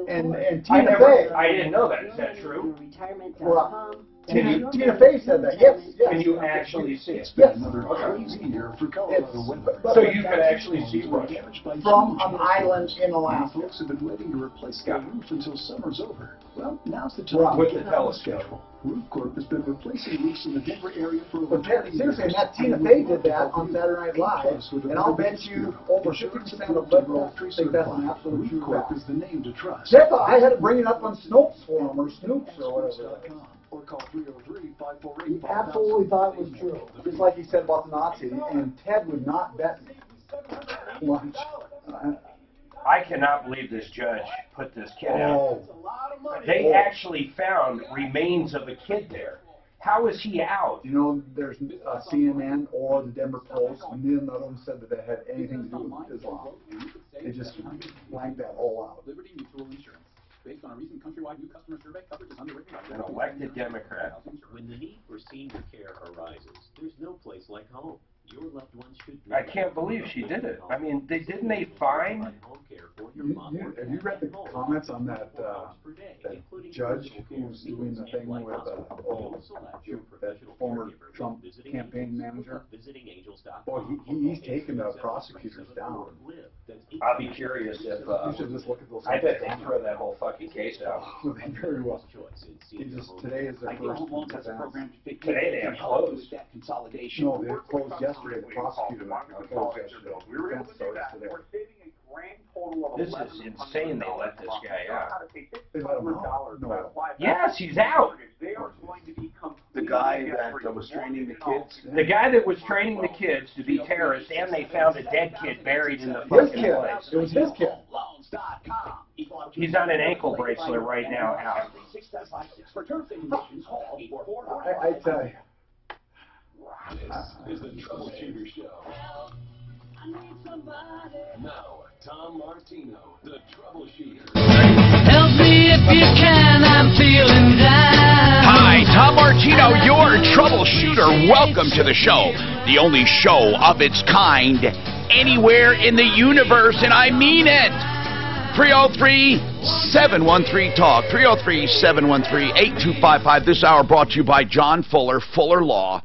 And Tina Fey. I didn't know that. Is that true? Well, Tina Fey said that. Yes. Can you actually see it? Yes. Another crazy year for Colorado. So you can actually see Rush from an island in Alaska. Folks have been waiting to replace their roof until summer's over. Well, now's the time with to the get on telescope. schedule. Roof Corp has been replacing roofs in the Denver area for over But 20 years. seriously, and that Tina Fey did that on Saturday Night Live, and I'll bet you over 50% of liberals think that's an absolute true Roof Corp fact. is the name to trust. Jeff, I had to bring it up on Snopes Forum or Snoops or whatever. Or call 303-548. He absolutely thought it was true. Just like he said about the Nazis, and Ted would not bet me lunch. I cannot believe this judge put this kid out. Oh. They actually found remains of a kid there. How is he out? You know, there's CNN or the Denver Post, none of them said that they had anything to do with Islam. They just blanked that all out. Liberty Mutual Insurance. Based on a recent countrywide new customer survey, coverage is underwritten by An elected Democrat. When the need for senior care arises, there's no place like home. Your loved ones should know. I can't believe she did it. I mean, didn't they find? Have you read the comments on that judge who's doing the thing with that former Trump campaign manager? Boy, he's taking the prosecutors down. I'll be curious if You should just look at those. I bet they throw that whole fucking case out. They very well. Today is their first defense. Today they have closed. No, they closed yesterday. The prosecutor closed yesterday. Defense starts today. This is insane they let this guy out. They let him out. No. Yes, he's out. The guy that was training the kids. The guy that was training the kids to be terrorists, and they found a dead kid buried in the His fucking kid. place. It was his kid. He's on an ankle bracelet right now out. I tell you. This is the Troubleshooter Show. Now, Tom Martino, the Troubleshooter. Help me if you can, I'm feeling down. Hi, Tom Martino, your troubleshooter. Welcome to the show, the only show of its kind anywhere in the universe, and I mean it. 303-713-TALK, 303-713-8255. This hour brought to you by John Fuller, Fuller Law.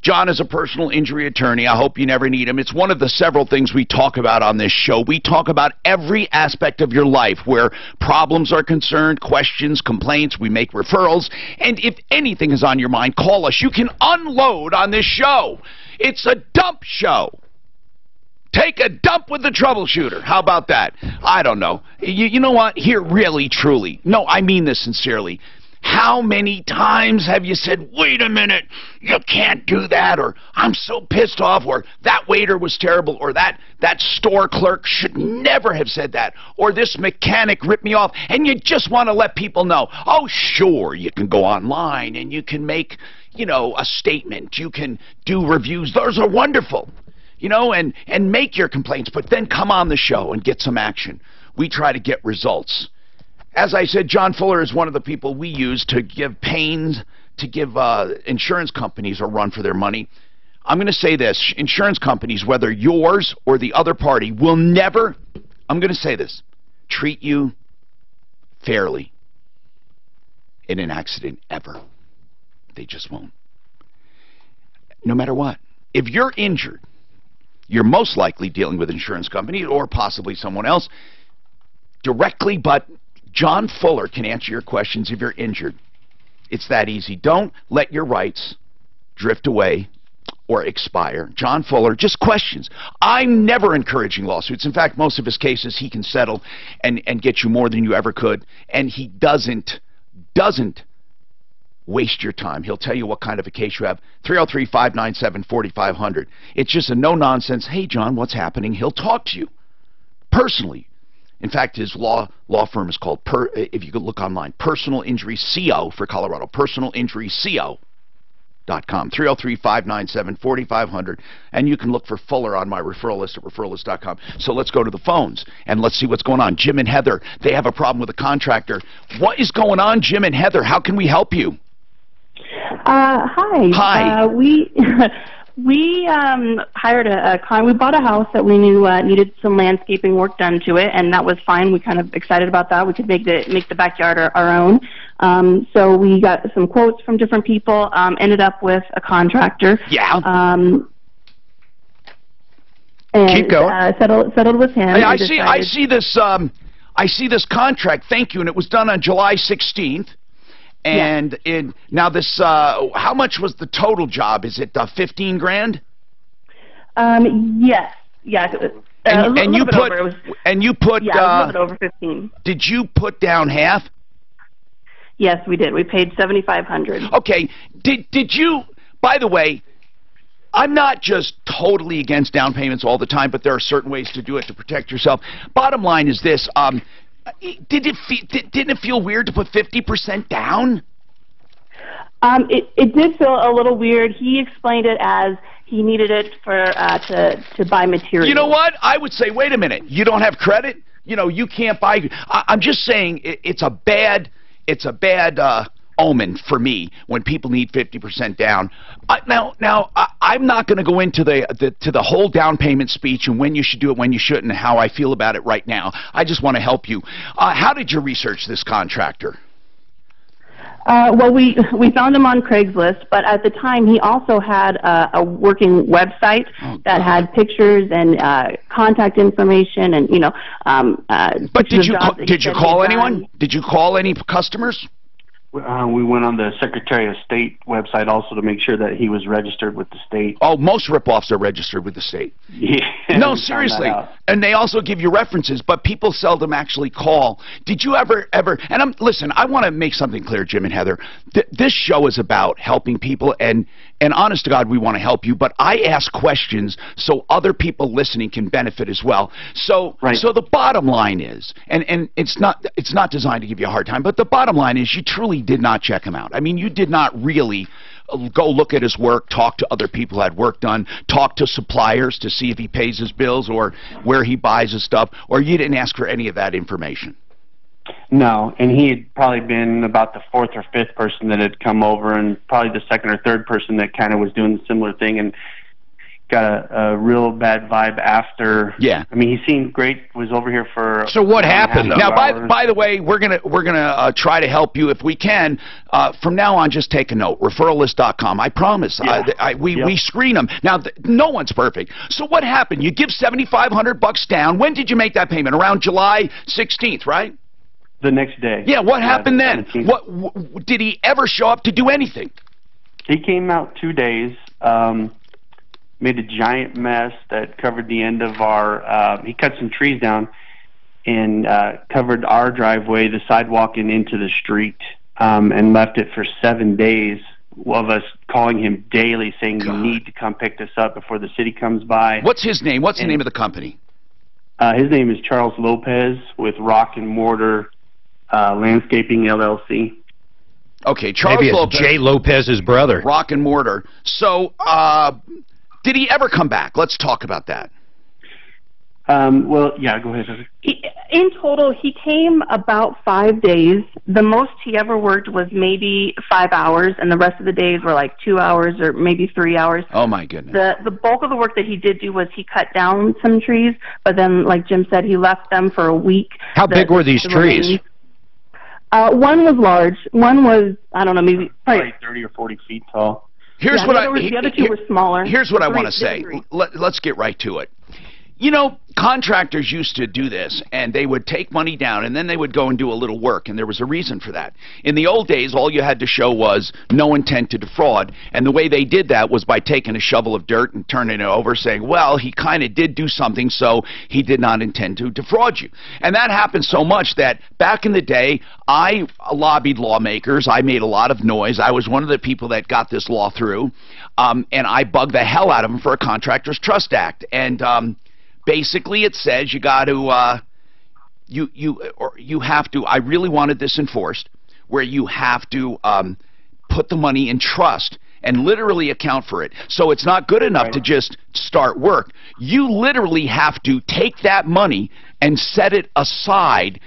John is a personal injury attorney. I hope you never need him. It's one of the several things we talk about on this show. We talk about every aspect of your life where problems are concerned, questions, complaints. We make referrals. And if anything is on your mind, call us. You can unload on this show. It's a dump show. Take a dump with the troubleshooter. How about that? I don't know. You know what? Here, really, truly. No, I mean this sincerely. How many times have you said, wait a minute, you can't do that, or I'm so pissed off, or that waiter was terrible, or that store clerk should never have said that, or this mechanic ripped me off, and you just want to let people know. Oh, sure, you can go online and you can make, a statement. You can do reviews. Those are wonderful, and make your complaints, but then come on the show and get some action. We try to get results. As I said, John Fuller is one of the people we use to give insurance companies a run for their money. I'm going to say this. Insurance companies, whether yours or the other party, will never, I'm going to say this, treat you fairly in an accident ever. They just won't. No matter what. If you're injured, you're most likely dealing with an insurance company or possibly someone else directly, but John Fuller can answer your questions if you're injured. It's that easy. Don't let your rights drift away or expire. John Fuller, just questions. I'm never encouraging lawsuits. In fact, most of his cases he can settle and get you more than you ever could. And he doesn't waste your time. He'll tell you what kind of a case you have. 303-597-4500. It's just a no-nonsense, hey, John, what's happening? He'll talk to you personally. In fact, his law firm is called, if you could look online, Personal Injury CO for Colorado, personalinjuryco.com, 303-597-4500, and you can look for Fuller on my referral list at referrallist.com. So let's go to the phones, and let's see what's going on. Jim and Heather, they have a problem with a contractor. What is going on, Jim and Heather? How can we help you? Hi. Hi. We hired we bought a house that we knew needed some landscaping work done to it, and that was fine. We kind of excited about that. We could make the backyard our own. So we got some quotes from different people. Ended up with a contractor. Yeah. And, keep going. Settled with him. I see this contract. Thank you, and it was done on July 16th. And now this, how much was the total job? Is it 15 grand? Yes. Yeah. And you put a little bit over 15. Did you put down half? Yes, we did. We paid $7,500. Okay. Did you? By the way, I'm not just totally against down payments all the time, but there are certain ways to do it to protect yourself. Bottom line is this: didn't it feel weird to put 50% down? It did feel a little weird. He explained it as he needed it for to buy material. You know what? I would say, wait a minute. You don't have credit? You know, you can't buy. I'm just saying it's a bad omen for me when people need 50% down. Now, I'm not going to go into the whole down payment speech and when you should do it, when you shouldn't, and how I feel about it right now. I just want to help you. How did you research this contractor? Well, we found him on Craigslist, but at the time he also had a working website that had pictures and contact information, and But did you call anyone? Did you call any customers? We went on the Secretary of State website also to make sure that he was registered with the state. Oh, most ripoffs are registered with the state. Yeah. No, seriously. And they also give you references, but people seldom actually call. Did you ever, and listen, I want to make something clear, Jim and Heather. This show is about helping people, and honest to God, we want to help you, but I ask questions so other people listening can benefit as well. So the bottom line is, and it's not designed to give you a hard time, but the bottom line is you truly did not check him out. I mean, you did not really go look at his work, talk to other people who had work done, talk to suppliers to see if he pays his bills or where he buys his stuff, or you didn't ask for any of that information. No, and he had probably been about the fourth or fifth person that had come over, and probably the second or third person that kind of was doing a similar thing, and got a real bad vibe after. Yeah. I mean, he seemed great. Was over here for. So what happened? Now, by the way, we're gonna try to help you if we can. From now on, just take a note. Referralist.com. I promise. Yeah. We screen them. Now, no one's perfect. So what happened? You give $7,500 down. When did you make that payment? Around July 16th, right? The next day. Yeah. What happened then? 17th. What did he ever show up to do anything? He came out 2 days. Made a giant mess that covered the end of our, he cut some trees down and covered our driveway, the sidewalk, and into the street, and left it for 7 days of us calling him daily saying, you need to come pick this up before the city comes by. What's his name? What's the name of the company? His name is Charles Lopez with Rock and Mortar Landscaping, LLC. Okay, Charles Maybe it's Lopez. Jay Lopez's brother. Rock and Mortar. So, did he ever come back? Let's talk about that. Well, yeah, go ahead. In total, he came about 5 days. The most he ever worked was maybe 5 hours, and the rest of the days were like 2 hours or maybe 3 hours. Oh, my goodness. The bulk of the work that he did do was he cut down some trees, but then, like Jim said, he left them for a week. How big were these trees? One was large. One was, I don't know, maybe probably 30 or 40 feet tall. Here's what the other two were smaller. Here's what I want to say. Let's get right to it. You know, contractors used to do this, and they would take money down, and then they would go and do a little work, and there was a reason for that. In the old days, all you had to show was no intent to defraud, and the way they did that was by taking a shovel of dirt and turning it over, saying, well, he kind of did do something, so he did not intend to defraud you. And that happened so much that back in the day, I lobbied lawmakers. I made a lot of noise. I was one of the people that got this law through, and I bugged the hell out of them for a Contractors Trust Act. And basically, it says you got to, you have to. I really wanted this enforced, where you have to put the money in trust and literally account for it. So it's not good enough to just start work. You literally have to take that money and set it aside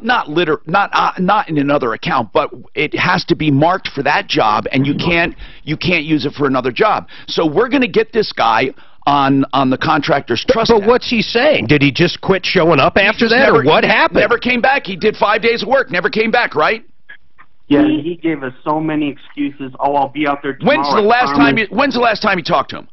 not in another account, but it has to be marked for that job, and you can't use it for another job. So we're going to get this guy on the contractor's trust. But what's he saying? Did he just quit showing up after that, or what happened? Never came back. He did 5 days of work, never came back, right? Yeah, he gave us so many excuses. Oh, I'll be out there tomorrow. When's the last time you talked to him?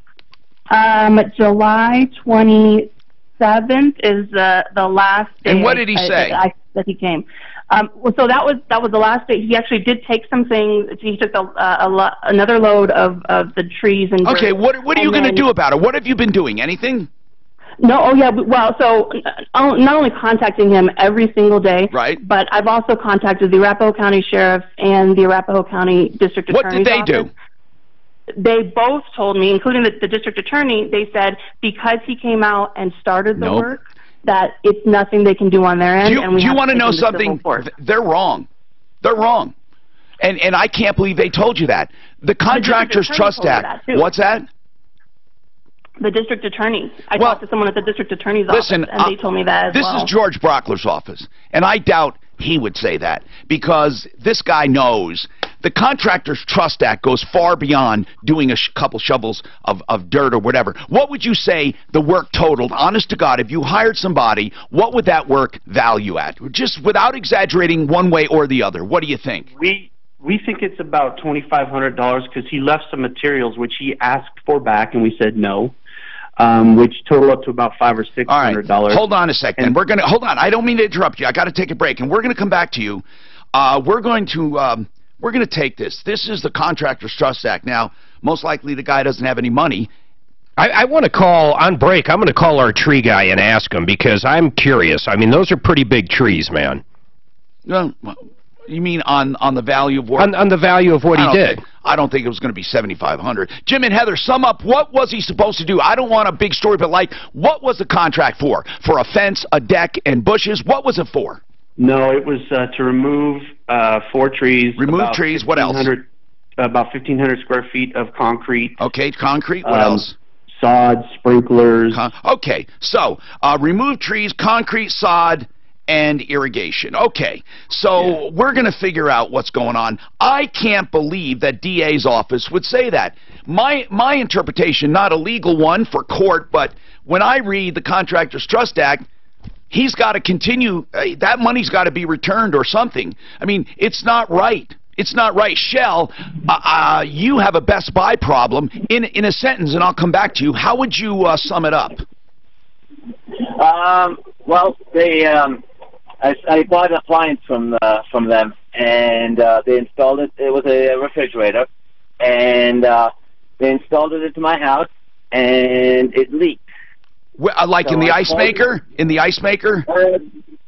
July 27th is the last day. And what did he say? That he came. Well, so that was the last day. He actually did take some things. He took another load of the trees and. Okay, what are you going to do about it? What have you been doing? Anything? No, oh yeah, well, so not only contacting him every single day, right, but I've also contacted the Arapahoe County Sheriff and the Arapahoe County District Attorney's What did they office. do? They both told me, including the district attorney, they said because he came out and started the work, that it's nothing they can do on their end. Do you want to know something? They're wrong. They're wrong. And I can't believe they told you that. The Contractors Trust Act. What's that? The district attorney. I talked to someone at the district attorney's office, and they told me that as well. This is George Brockler's office, and I doubt he would say that, because this guy knows the Contractors Trust Act goes far beyond doing a couple shovels of dirt or whatever. What would you say the work totaled, honest to God, if you hired somebody, what would that work value at? Just without exaggerating one way or the other. What do you think? We think it's about $2,500 because he left some materials which he asked for back, and we said no. Which total up to about $500 or $600. All right. Hold on a second. Hold on. I don't mean to interrupt you. I got to take a break, and we're going to come back to you. We're going to take this. This is the Contractors Trust Act. Now, most likely the guy doesn't have any money. I want to call on break. I'm going to call our tree guy and ask him, because I'm curious. I mean, those are pretty big trees, man. No. You mean on the value of what? On the value of what he did. I don't think it was going to be $7,500. Jim and Heather, sum up. What was he supposed to do? I don't want a big story, but what was the contract for? For a fence, a deck, and bushes? What was it for? No, it was to remove 4 trees. Remove trees. What else? About 1,500 square feet of concrete. Okay, concrete. What else? Sod, sprinklers. Okay, so remove trees, concrete, sod, and irrigation. Okay, so we're going to figure out what's going on. I can't believe that DA's office would say that. My interpretation, not a legal one for court, but when I read the Contractors Trust Act, he's got to continue, that money's got to be returned or something. I mean, it's not right. It's not right. Shell, you have a Best Buy problem. In a sentence, and I'll come back to you, how would you sum it up? Well, I bought an appliance from them, and they installed it. It was a refrigerator, and they installed it into my house, and it leaked. Like so in the ice maker? In the ice maker?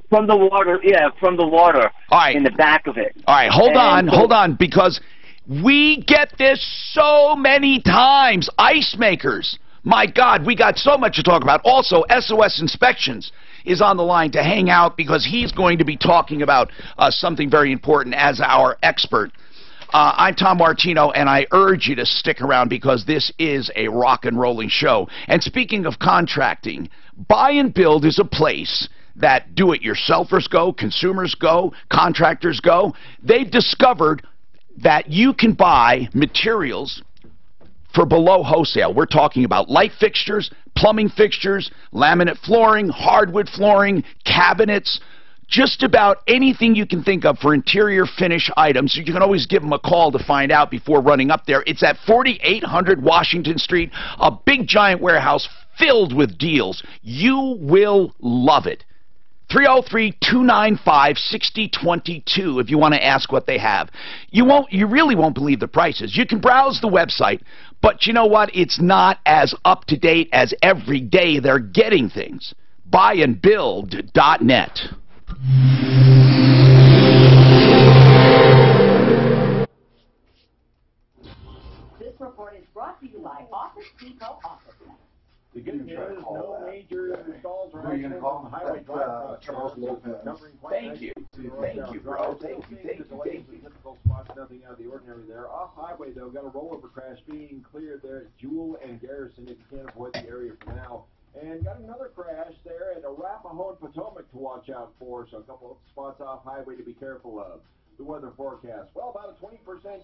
From the water, yeah, from the water. All right. In the back of it. All right, hold on, because we get this so many times. Ice makers. My God, we got so much to talk about. Also, SOS Inspections is on the line to hang out, because he's going to be talking about something very important as our expert. I'm Tom Martino, and I urge you to stick around, because this is a rock and rolling show. And speaking of contracting, Buy and Build is a place that do-it-yourselfers go, consumers go, contractors go. They've discovered that you can buy materials for below wholesale. We're talking about light fixtures, plumbing fixtures, laminate flooring, hardwood flooring, cabinets, just about anything you can think of for interior finish items. You can always give them a call to find out before running up there. It's at 4800 Washington Street, a big giant warehouse filled with deals. You will love it. 303-295-6022 if you want to ask what they have. You really won't believe the prices. You can browse the website, but you know what? It's not as up to date as every day they're getting things. Buyandbuild.net. This report is brought to you by Office Depot Office. Beginning there is no major installs or accidents on Highway Drive. Thank you. Thank you, bro. Thank you. Typical spots, nothing out of the ordinary there. Off highway, though, got a rollover crash being cleared there at Jewel and Garrison. If you can't avoid the area for now, And got another crash there at Arapahoe and Potomac to watch out for, so a couple of spots off highway to be careful of. The weather forecast, well, about a 20%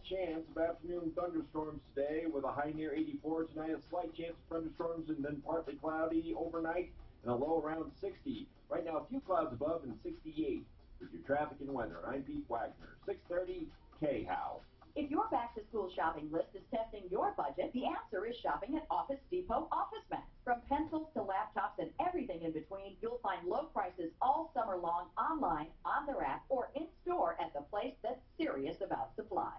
chance of afternoon thunderstorms today with a high near 84. Tonight, a slight chance of thunderstorms and then partly cloudy overnight and a low around 60. Right now, a few clouds above and 68. With your traffic and weather, I'm Pete Wagner, 630 K-How. If your back-to-school shopping list is testing your budget, the answer is shopping at Office Depot Office Max. From pencils to laptops and everything in between, you'll find low prices all summer long online, on their app, or in-store at the place that's serious about supply.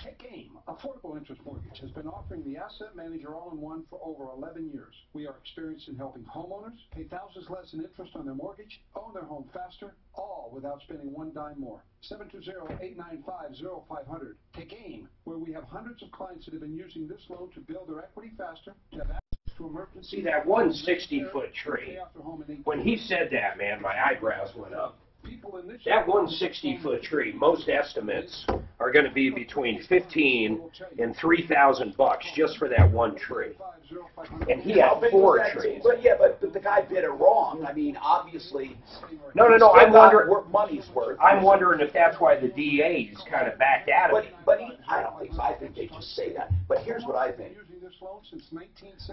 Take AIM, Affordable Interest Mortgage, has been offering the Asset Manager All-in-One for over 11 years. We are experienced in helping homeowners pay thousands less in interest on their mortgage, own their home faster, all without spending one dime more. 720-895-0500. Take AIM, where we have hundreds of clients that have been using this loan to build their equity faster, to have access to emergency... See, that 160-foot tree, when he said that, man, my eyebrows went up. That 160-foot tree, most estimates are going to be between $15,000 and $3,000 just for that one tree. And he had 4 trees. But yeah, but the guy bid it wrong. I mean, obviously. No. I'm wondering what money's worth. I'm wondering if that's why the DA's kind of backed out of it. But I don't think so. I think they just say that. But here's what I think.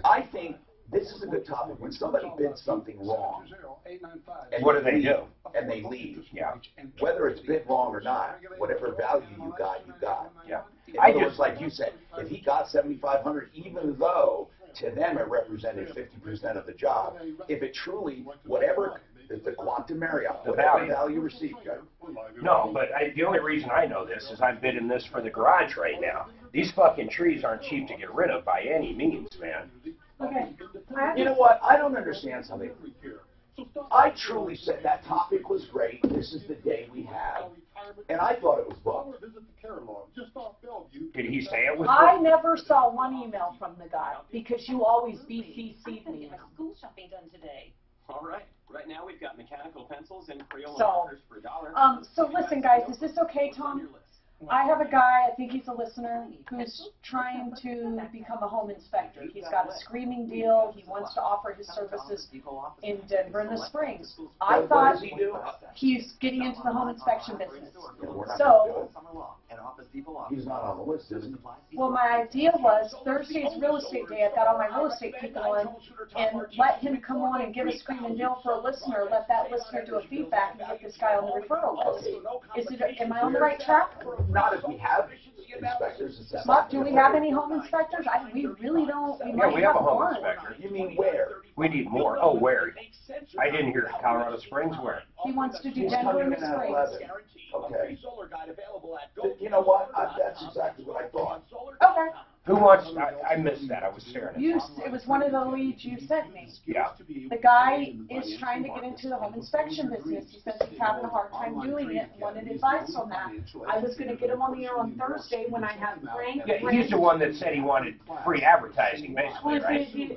I think this is a good topic. When somebody bids something wrong, and what do they do? And they leave. Yeah. Whether it's bid wrong or not, whatever value you got, you got. Yeah. In other words, like you said, if he got $7,500, even though to them it represented 50% of the job, if it truly, whatever the quantum Marriott, the whatever value received. No, but the only reason I know this is I'm bidding this for the garage right now. These fucking trees aren't cheap to get rid of by any means, man. Okay. You know what? I don't understand something. I truly said that topic was great. This is the day we have. And I thought it was booked. Did he say it was I booked? never saw one email from the guy because you always BCC'd me. School shopping done today. All right. Right now we've got mechanical pencils and Crayola So, markers for $1. So listen, guys, is this okay, Tom? I have a guy, I think he's a listener, who's trying to become a home inspector. He's got a screaming deal. He wants to offer his services in Denver and the Springs. I thought he's getting into the home inspection business. So, he's not on the list, is he? well, my idea was Thursday's real estate day. I've got all my real estate people on, and let him come on and give a screaming deal for a listener. Let that listener do a feedback and get this guy on the referral list. Am I on the right track? Not if we have inspectors. Do we have any home inspectors? We really don't. Yeah, we have a home inspector. You mean where? We need more. Oh, where? I didn't hear Colorado Springs. Where? He wants to do Denver and the Springs. Okay. You know what? That's exactly what I thought. Okay. Who wants? I missed that. I was staring at It was one of the leads you sent me. Yeah. The guy is trying to get into the home inspection business. He says he's having a hard time doing it and wanted advice on that. I was going to get him on the air on Thursday when I have Frank. Yeah, he's the one that said he wanted free advertising, basically, right? He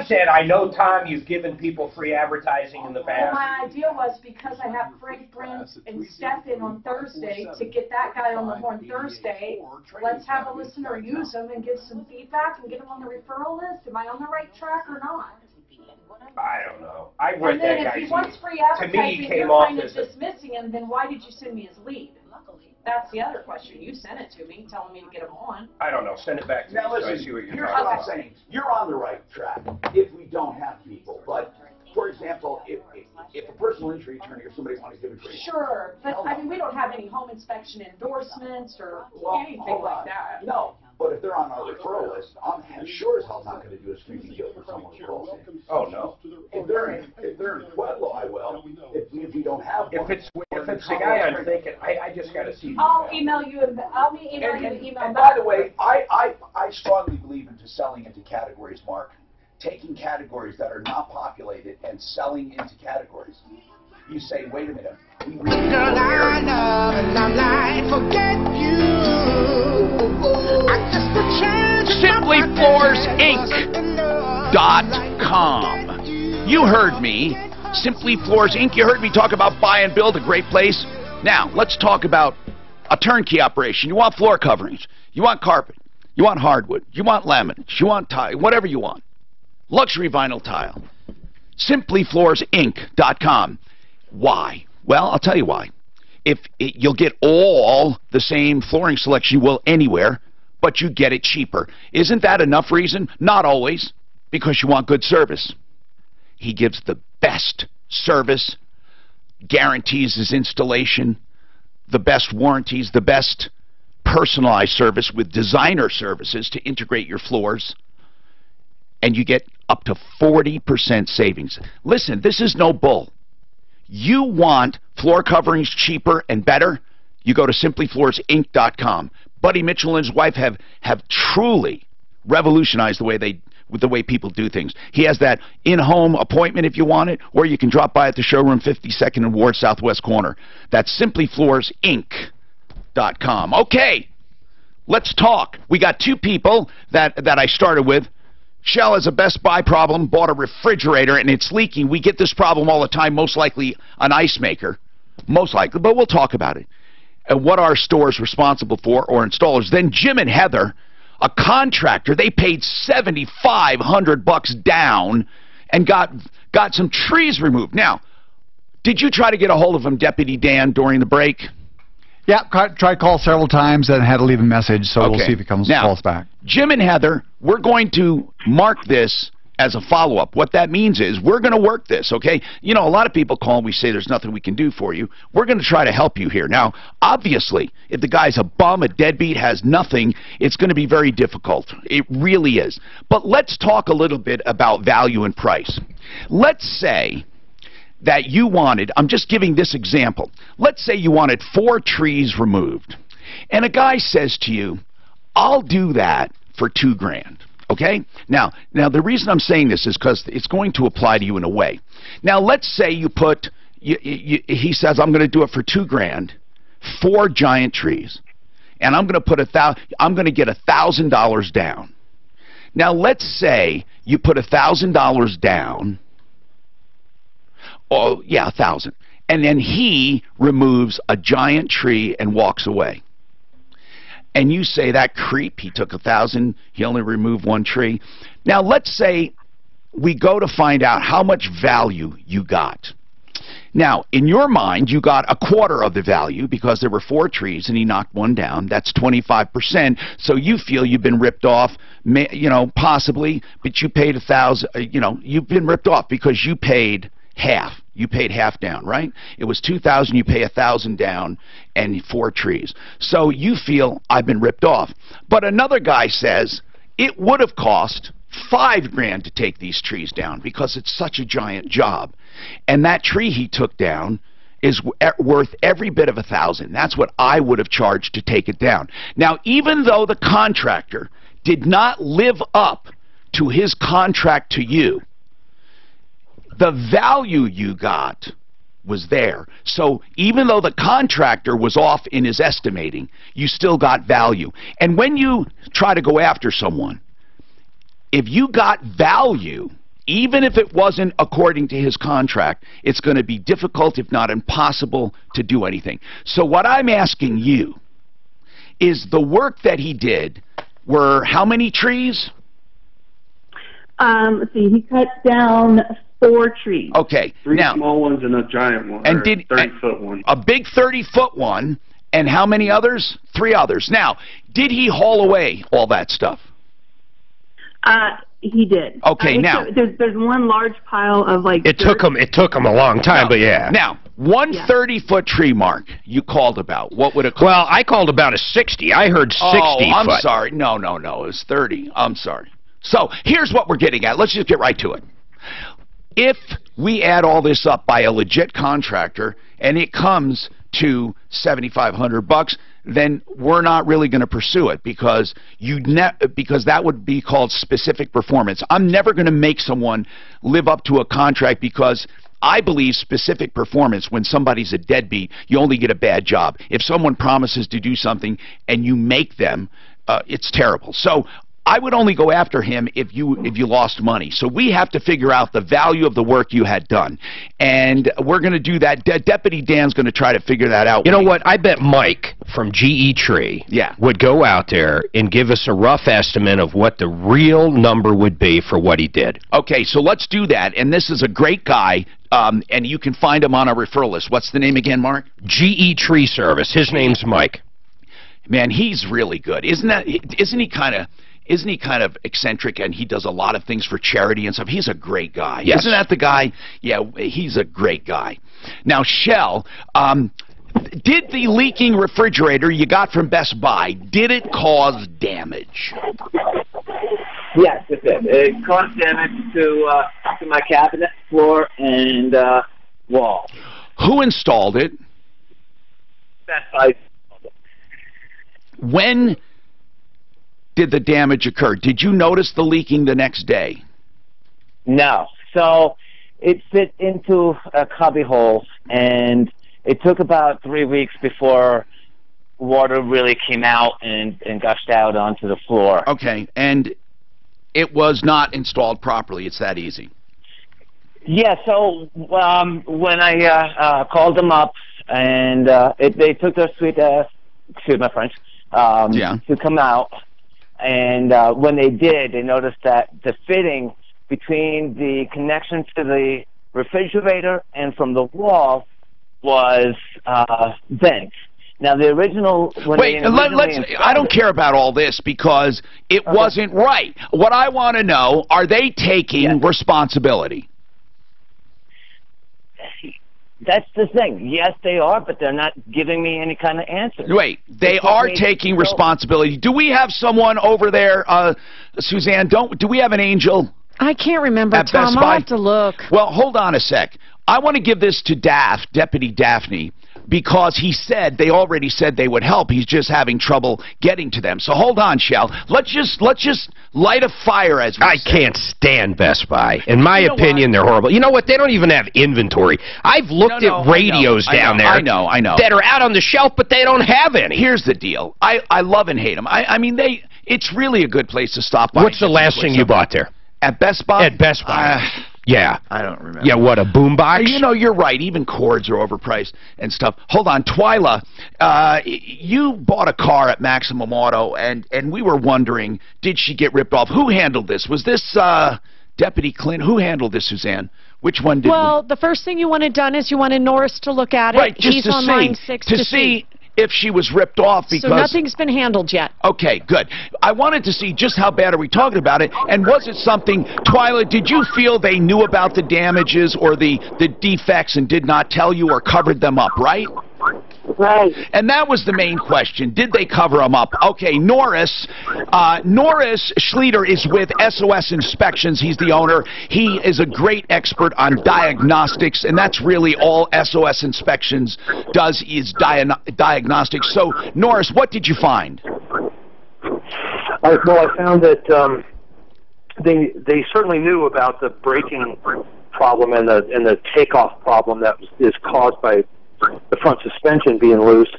said, I know, Tom, you've given people free advertising in the Well, past. my idea was because I have Frank, Brent, and Steph in on Thursday to get that guy on the horn Thursday, let's have a listener use him and give some feedback and get him on the referral list. Am I on the right track or not? I don't know. I read And that then if guy's he wants free to advertising, me, he came you're off kind of as a, dismissing him, then why did you send me his lead? That's the other question. You sent it to me, telling me to get him on. I don't know. Send it back to me Now so I listen, see what you're here's talking what I'm about. saying. You're on the right track if we don't have people. But, for example, if a personal injury attorney or somebody wants to give a training. Sure, but I mean, we don't have any home inspection endorsements or anything like that. No, but if they're on our referral list, I'm sure as hell not going to do a screening deal for someone who calls in. Oh, no. If they're in Pueblo, I will. If we don't have one. If it's the guy I'm thinking, I just got to see. I'll email you. I'll email you the email. And by the way, I strongly believe into selling into categories, Mark. Taking categories that are not populated and selling into categories. You say, wait a minute. Girl, I love and I'm like, forget you. I just a chance. SimplyFloorsInc.com. You heard me. Simply Floors Inc. You heard me talk about buy and build, a great place. Now, let's talk about a turnkey operation. You want floor coverings. You want carpet. You want hardwood. You want laminates. You want tile. Whatever you want. Luxury vinyl tile. SimplyFloorsInc.com. Why? Well, I'll tell you why. You'll get all the same flooring selection you will anywhere, but you get it cheaper. Isn't that enough reason? Not always, because you want good service. He gives the best service, guarantees his installation, the best warranties, the best personalized service with designer services to integrate your floors, and you get up to 40% savings. Listen, this is no bull. You want floor coverings cheaper and better, you go to SimplyFloorsInc.com. Buddy Mitchell and his wife have truly revolutionized the way people do things. He has that in-home appointment if you want it, or you can drop by at the showroom, 52nd and Ward, southwest corner. That's SimplyFloorsInc.com. Okay, let's talk. We got two people that I started with. Shell has a Best Buy problem, bought a refrigerator, and it's leaking. We get this problem all the time, most likely an ice maker. Most likely, but we'll talk about it. And what are stores responsible for, or installers. Then Jim and Heather, a contractor, they paid $7,500 down and got some trees removed. Now, did you try to get a hold of him, Deputy Dan, during the break? Yeah, tried to call several times and had to leave a message, so we'll see if he calls back. Jim and Heather, we're going to mark this as a follow-up. What that means is we're going to work this, okay? You know, a lot of people call and we say there's nothing we can do for you. We're going to try to help you here. Now, obviously, if the guy's a bum, a deadbeat, has nothing, it's going to be very difficult. It really is. But let's talk a little bit about value and price. Let's say that you wanted, I'm just giving this example, let's say you wanted 4 trees removed, and a guy says to you, I'll do that for $2,000, okay? Now the reason I'm saying this is because it's going to apply to you in a way. Now let's say you put, he says, I'm going to do it for $2,000, 4 giant trees, and I'm going to put I'm going to get $1,000 down. Now let's say you put $1,000 down. Oh, yeah, 1,000. And then he removes a giant tree and walks away. And you say, that creep, he took 1,000, he only removed 1 tree. Now, let's say we go to find out how much value you got. Now, in your mind, you got a quarter of the value because there were 4 trees and he knocked 1 down. That's 25%. So you feel you've been ripped off, you know, possibly, but you paid 1,000, you know, you've been ripped off because you paid half. You paid half down, right? It was 2,000, you pay 1,000 down and 4 trees. So you feel I've been ripped off. But another guy says it would have cost $5,000 to take these trees down because it's such a giant job. And that tree he took down is worth every bit of 1,000. That's what I would have charged to take it down. Now, even though the contractor did not live up to his contract to you, the value you got was there. So even though the contractor was off in his estimating, you still got value. And when you try to go after someone, if you got value, even if it wasn't according to his contract, it's going to be difficult, if not impossible, to do anything. So what I'm asking you is the work that he did were how many trees? Let's see, he cut down 4 trees. Okay. 3 small ones and a giant one. And or a 30-foot one. A big 30-foot one, and how many others? 3 others. Now, did he haul away all that stuff? He did. Okay, now there's one large pile of like. It took him a long time, but yeah. Now, 30-foot tree, Mark, you called about. What would it cost? Well, I called about a 60. I heard 60 I'm foot. sorry. No, it was 30. I'm sorry. So here's what we're getting at. Let's just get right to it. If we add all this up by a legit contractor and it comes to $7,500, then we're not really going to pursue it because that would be called specific performance. I'm never going to make someone live up to a contract because I believe specific performance, when somebody's a deadbeat, you only get a bad job. If someone promises to do something and you make them, it's terrible. So I would only go after him if you lost money. So we have to figure out the value of the work you had done. And we're going to do that. Deputy Dan's going to try to figure that out. You know what? I bet Mike from GE Tree Yeah. would go out there and give us a rough estimate of what the real number would be for what he did. Okay, so let's do that. And this is a great guy, and you can find him on our referral list. What's the name again, Mark? GE Tree Service. His name's Mike. Man, he's really good. Isn't he kind of eccentric, and he does a lot of things for charity and stuff? He's a great guy. Yes. Isn't that the guy? Yeah, he's a great guy. Now, Shell, did the leaking refrigerator you got from Best Buy, did it cause damage? Yes, it did. It caused damage to my cabinet, floor, and wall. Who installed it? Best Buy. When did the damage occur? Did you notice the leaking the next day? No. So it fit into a cubby hole, and it took about 3 weeks before water really came out and gushed out onto the floor. Okay, and it was not installed properly. It's that easy. Yeah, so when I called them up, and they took their sweet ass, excuse my French, to come out, and when they did, they noticed that the fitting between the connection to the refrigerator and from the wall was bent. Now the original. I don't care about all this because it wasn't right. What I want to know: are they taking responsibility? That's the thing. Yes, they are, but they're not giving me any kind of answer. Wait, they are taking responsibility. Do we have someone over there, Suzanne? Do we have an angel? I can't remember, at Tom. Best I'll Buy? have to look. Well, hold on a sec. I want to give this to Deputy Daphne, because he said they already said they would help. He's just having trouble getting to them. So hold on, Shell. Let's just light a fire, as we say. Can't stand Best Buy. In my opinion, they're horrible. You know what? They don't even have inventory. I've looked at radios down there. I know. That are out on the shelf, but they don't have any. Here's the deal. I love and hate them. I mean, it's really a good place to stop by. What's the last thing you bought there? At Best Buy? At Best Buy. Yeah. I don't remember. Yeah, what, a boombox? You know, you're right. Even cords are overpriced and stuff. Hold on. Twyla, you bought a car at Maximum Auto, and we were wondering, did she get ripped off? Who handled this? Was this Deputy Clint? Who handled this, Suzanne? Which one did Well, the first thing you wanted done is you wanted Norris to look at it. Right, just He's to on see, line 6 to see if she was ripped off, because... So nothing's been handled yet. Okay, good. I wanted to see just how bad are we talking about it, and was it something... Twyla, did you feel they knew about the damages or the defects and did not tell you or covered them up, right? Right. And that was the main question. Did they cover them up? Okay, Norris Schleter is with SOS Inspections. He's the owner. He is a great expert on diagnostics, and that's really all SOS Inspections does is diagnostics. So, Norris, what did you find? Well, I found that they certainly knew about the braking problem and the takeoff problem that is caused by the front suspension being loose,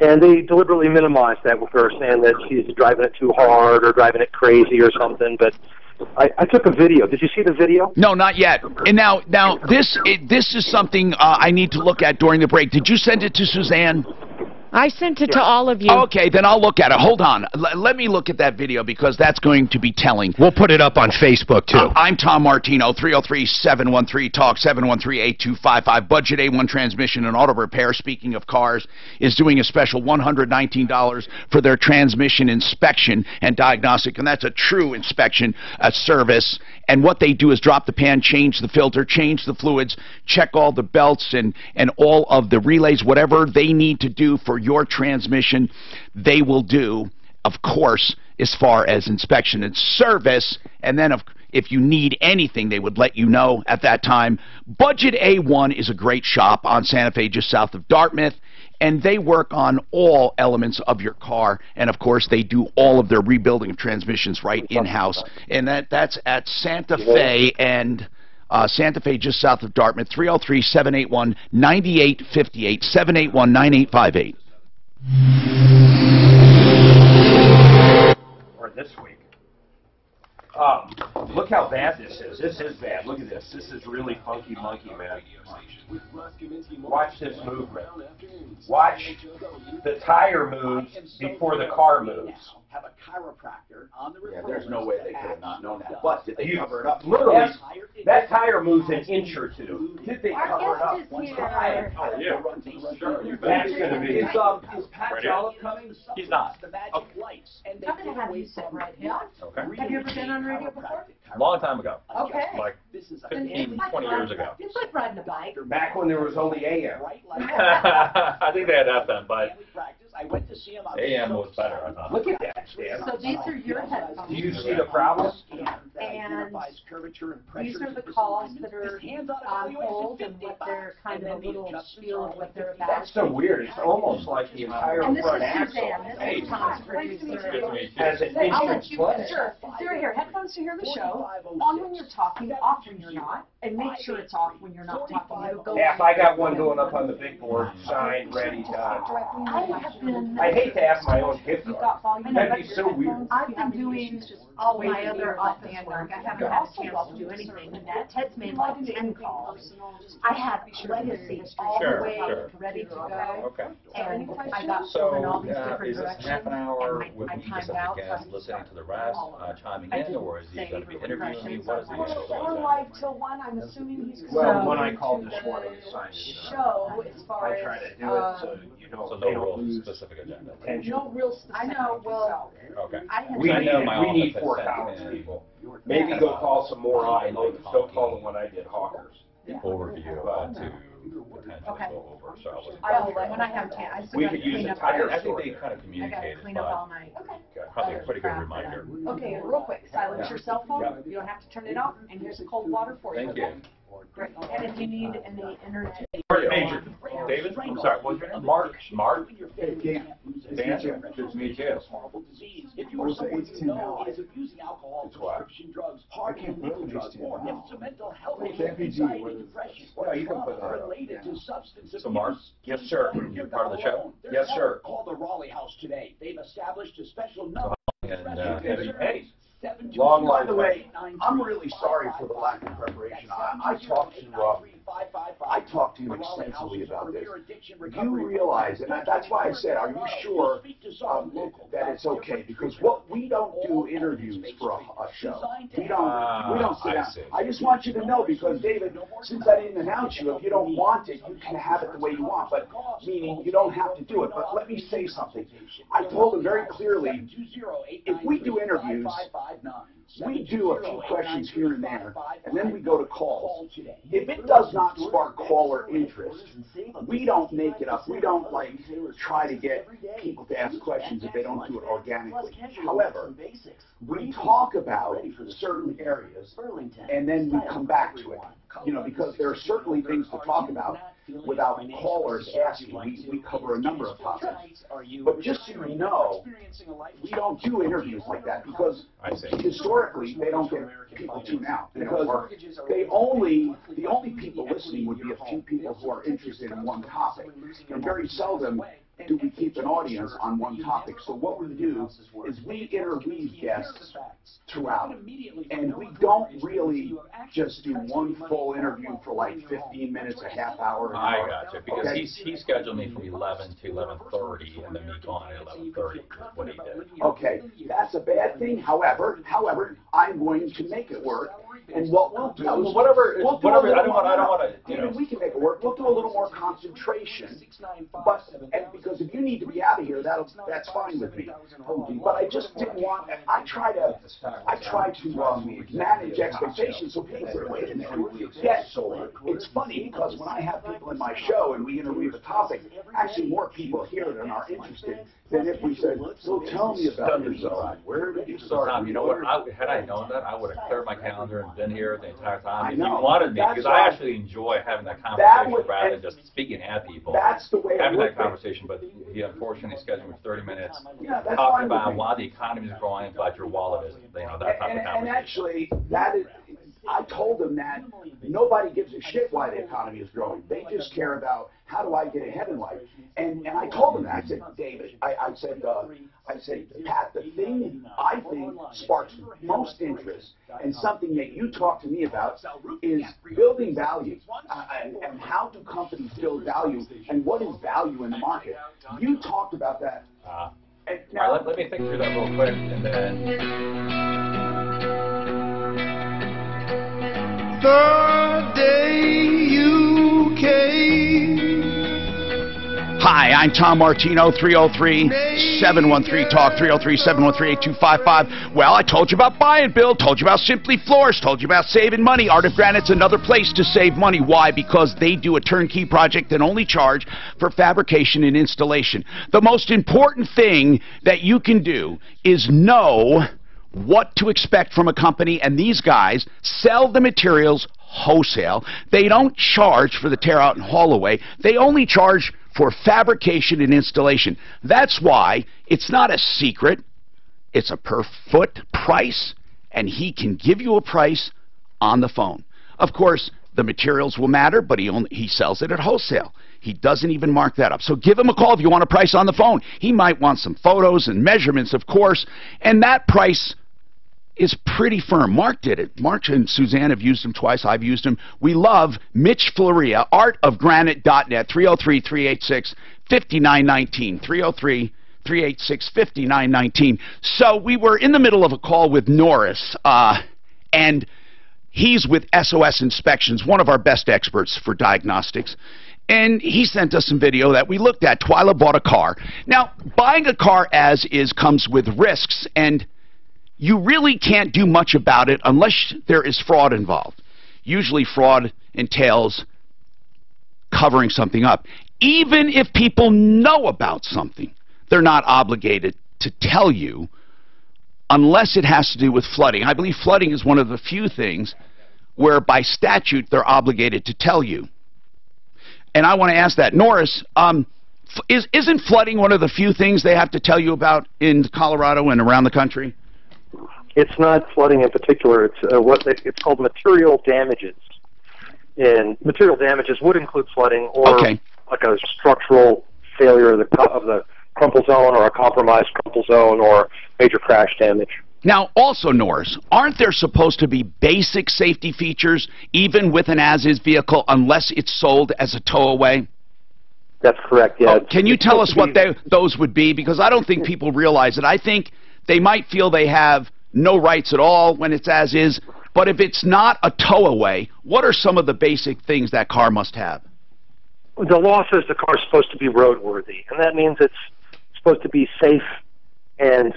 and they deliberately minimized that with her, saying that she's driving it too hard or driving it crazy or something. But I took a video. Did you see the video? No, not yet. And now this is something I need to look at during the break. Did you send it to Suzanne? I sent it to all of you. Okay, then I'll look at it. Hold on. Let me look at that video, because that's going to be telling. We'll put it up on Facebook, too. I'm Tom Martino, 303-713-TALK, 713-8255. Budget A1 Transmission and Auto Repair, speaking of cars, is doing a special $119 for their transmission inspection and diagnostic, and that's a true inspection service. And what they do is drop the pan, change the filter, change the fluids, check all the belts and all of the relays, whatever they need to do for your transmission, they will do, of course, as far as inspection and service. And then if you need anything, they would let you know at that time. Budget A1 is a great shop on Santa Fe, just south of Dartmouth, and they work on all elements of your car. And of course, they do all of their rebuilding of transmissions right in-house. And that's at Santa Fe and Santa Fe, just south of Dartmouth, 303-781-9858, 781-9858. Or this week. Look how bad this is. This is bad. Look at this. This is really funky monkey, man. Watch this movement. Watch the tire moves before the car moves. Have a chiropractor on the Yeah, there's no way they could have not known that. But did they cover it up? Literally, that tire moves an inch or two. Did they cover it up? Oh, yeah. Sure. That's going to be. Is Pat Jolliffe coming? He's not. The magic lights. And they I'm going to have you sit right here. Okay. Have you ever been on radio before? Long time ago. Okay. Like 15, 20 years ago. It's like riding a bike. Back when there was only AM. I think they had FM, but I went to see him on AM was better, I thought. Look at that, Stan. So these are your headphones. Do you see the problem? And these are the calls that are on hold and what they're kind of a little spiel of what they're about. That's so weird. It's almost like the entire And this front is axle. Suzanne. This is Tom's producer. Has an I'll let inch you, play. sure. Sarah, here, headphones to hear the show, on when you're talking, off when you're not, and make sure it's off when you're not talking. It'll go Yeah, if I got one going up on the big board, signed, ready, done. I hate to have my own hip guard. That'd be so weird. I've been doing all my other office work. I haven't had a chance to do anything. Ted's made like 10 calls. I have legacy all the way ready to go. Okay. And I got So, in all these different is this directions. half an hour and with I me timed just out. again listening to the rest, chiming in, or is he going to be interviewing me? What is the We're live till 1. I'm assuming he's Well, when I called this morning to sign it, show as far I as try to do it so you don't, So they no don't real lose specific agenda. attention. no real specific. I know. Well, Okay. We I know my need office 4 has college sent in people. Maybe go call some more on. Don't call the one I did, Hawkers. overview to potentially go over. So I will when I have time. I still We gotta could use clean a up tire all- I think they sorter. kind of I gotta communicated, clean up all but my. probably a pretty good reminder. Okay, real quick, silence your cell phone. Yep. You don't have to turn it off. And here's cold water for you. Thank you. Great. And if you need any internet. Major. David? I'm sorry, what's your name? Mark? Mark? Dan. Dan? Good to meet you. If you are someone who is abusing alcohol, It's what? prescription drugs, hard and illegal drugs, or if it's a mental health issue, MPG, anxiety, depression, or you can put that trauma up. related to substance abuse. So Mark? Yes, sir. You're part of the show? Yes, sir. Call the Raleigh House today. They've established a special number. And Hey, long By life. the way, I'm really sorry for the lack of preparation. I talked to him extensively about this. You realize, and that's why I said, are you sure that it's okay? Because what we don't do interviews for a show. We don't sit down. I just want you to know, because David, since I didn't announce you, if you don't want it, you can have it the way you want. But meaning you don't have to do it. But let me say something. I told him very clearly, if we do interviews, we do a few questions here and there, and then we go to calls. If it does not spark caller interest, we don't make it up. We don't try to get people to ask questions if they don't do it organically. However, we talk about certain areas, and then we come back to it. Because there are certainly things to talk about without callers asking. We cover a number of topics. But just so you know, we don't do interviews like that because historically they don't get people tune out. Because the only people listening would be a few people who are interested in one topic. And very seldom do we keep an audience on one topic. So what we do is we interweave guests throughout. And we don't really just do one full interview for like 15 minutes, a half hour. I gotcha, because he scheduled me from 11 to 11:30, and then me gone at 11:30. What he did. Okay, that's a bad thing. However, I'm going to make it work. And what we'll do is whatever. I don't want to. Even we can make it work. We'll do a little more concentration. But because if you need to be out of here, that's fine with me. But I just didn't want. I try to manage expectations so people say, wait a minute. Yes, it's funny because when I have people in my show and we interweave a topic, actually more people hear it and are interested than if we said, so tell me about yourself. Where did you start? Tom, you know what? Had I known that, I would have cleared my calendar and been here the entire time. If you know. wanted me, because I actually enjoy having that conversation rather than just speaking at people. That's the way having that conversation, but he unfortunately scheduled me 30 minutes that's talking about why the economy is growing, but your wallet isn't. That type of conversation. And actually, I told them that nobody gives a shit why the economy is growing. They just care about how do I get ahead in life? And I told him that. I said, David, I said, Pat, the thing I think sparks most interest and something that you talk to me about is building value. And how do companies build value and what is value in the market? You talked about that. All right, let me think through that real quick, and then... The day you came. Hi, I'm Tom Martino, 303-713-TALK, 303-713-8255. Well, I told you about Buy and Build, told you about Simply Floors, told you about saving money. Art of Granite's another place to save money. Why? Because they do a turnkey project and only charge for fabrication and installation. The most important thing that you can do is know what to expect from a company, and these guys sell the materials wholesale. They don't charge for the tear out and haul away. They only charge for fabrication and installation. That's why it's not a secret. It's a per foot price, and he can give you a price on the phone. Of course, the materials will matter, but he sells it at wholesale. He doesn't even mark that up. So give him a call if you want a price on the phone. He might want some photos and measurements, of course, and that price is pretty firm. Mark did it. Mark and Suzanne have used him twice. I've used him. We love Mitch Floria, artofgranite.net, 303-386-5919, 303-386-5919. So we were in the middle of a call with Norris, and he's with SOS Inspections, one of our best experts for diagnostics. And he sent us some video that we looked at. Twyla bought a car. Now, buying a car as is comes with risks, and you really can't do much about it unless there is fraud involved. Usually fraud entails covering something up. Even if people know about something, they're not obligated to tell you unless it has to do with flooding. I believe flooding is one of the few things where by statute they're obligated to tell you. And I want to ask that. Norris, isn't flooding one of the few things they have to tell you about in Colorado and around the country? It's not flooding in particular. It's called material damages. And material damages would include flooding or like a structural failure of the crumple zone or a compromised crumple zone or major crash damage. Now, also, Norris, aren't there supposed to be basic safety features even with an as-is vehicle unless it's sold as a tow-away? That's correct, yeah. Can you tell us what those would be? Because I don't think people realize it. I think they might feel they have no rights at all when it's as is, but if it's not a tow-away, what are some of the basic things that car must have? The law says the car is supposed to be roadworthy, and that means it's supposed to be safe and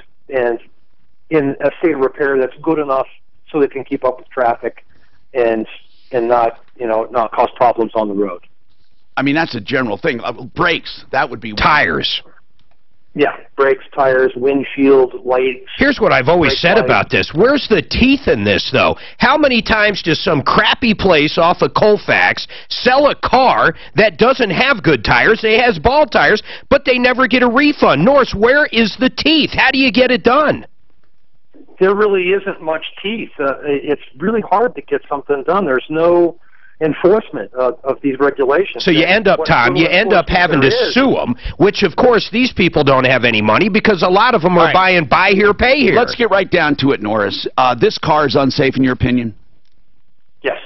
in a state of repair that's good enough so it can keep up with traffic and not cause problems on the road. I mean, that's a general thing. Brakes, that would be tires. Yeah, brakes, tires, windshield, lights. Here's what I've always said about this. Where's the teeth in this, though? How many times does some crappy place off of Colfax sell a car that doesn't have good tires? They has bald tires, but they never get a refund. Norris, where is the teeth? How do you get it done? There really isn't much teeth. It's really hard to get something done. There's no enforcement of these regulations. So you end up, Tom, you end up having to sue them, which, of course, these people don't have any money because a lot of them are buying buy here, pay here. Let's get right down to it, Norris. This car is unsafe in your opinion? Yes.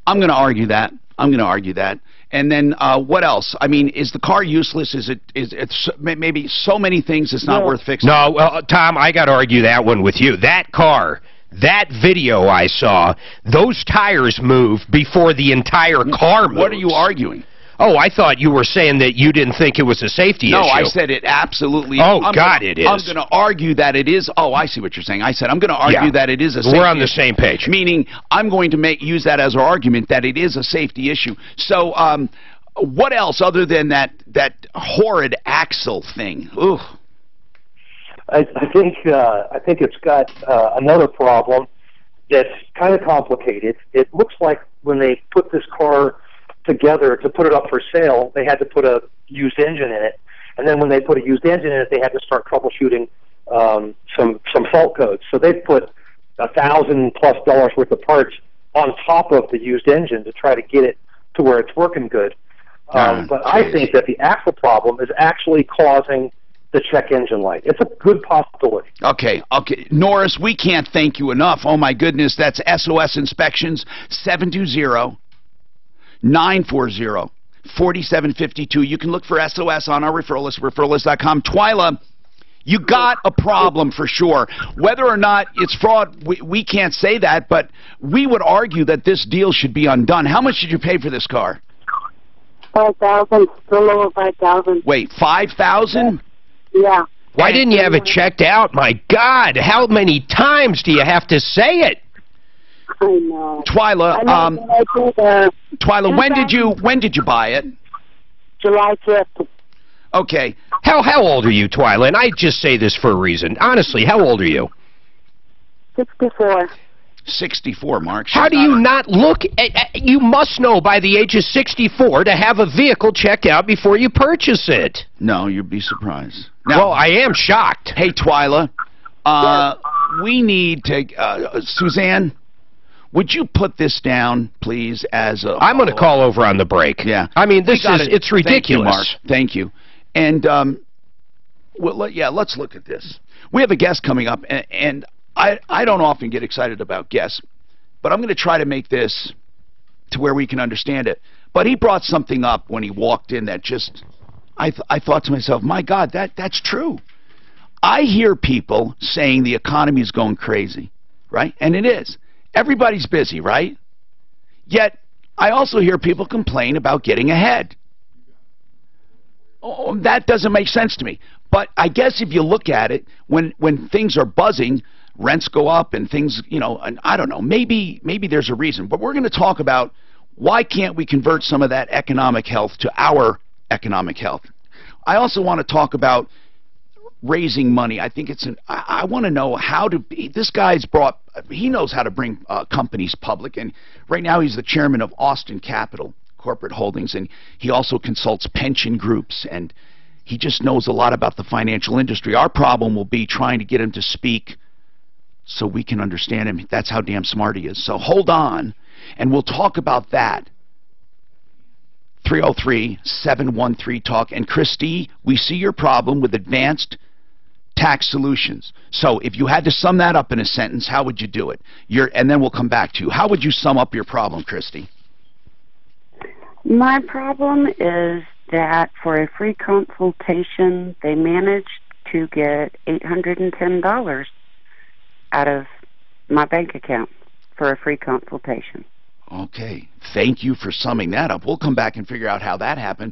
I'm going to argue that. And then what else? I mean, is the car useless? Is it maybe so many things it's not worth fixing? No, well, Tom, I got to argue that one with you. That car, that video I saw, those tires moved before the entire car moved. What are you arguing? Oh, I thought you were saying that you didn't think it was a safety issue. No, I said it absolutely is. Oh, it is. I'm going to argue that it is. Oh, I see what you're saying. I said I'm going to argue that it is a safety issue. We're on the same page. Meaning I'm going to use that as our argument that it is a safety issue. So what else other than that horrid axle thing? Ugh. I think it's got another problem that's kind of complicated. It looks like when they put this car together to put it up for sale, they had to put a used engine in it, and then when they put a used engine in it, they had to start troubleshooting some fault codes. So they put $1,000+ worth of parts on top of the used engine to try to get it to where it's working good. But I think that the actual problem is actually causing the check engine light. It's a good possibility. Okay. Norris, we can't thank you enough. Oh, my goodness. That's SOS Inspections, 720-940-4752. You can look for SOS on our referral list, referrallist.com. Twyla, you got a problem for sure. Whether or not it's fraud, we can't say that, but we would argue that this deal should be undone. How much did you pay for this car? $5,000, still over $5,000. Wait, $5,000? Yeah. Why didn't you have it checked out? My God, how many times do you have to say it? I know. Twyla, Twyla, when did you buy it? July 5th. Okay. How old are you, Twyla? And I just say this for a reason. Honestly, how old are you? 64. 64, Mark. How do you not look you must know by the age of 64 to have a vehicle checked out before you purchase it. No, you'd be surprised. Now, well, I am shocked. Hey, Twyla, we need to, Suzanne, would you put this down, please, as a... I'm going to call over on the break. Yeah. I mean, it's ridiculous. Thank you, Mark. And, let's look at this. We have a guest coming up, and I don't often get excited about guests, but I'm going to try to make this to where we can understand it. But he brought something up when he walked in that just, I thought to myself, my God, that's true. I hear people saying the economy is going crazy, right? And it is. Everybody's busy, right? Yet, I also hear people complain about getting ahead. Oh, that doesn't make sense to me. But I guess if you look at it, when things are buzzing, rents go up and things, and I don't know, maybe there's a reason. But we're going to talk about why can't we convert some of that economic health to our economic health. I also want to talk about raising money. I think I want to know how to be, this guy's he knows how to bring companies public, and right now he's the chairman of Austin Capital Corporate Holdings, and he also consults pension groups, and he just knows a lot about the financial industry. Our problem will be trying to get him to speak so we can understand him. That's how damn smart he is. So hold on, and we'll talk about that. 303-713-TALK. And Christy, we see your problem with advanced tax solutions. So if you had to sum that up in a sentence, how would you do it? And then we'll come back to you. How would you sum up your problem, Christy? My problem is that for a free consultation, they managed to get $810 out of my bank account for a free consultation. Okay. Thank you for summing that up. We'll come back and figure out how that happened.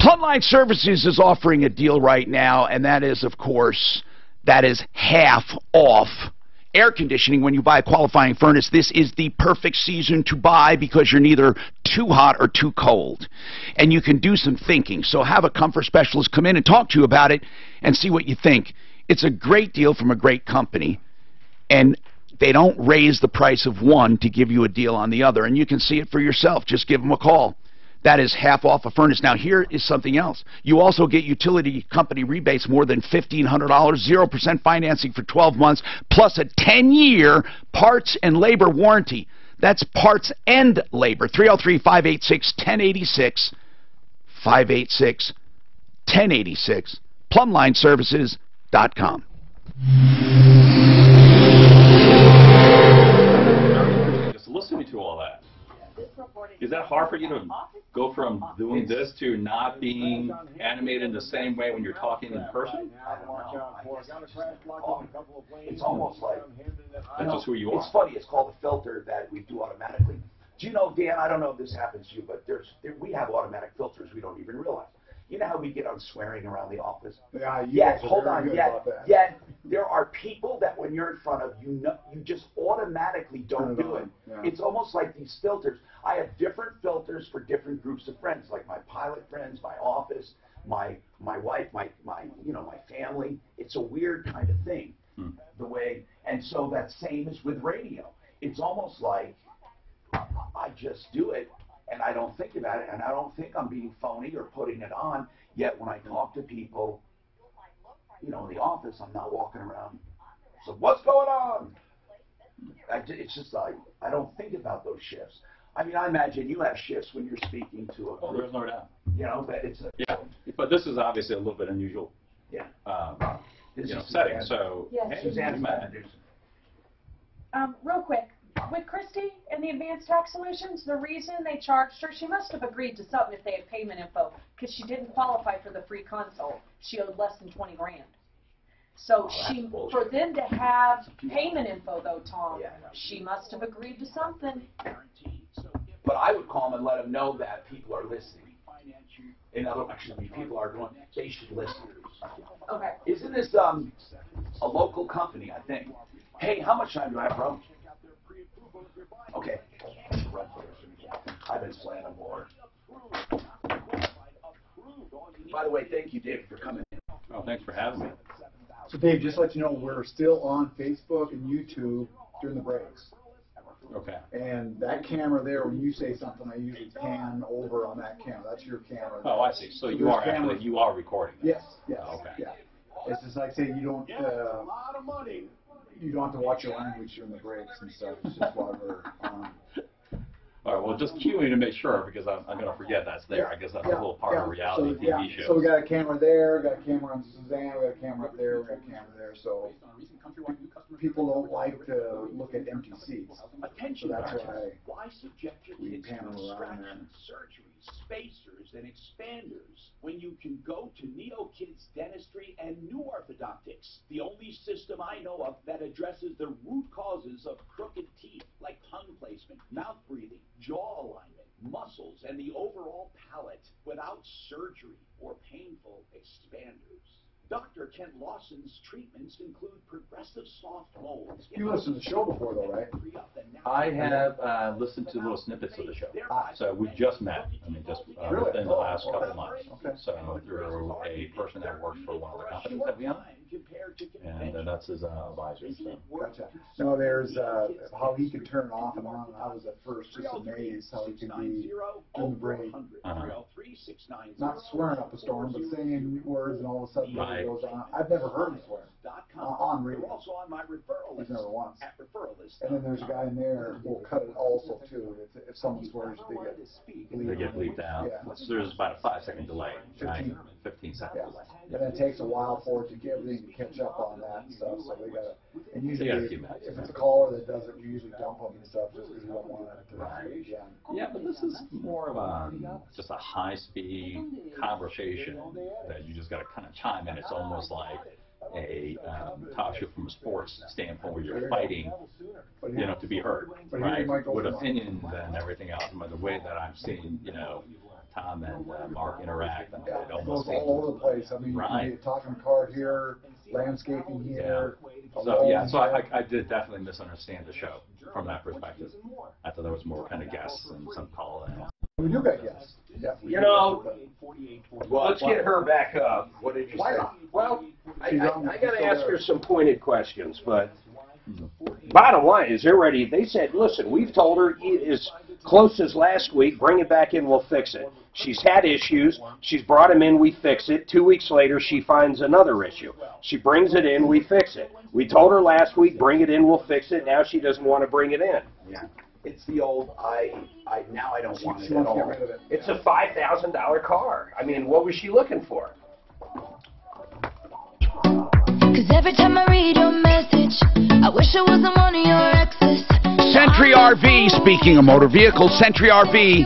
Plumline Services is offering a deal right now, and that is, of course, half off air conditioning when you buy a qualifying furnace. This is the perfect season to buy because you're neither too hot or too cold. And you can do some thinking. So have a comfort specialist come in and talk to you about it and see what you think. It's a great deal from a great company. And they don't raise the price of one to give you a deal on the other. And you can see it for yourself. Just give them a call. That is half off a furnace. Now, here is something else. You also get utility company rebates more than $1,500, 0% financing for 12 months, plus a 10-year parts and labor warranty. That's parts and labor. 303-586-1086, 586-1086, plumlineservices.com. Just listening to all that. Is that hard for you to go from doing this to not being animated in the same way when you're talking in person? It's almost like That's just who you are. It's funny. It's called a filter that we do automatically. Do you know, Dan? I don't know if this happens to you, but we have automatic filters we don't even realize. You know how we get on swearing around the office? Yeah, Yet there are people that when you're in front of, you just automatically don't do it. Yeah. It's almost like these filters. I have different filters for different groups of friends, like my pilot friends, my office, my wife, my family. It's a weird kind of thing, the way. And so that same is with radio. It's almost like I just do it. And I don't think about it, and I don't think I'm being phony or putting it on. Yet when I talk to people, in the office, I'm not walking around. So what's going on? It's just like I don't think about those shifts. I mean, I imagine you have shifts when you're speaking to a Oh, group, there's no doubt. you know, but it's a, Yeah, but this is obviously a little bit unusual, yeah. you know, setting. So, Yes. Suzanne's Matt. Real quick, with Christy and the Advanced Tax Solutions, the reason they charged her, she must have agreed to something if they had payment info, because she didn't qualify for the free consult. She owed less than 20 grand. So for them to have payment info though, Tom, she must have agreed to something. But I would call them and let them know that people are listening. In other words, people are going, they should listen. Okay. Isn't this a local company, I think? Hey, how much time do I have, bro? Okay. I've been slaying them more. By the way, thank you, David, for coming in. Oh, thanks for having me. So Dave, just to let you know, we're still on Facebook and YouTube during the breaks. Okay. And that camera there, when you say something, I usually pan over on that camera. That's your camera. Oh, I see. So you are actually, you are recording this? Yes, yes. Okay. Yeah. It's just like saying you don't have to watch your language during the breaks and stuff. It's just while we're on. All right, well, just cueing to make sure, because I'm going to forget that's there. I guess that's a little part of a reality TV show. So we got a camera there, got a camera on Suzanne, we got a camera up there, we got a camera there. So people don't like to look at empty seats. So that's why we pan them around there. Surgeries, spacers, and expanders when you can go to NeoKids Dentistry and New Orthodontics, the only system I know of that addresses the root causes of crooked teeth like tongue placement, mouth breathing, jaw alignment, muscles, and the overall palate without surgery or painful expanders. Dr. Kent Lawson's treatments include progressive soft molds. You listened to the show before, though, right? I have listened to little snippets of the show. So we just met. I mean, just within the last couple of months. Okay. So through a person that works for one of the companies that we own, and that's his advisor. So. Gotcha. No, there's how he could turn off and on. I was at first just amazed how he could be in the break, not swearing up a storm, but saying words, and all of a sudden it goes on. I've never heard him swear on radio. Also on my referral list. He's never once. At referral list. And then there's a guy in there who will cut it also too. If someone swears, They get bleeped out. Yeah. So there's about a 5-second delay. 15 seconds. Yeah. And it takes a while for it to get everything to catch up on that and stuff. So they gotta. And usually, if it's a caller that does it, we usually dump them and stuff just because we don't want it to. Right. Yeah, but this is more of a just a high-speed conversation that you just got to kind of chime in. It's almost like a talk show from a sports standpoint where you're fighting, you know, to be heard, right? With opinions and everything else. I mean, the way that I'm seeing, you know, Tom and Mark interact, I mean, it almost goes all over the place. I mean, you get talking card here, landscaping here. So I did definitely misunderstand the show from that perspective. I thought there was more kind of guests and some call in. We do got guests. Yeah, you know, let's get her back up. What did you say? Well, I got to ask there. her some pointed questions, but bottom line is they're ready. They said, listen, we've told her as close as last week, bring it back in, we'll fix it. She's had issues. She's brought them in, we fix it. 2 weeks later, she finds another issue. She brings it in, we fix it. We told her last week, bring it in, we'll fix it. Now she doesn't want to bring it in. Yeah. It's the old, now I don't want it wants at to get all. rid of it. It's a $5,000 car. I mean, what was she looking for? Cause every time I read your message, I wish I wasn't one of your exes. Century RV, speaking of motor vehicles, Century RV,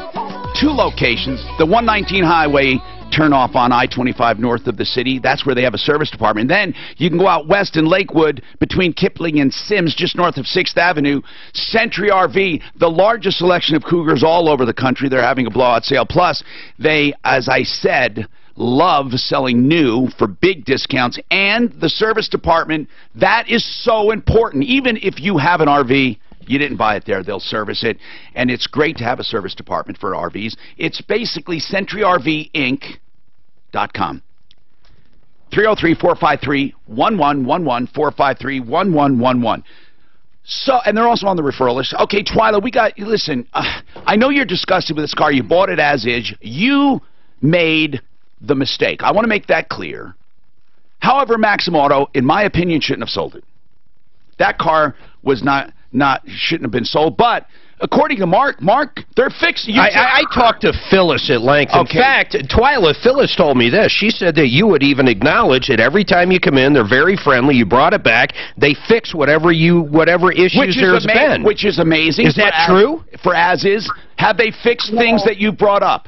2 locations, the 119 highway, turn off on I-25 north of the city. That's where they have a service department. Then you can go out west in Lakewood between Kipling and Sims, just north of 6th Avenue. Century RV, the largest selection of Cougars all over the country. They're having a blowout sale. Plus, they, as I said, love selling new for big discounts. And the service department, that is so important. Even if you have an RV, you didn't buy it there, they'll service it. And it's great to have a service department for RVs. It's basically CentryRVInc.com. 303-453-1111, 453-1111. So, and they're also on the referral list. Okay, Twyla, listen, I know you're disgusted with this car. You bought it as is. You made the mistake. I want to make that clear. However, Maxim Auto, in my opinion, shouldn't have sold it. That car was shouldn't have been sold, but According to Mark, they're fixing. I talked to Phyllis at length. In fact, Twyla, Phyllis told me this. She said that you would even acknowledge that every time you come in, they're very friendly. You brought it back. They fix whatever issues there's been. Which is amazing. Is that true? For as is, have they fixed things that you brought up?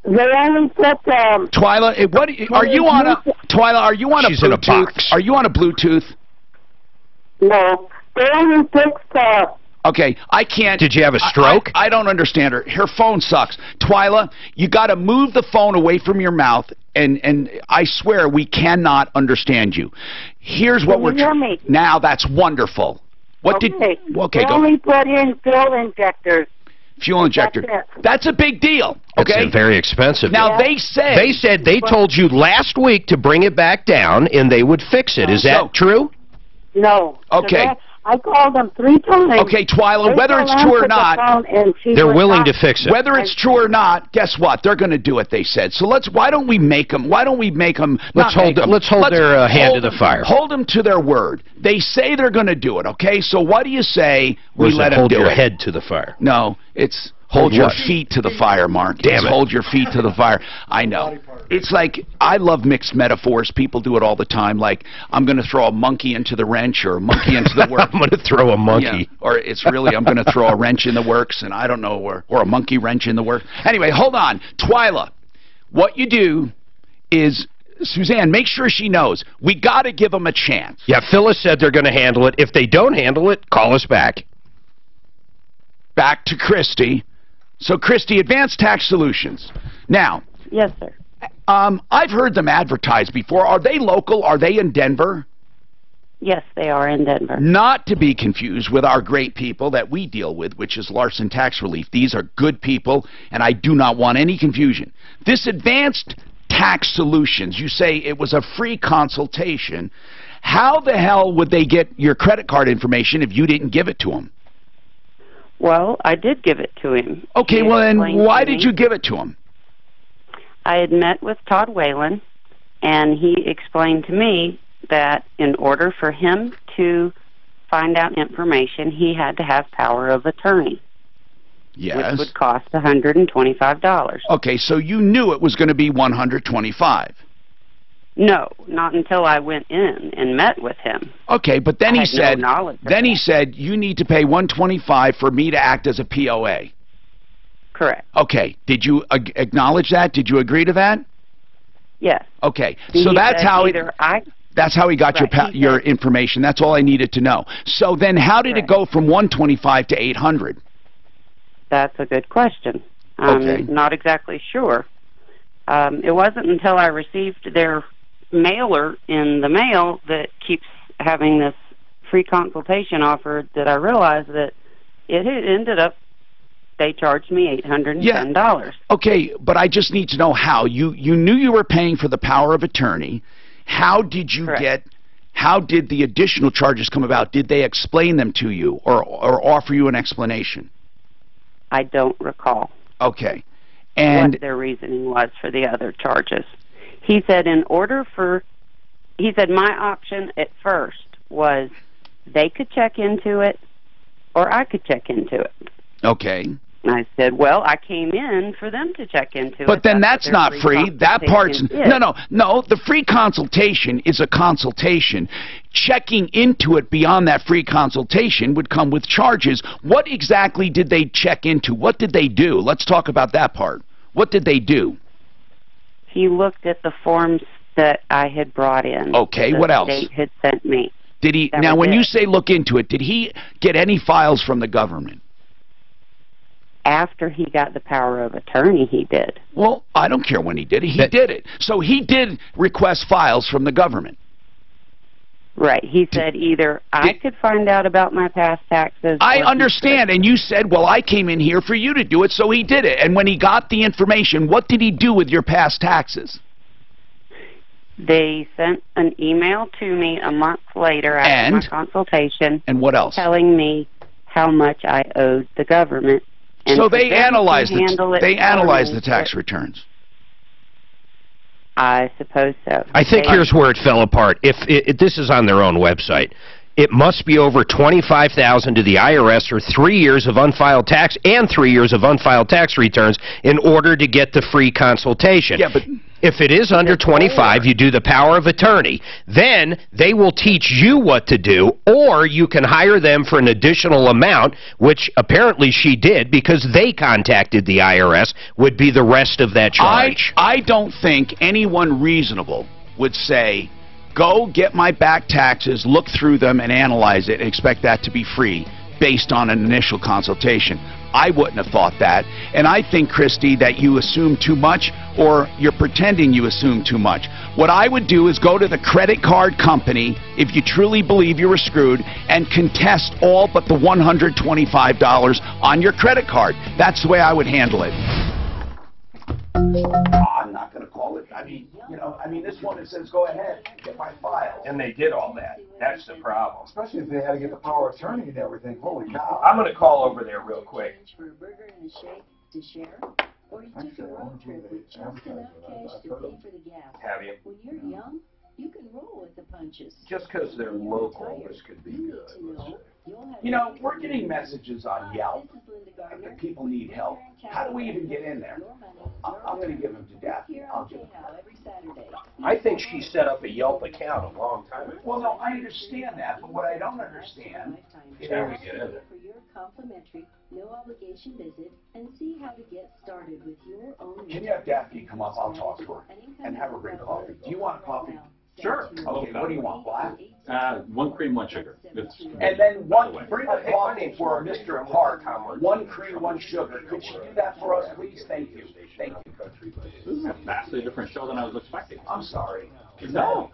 They only put Twyla, what are you on a Twyla? Are you on She's a Bluetooth? in a box. Are you on a Bluetooth? No, they only fixed Okay, I can't. Did you have a stroke? I don't understand her. Her phone sucks. Twyla, you got to move the phone away from your mouth, and I swear we cannot understand you. Here's what we're now. That's wonderful. What did? Okay, they go. only put in fuel injectors. Fuel injector. That's a big deal. Okay, it's very expensive. Now they said they told you last week to bring it back down and they would fix it. Is that true? No. Okay. I called them 3 times. Okay, Twyla, whether it's true or not, they're willing to fix it. Whether it's true or not, guess what? They're going to do it, they said. So why don't we make them? Let's hold their hand to the fire. Hold them to their word. They say they're going to do it, okay? So what do you say we let them do it? Hold your head to the fire. No, it's hold your feet to the fire, Mark. Damn it. Hold your feet to the fire. I know. It's like, I love mixed metaphors. People do it all the time. Like, I'm going to throw a monkey into the wrench or a monkey into the works. I'm going to throw a monkey. Yeah. Or it's really, I'm going to throw a wrench in the works, and I don't know, or a monkey wrench in the works. Anyway, hold on. Twyla, what you do is, Suzanne, make sure she knows. We got to give them a chance. Yeah, Phyllis said they're going to handle it. If they don't handle it, call us back. Back to Christy. So, Christy, Advanced Tax Solutions. Now. Yes, sir. I've heard them advertised before. Are they local? Are they in Denver? Yes, they are in Denver. Not to be confused with our great people that we deal with, which is Larson Tax Relief. These are good people, and I do not want any confusion. This Advanced Tax Solutions, you say it was a free consultation. How the hell would they get your credit card information if you didn't give it to them? Well, I did give it to him. Okay, well, then why did you give it to him? I had met with Todd Whalen, and he explained to me that in order for him to find out information, he had to have power of attorney. Yes. Which would cost $125. Okay, so you knew it was going to be $125. No, not until I went in and met with him. Okay, but then he said, he said you need to pay $125 for me to act as a POA. Correct. Okay, did you acknowledge that? Did you agree to that? Yes. Okay, so that's how that's how he got your information. That's all I needed to know. So then, how did it go from 125 to 800? That's a good question. I'm not exactly sure. It wasn't until I received their mailer in the mail that keeps having this free consultation offer that I realized that it had ended up, they charged me $810. Yeah. Okay, but I just need to know how. You knew you were paying for the power of attorney. How did you how did the additional charges come about? Did they explain them to you or offer you an explanation? I don't recall. Okay. And what their reasoning was for the other charges. He said my option at first was they could check into it or I could check into it. Okay. And I said, well, I came in for them to check into it. But then that's not free. That part's... No. The free consultation is a consultation. Checking into it beyond that free consultation would come with charges. What exactly did they check into? What did they do? Let's talk about that part. What did they do? He looked at the forms that I had brought in. Okay, what else? The state had sent me. Did he... Now, when you say look into it, did he get any files from the government? After he got the power of attorney, he did. Well, I don't care when he did it. He did it. So he did request files from the government. Right. He said either I could find out about my past taxes. I understand. And you said, well, I came in here for you to do it, so he did it. And when he got the information, what did he do with your past taxes? They sent an email to me a month later after my consultation. And what else? Telling me how much I owed the government. And so they analyzed the tax returns. I suppose so. I think here's where it fell apart. If this is on their own website, it must be over $25,000 to the IRS or 3 years of unfiled tax and 3 years of unfiled tax returns in order to get the free consultation. Yeah, but if it is under 25, you do the power of attorney. Then they will teach you what to do, or you can hire them for an additional amount, which apparently she did because they contacted the IRS, would be the rest of that charge. I don't think anyone reasonable would say, go get my back taxes, look through them, and analyze it, and expect that to be free based on an initial consultation. I wouldn't have thought that. And I think, Christy, that you assume too much, or you're pretending you assume too much. What I would do is go to the credit card company, if you truly believe you were screwed, and contest all but the $125 on your credit card. That's the way I would handle it. I'm not going to call it. I mean, this woman says, go ahead, get my file. And they did all that. That's the problem. Especially if they had to get the power of attorney and everything. Holy cow. I'm going to call over there real quick. For a burger and a shake to share, or you took a road trip with just enough cash to pay for the gas. Have you? When you're young, you can roll with the punches. Just because they're local, this could be good. You know, we're getting messages on Yelp that people need help. How do we even get in there? I'm going to give them to Daphne. I'll give them. I think she set up a Yelp account a long time ago. Well, no, I understand that, but what I don't understand is how we get in it. For your complimentary, no obligation visit, and see how to get started with your own. Can you have Daphne come up? I'll talk to her and have her bring coffee. Do you want coffee? Sure. Okay, what do you want, black? 1 cream, 1 sugar. And then bring a coffee for Mr. Park. 1 cream, 1 sugar. Could you do that for us, please? Thank you. Thank you. This is a vastly different show than I was expecting. I'm sorry. No,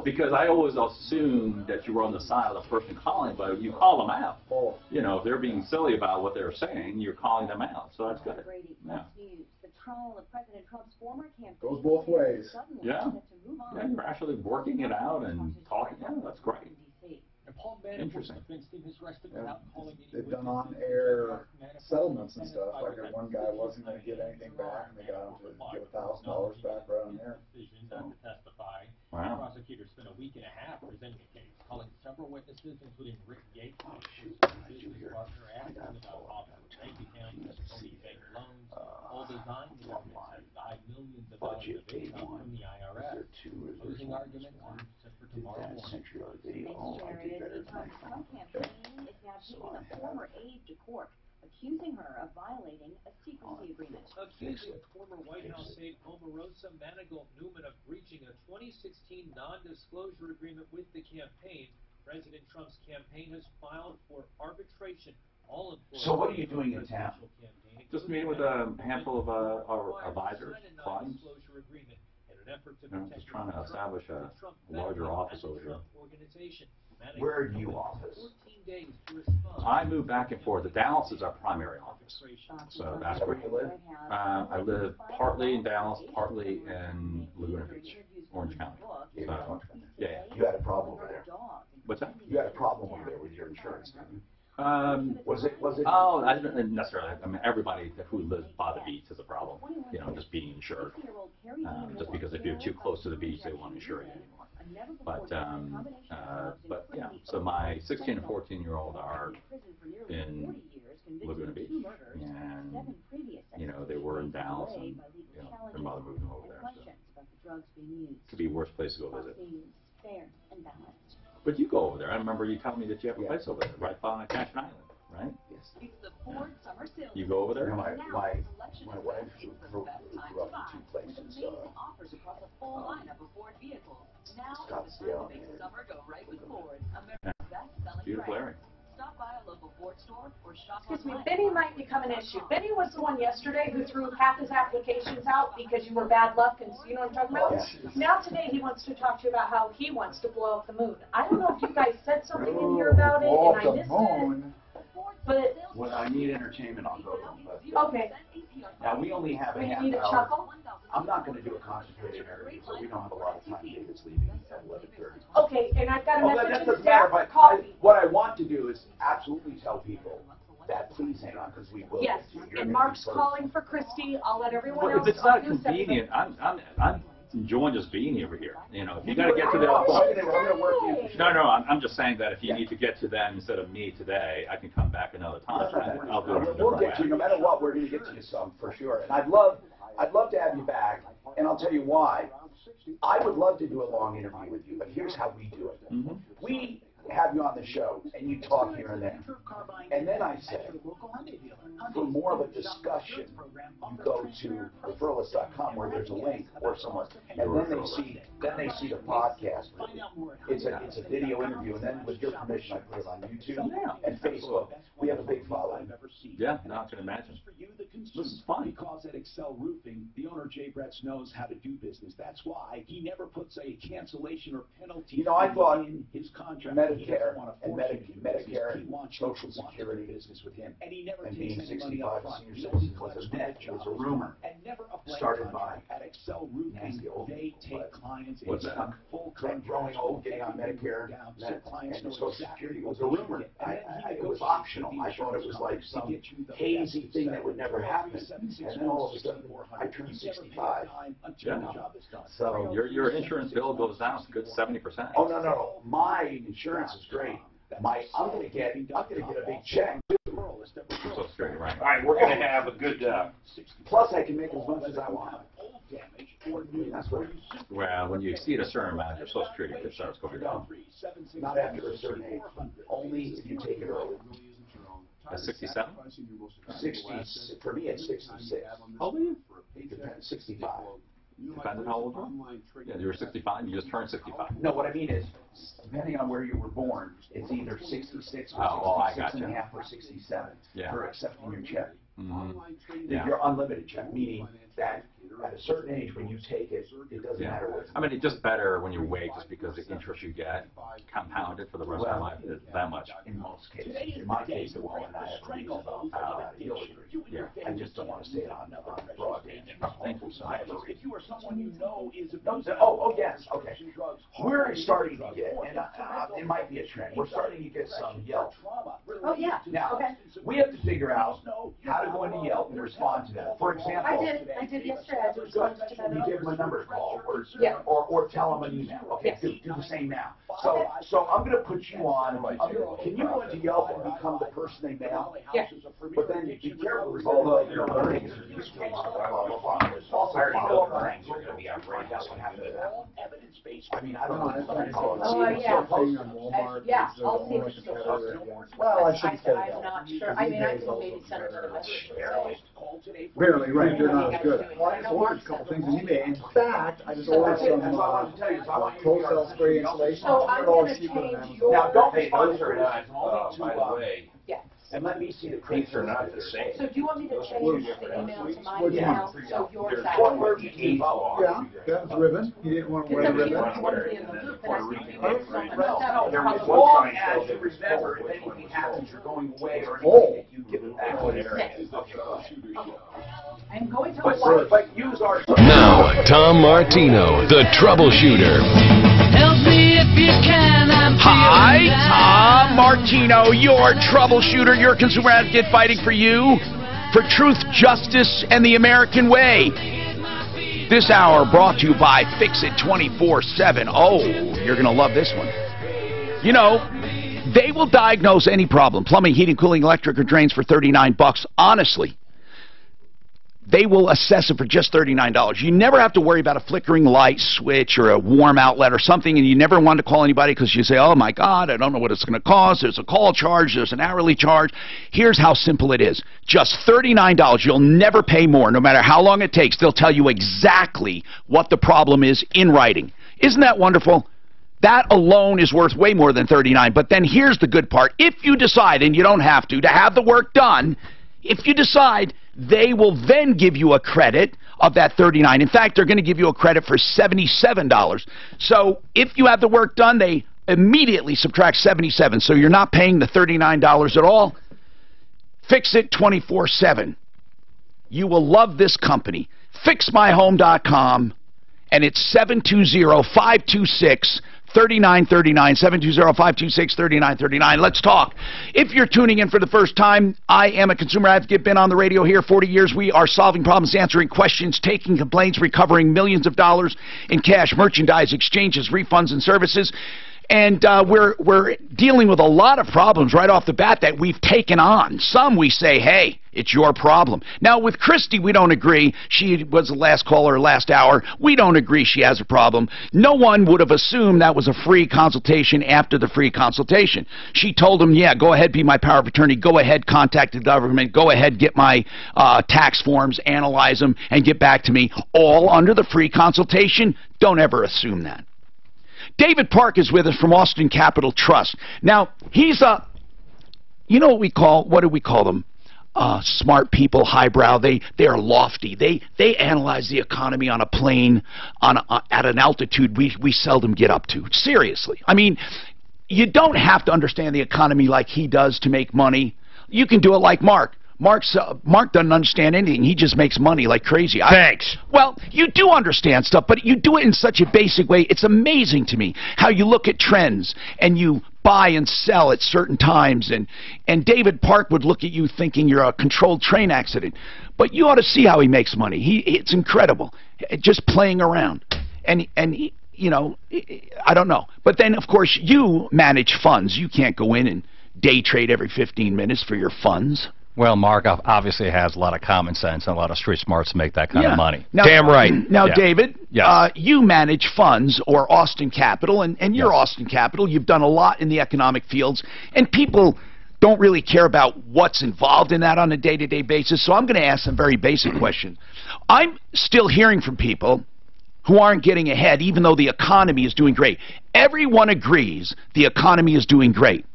because I always assumed that you were on the side of the person calling, but you call them out. You know, if they're being silly about what they're saying, you're calling them out, so that's good. Yeah. The trial of President Trump's former campaign goes both ways. Yeah. Yeah, you're actually working it out and talking. Yeah, that's great. Interesting. Yeah. They've done on-air settlements and stuff. Like if one guy wasn't going to get anything back, and they got him to give $1,000 back right on there. Wow. Prosecutors spent a week and a half presenting a case, calling several witnesses, including Rick Yates, his business partner, asking about offshore bank accounts, phony bank loans, all designed to hide millions of dollars of income from the IRS. Closing arguments are set for tomorrow morning. The Trump campaign is now taking a former aide to court, accusing her of violating a secrecy agreement. Accusing former White House aide Omarosa Manigault-Newman of breaching a 2016 non-disclosure agreement with the campaign, President Trump's campaign has filed for arbitration. So what are you doing in town? Just meeting with a handful of our advisors, clients. Just trying to establish a larger office over here. Where do you office? I move back and forth. The Dallas is our primary office, so that's where you live. I live partly in Dallas, partly in Laguna Beach, Orange County. So, yeah. You had a problem over there. What's that? You had a problem over there with your insurance, didn't you? Was it? Oh, I didn't necessarily. I mean, everybody who lives by the beach has a problem. You know, just being insured. Just because if you're too close to the beach, they won't insure you anymore. But yeah. So my 16 and 14-year-old are in Laguna Beach, and you know they were in Dallas, and you know their mother moved them over there. So it could be a worse place to go visit. But you go over there. I remember you telling me that you have a place over there, right on Cashin Island, right? Yes. You go over there? You know, my wife grew up in 2 places. Scottsdale. Beautiful area. Excuse me, Benny might become an issue. Benny was the one yesterday who threw half his applications out because you were bad luck, and you know what I'm talking about? Yes. Now today he wants to talk to you about how he wants to blow up the moon. I don't know if you guys said something in here about it, and I missed it. But when I need entertainment, I'll go to them. okay. Now we only have a When you half need a hour. chuckle? I'm not going to do a concentrated interview, so we don't have a lot of time. David's leaving at 11:30. Okay, and I've got a Well, message that to the doesn't matter, staff. but Coffee. what I want to do is absolutely tell people that please hang on, because we will. Yes, get to you. You're and gonna Mark's be first. calling for Christy. I'll let everyone Well, else. if it's not I'll do separate. convenient, enjoying just being over here. You know, if you got to get to the I'm gonna work you. No, I'm just saying that if you need to get to them instead of me today, I can come back another time. I'll do it a We'll different get to you, no way. matter what, we're gonna get to you some, for sure. And I'd love to have you back, and I'll tell you why. I would love to do a long interview with you, but here's how we do it. Mm-hmm. We have you on the show, and you talk here and there. And then I say, for more of a discussion, you go to referralist.com where there's a link or somewhere, and then they see the podcast. It's a video interview, and then with your permission, I put it on YouTube and Facebook. We have a big following. Yeah, no, I can imagine. This is fun. Because at Excel Roofing, the owner Jay Bretz knows how to do business. That's why he never puts a cancellation or penalty in his contract. Medicare and Medicare and Social Security business with him, and he never and takes being any money 65 up and front. senior citizens was a myth. It was a rumor And never a blank started by contract. At Excel Roofing, they take clients What's into that? full them growing old, getting on Medicare, so clients and know Social exactly Security what was a they should rumor. get. And then he It was negotiates optional. with the I thought it was like insurance some company to get you the hazy best thing that would never happen. 764 And then all of a sudden, I turned 65. Yeah. So Your insurance bill goes down a good 70%. Oh no, my insurance is great. I'm gonna get a big check. So straight, right. All right, we're going to have a good, Plus, I can make as much as I want. That's what. Well, when you exceed a certain amount, your Social Security starts going down. Not after a certain age. Only if you take it early. At 67? 60. For me, it's 66. How old are you? Depends. 65. Depending how old you are? Yeah, you were 65, you just turned 65. No, what I mean is, depending on where you were born, it's either 66 or I 66 and a gotcha. half or 67 Yeah. for accepting your check. Mm-hmm. If you're unlimited check, meaning that at a certain age when you take it, it doesn't matter what. I mean, it's just better when you wait, just because the interest you get compounded for the rest of your life is that much. In most cases. In my case, it won't, and I have reasons about that. Yeah. I just don't want to say it on broadband. If you are someone you know is Oh, yes, okay. We're starting to get, and it might be a trend, we're starting to get some Yelp. Oh, yeah. Now, Okay. we have to figure out how to go into Yelp and respond to that. For example. I did yesterday. I just responded to that. You give them a number call, Yeah. or tell them an email. Okay, do the same now. So I'm going to put you on. Can you go into Yelp and become the person they mail? Yeah. But then be careful with all of your earnings. Also, follow up earnings are going to be on right now. What happened to that? I mean, I don't know. Oh, yeah. Walmart. Yeah, I'll see if it's still posted. Well, I shouldn't say I'm not sure. I mean, I can maybe send it to them. Barely, right, they're not as good. Well, I just ordered a couple things, and you may, in fact, I just ordered some, closed-cell spray insulation. So I'm gonna change your. Now, don't pay those are not, by the way, Yeah. and let me see the things are not the same. So do you want me to change the email to my email, so yours What out? were you keep? Yeah, that was ribbon, you didn't want to wear the ribbon. As long as you remember, if anything happens, you're going away or anything, that you give it back. I'm going to. But use our. Now, Tom Martino, the Troubleshooter. Help me if you can. Hi, Tom Martino, your troubleshooter, your consumer advocate fighting for you, for truth, justice, and the American way. This hour brought to you by Fix It 24/7. Oh, you're going to love this one. You know, they will diagnose any problem, plumbing, heating, cooling, electric, or drains for $39. Honestly. They will assess it for just $39. You never have to worry about a flickering light switch or a warm outlet or something, and you never want to call anybody because you say, oh my God, I don't know what it's going to cost. There's a call charge, there's an hourly charge. Here's how simple it is. Just $39. You'll never pay more, no matter how long it takes. They'll tell you exactly what the problem is in writing. Isn't that wonderful? That alone is worth way more than $39. But then here's the good part. If you decide, and you don't have to have the work done, if you decide, they will then give you a credit of that $39. In fact, they're going to give you a credit for $77. So if you have the work done, they immediately subtract $77. So you're not paying the $39 at all. Fix It 24/7. You will love this company. FixMyHome.com, and it's 3939, 720-526-3939. Let's talk. If you're tuning in for the first time, I am a consumer advocate, been on the radio here 40 years. We are solving problems, answering questions, taking complaints, recovering millions of dollars in cash, merchandise, exchanges, refunds, and services. And we're dealing with a lot of problems right off the bat that we've taken on. Some we say, hey, it's your problem. Now, with Christy, we don't agree. She was the last caller last hour. We don't agree she has a problem. No one would have assumed that was a free consultation after the free consultation. She told him, yeah, go ahead, be my power of attorney. Go ahead, contact the government. Go ahead, get my tax forms, analyze them, and get back to me. All under the free consultation. Don't ever assume that. David Park is with us from Austin Capital Trust. Now, he's a, you know what do we call them? Smart people, highbrow. They are lofty. They analyze the economy on a plane at an altitude we seldom get up to. Seriously. I mean, you don't have to understand the economy like he does to make money. You can do it like Mark. Mark doesn't understand anything. He just makes money like crazy. Thanks. Well, you do understand stuff, but you do it in such a basic way. It's amazing to me how you look at trends and you buy and sell at certain times. And David Park would look at you thinking you're a controlled train accident. But you ought to see how he makes money. It's incredible. Just playing around. And he, you know, I don't know. But then, of course, you manage funds. You can't go in and day trade every 15 minutes for your funds. Well, Mark obviously has a lot of common sense and a lot of street smarts to make that kind of money. Now, damn right. Now, Yeah. David, Yes. you manage funds or Austin Capital, and you're Austin Capital. You've done a lot in the economic fields, and people don't really care about what's involved in that on a day-to-day basis, so I'm going to ask some very basic questions. I'm still hearing from people who aren't getting ahead, even though the economy is doing great. Everyone agrees the economy is doing great,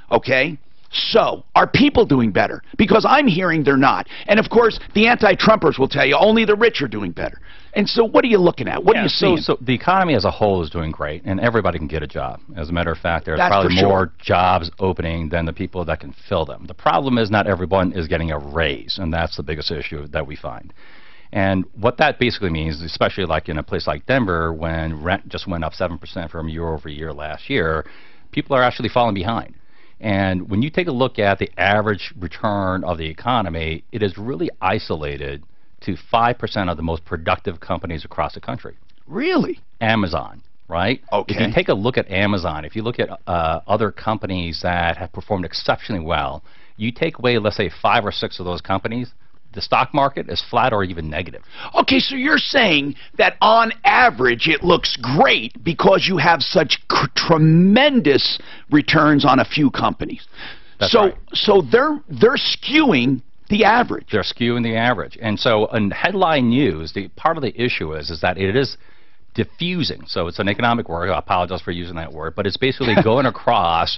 okay? So, are people doing better? Because I'm hearing they're not. And, of course, the anti-Trumpers will tell you only the rich are doing better. And so what are you looking at? What are you seeing? So the economy as a whole is doing great, and everybody can get a job. As a matter of fact, there's That's probably for sure. more jobs opening than the people that can fill them. The problem is not everyone is getting a raise, and that's the biggest issue that we find. And what that basically means, especially like in a place like Denver, when rent just went up 7% from year over year last year, people are actually falling behind. And when you take a look at the average return of the economy, it is really isolated to 5% of the most productive companies across the country. Really? Amazon, right? Okay. If you take a look at Amazon, if you look at other companies that have performed exceptionally well, you take away, let's say, 5 or 6 of those companies, the stock market is flat or even negative. Okay, so you're saying that on average it looks great because you have such tremendous returns on a few companies. That's so right. so they're skewing the average. They're skewing the average. And so in headline news, the part of the issue is that it is diffusing. So it's an economic word. I apologize for using that word, but it's basically going across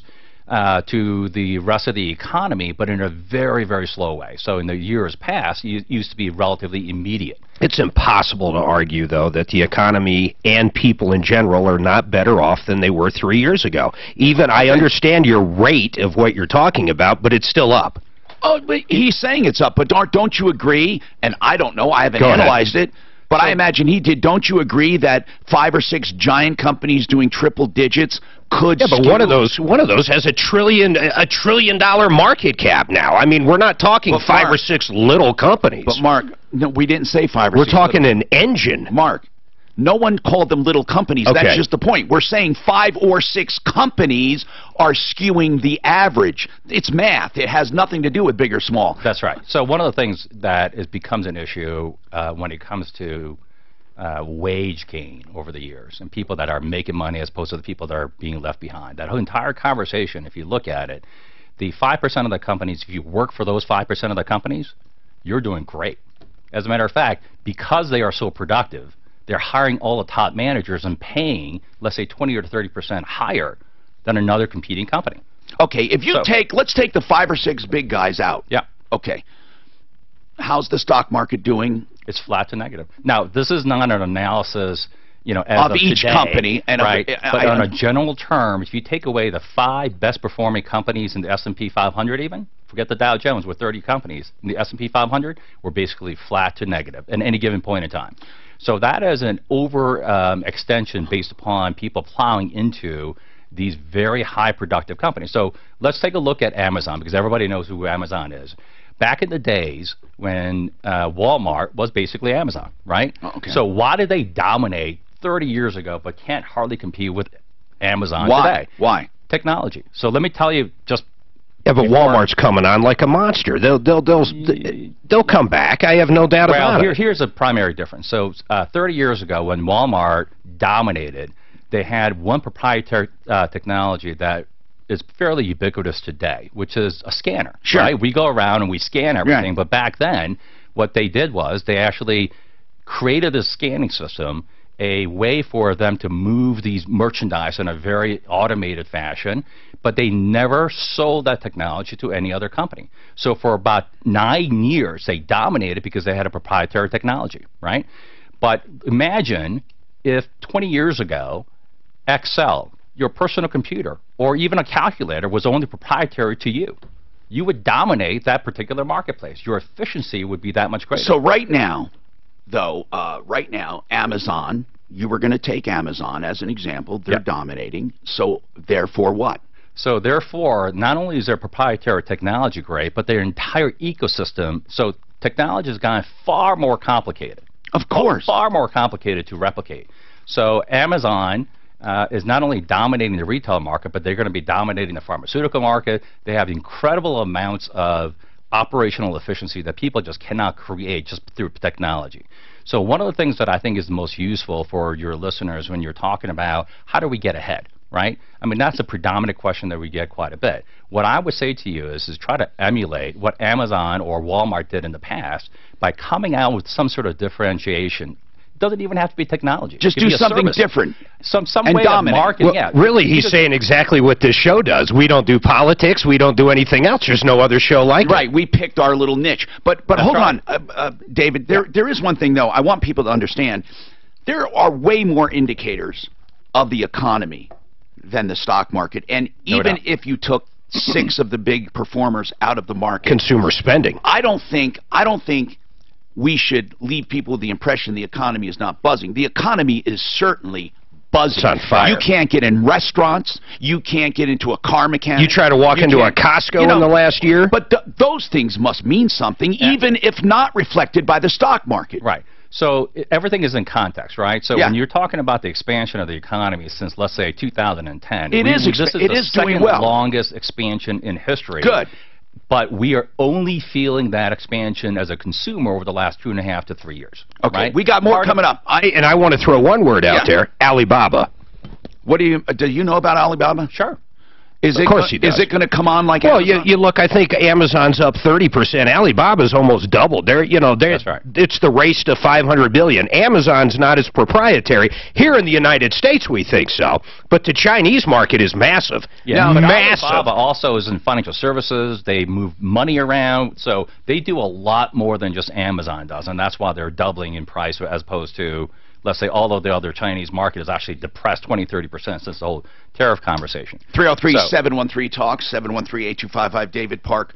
to the rest of the economy, but in a very, very slow way. So in the years past, it used to be relatively immediate. It's impossible to argue, though, that the economy and people in general are not better off than they were 3 years ago. Even I understand your rate of what you're talking about, but it's still up. Oh, but he's saying it's up, but don't you agree? And I don't know, I haven't analyzed it, but I imagine he did. Don't you agree that 5 or 6 giant companies doing triple digits could? Yeah, but one of those has $1 trillion market cap now. I mean, we're not talking But 5 or Mark, 6 little companies. But Mark, no, we didn't say 5 or We're 6. talking little. an engine. Mark, no one called them little companies. Okay. That's just the point. We're saying 5 or 6 companies are skewing the average. It's math. It has nothing to do with big or small. That's right. So one of the things that becomes an issue when it comes to wage gain over the years and people that are making money as opposed to the people that are being left behind. That whole entire conversation, if you look at it, the 5% of the companies, if you work for those 5% of the companies, you're doing great. As a matter of fact, because they are so productive, they're hiring all the top managers and paying, let's say, 20 or 30% higher than another competing company. Okay, if you let's take the 5 or 6 big guys out. Yeah. Okay. How's the stock market doing? It's flat to negative. Now, this is not an analysis, you know, as of each today, company, and right? But on a general term, if you take away the 5 best performing companies in the S&P 500, even forget the Dow Jones with 30 companies in the S&P 500, we're basically flat to negative at any given point in time. So that is an over extension based upon people plowing into these very high productive companies. So let's take a look at Amazon, because everybody knows who Amazon is. Back in the days when Walmart was basically Amazon, right? Oh, okay. So why did they dominate 30 years ago but can't hardly compete with Amazon Why? today? Why? Technology. So let me tell you just... Yeah, but Walmart's coming on like a monster. They'll come back. I have no doubt about it. Here's a primary difference. So 30 years ago when Walmart dominated, they had one proprietary technology that is fairly ubiquitous today, which is a scanner. Sure. Right? We go around and we scan everything, Right. but back then, what they did was they actually created a scanning system, a way for them to move these merchandise in a very automated fashion, but they never sold that technology to any other company. So for about 9 years, they dominated because they had a proprietary technology, right? But imagine if 20 years ago, Excel, your personal computer, or even a calculator was only proprietary to you. You would dominate that particular marketplace. Your efficiency would be that much greater. So right now, though, Amazon, you were going to take Amazon as an example. They're dominating. So therefore what? So therefore, not only is their proprietary technology great, but their entire ecosystem, so technology has gotten far more complicated. Of course. Far more complicated to replicate. So Amazon is not only dominating the retail market, but they're going to be dominating the pharmaceutical market. They have incredible amounts of operational efficiency that people just cannot create just through technology. So one of the things that I think is the most useful for your listeners when you're talking about how do we get ahead, right? I mean, that's a predominant question that we get quite a bit. What I would say to you is try to emulate what Amazon or Walmart did in the past by coming out with some sort of differentiation. It doesn't even have to be technology. Just do something different. Some and way dominate. of marketing. Well, really, he's saying exactly what this show does. We don't do politics. We don't do anything else. There's no other show like it. Right. We picked our little niche. But hold on, David. There is one thing, though. I want people to understand. There are way more indicators of the economy than the stock market. And even if you took 6 of the big performers out of the market, consumer spending, I don't think we should leave people with the impression the economy is not buzzing. The economy is certainly buzzing. It's on fire. You can't get in restaurants. You can't get into a car mechanic. You try to walk into a Costco in the last year? But those things must mean something, even if not reflected by the stock market. Right. So everything is in context, right? So when you're talking about the expansion of the economy since, let's say, 2010, this is the second longest expansion in history. Good. But we are only feeling that expansion as a consumer over the last 2.5 to 3 years. Okay, right? we got more coming up. I want to throw one word out there: Alibaba. What do you know about Alibaba? Sure. Is of course he does. Is it going to come on like Well, Amazon? you look, I think Amazon's up 30%. Alibaba's almost doubled. That's right. It's the race to 500 billion. Amazon's not as proprietary. Here in the United States, we think so. But the Chinese market is massive. Yeah, but massive. Alibaba also is in financial services. They move money around. So they do a lot more than just Amazon does. And that's why they're doubling in price as opposed to, let's say, all of the other Chinese market is actually depressed 20-30% since the whole tariff conversation. 303-713-TALK, 713-8255, David Park.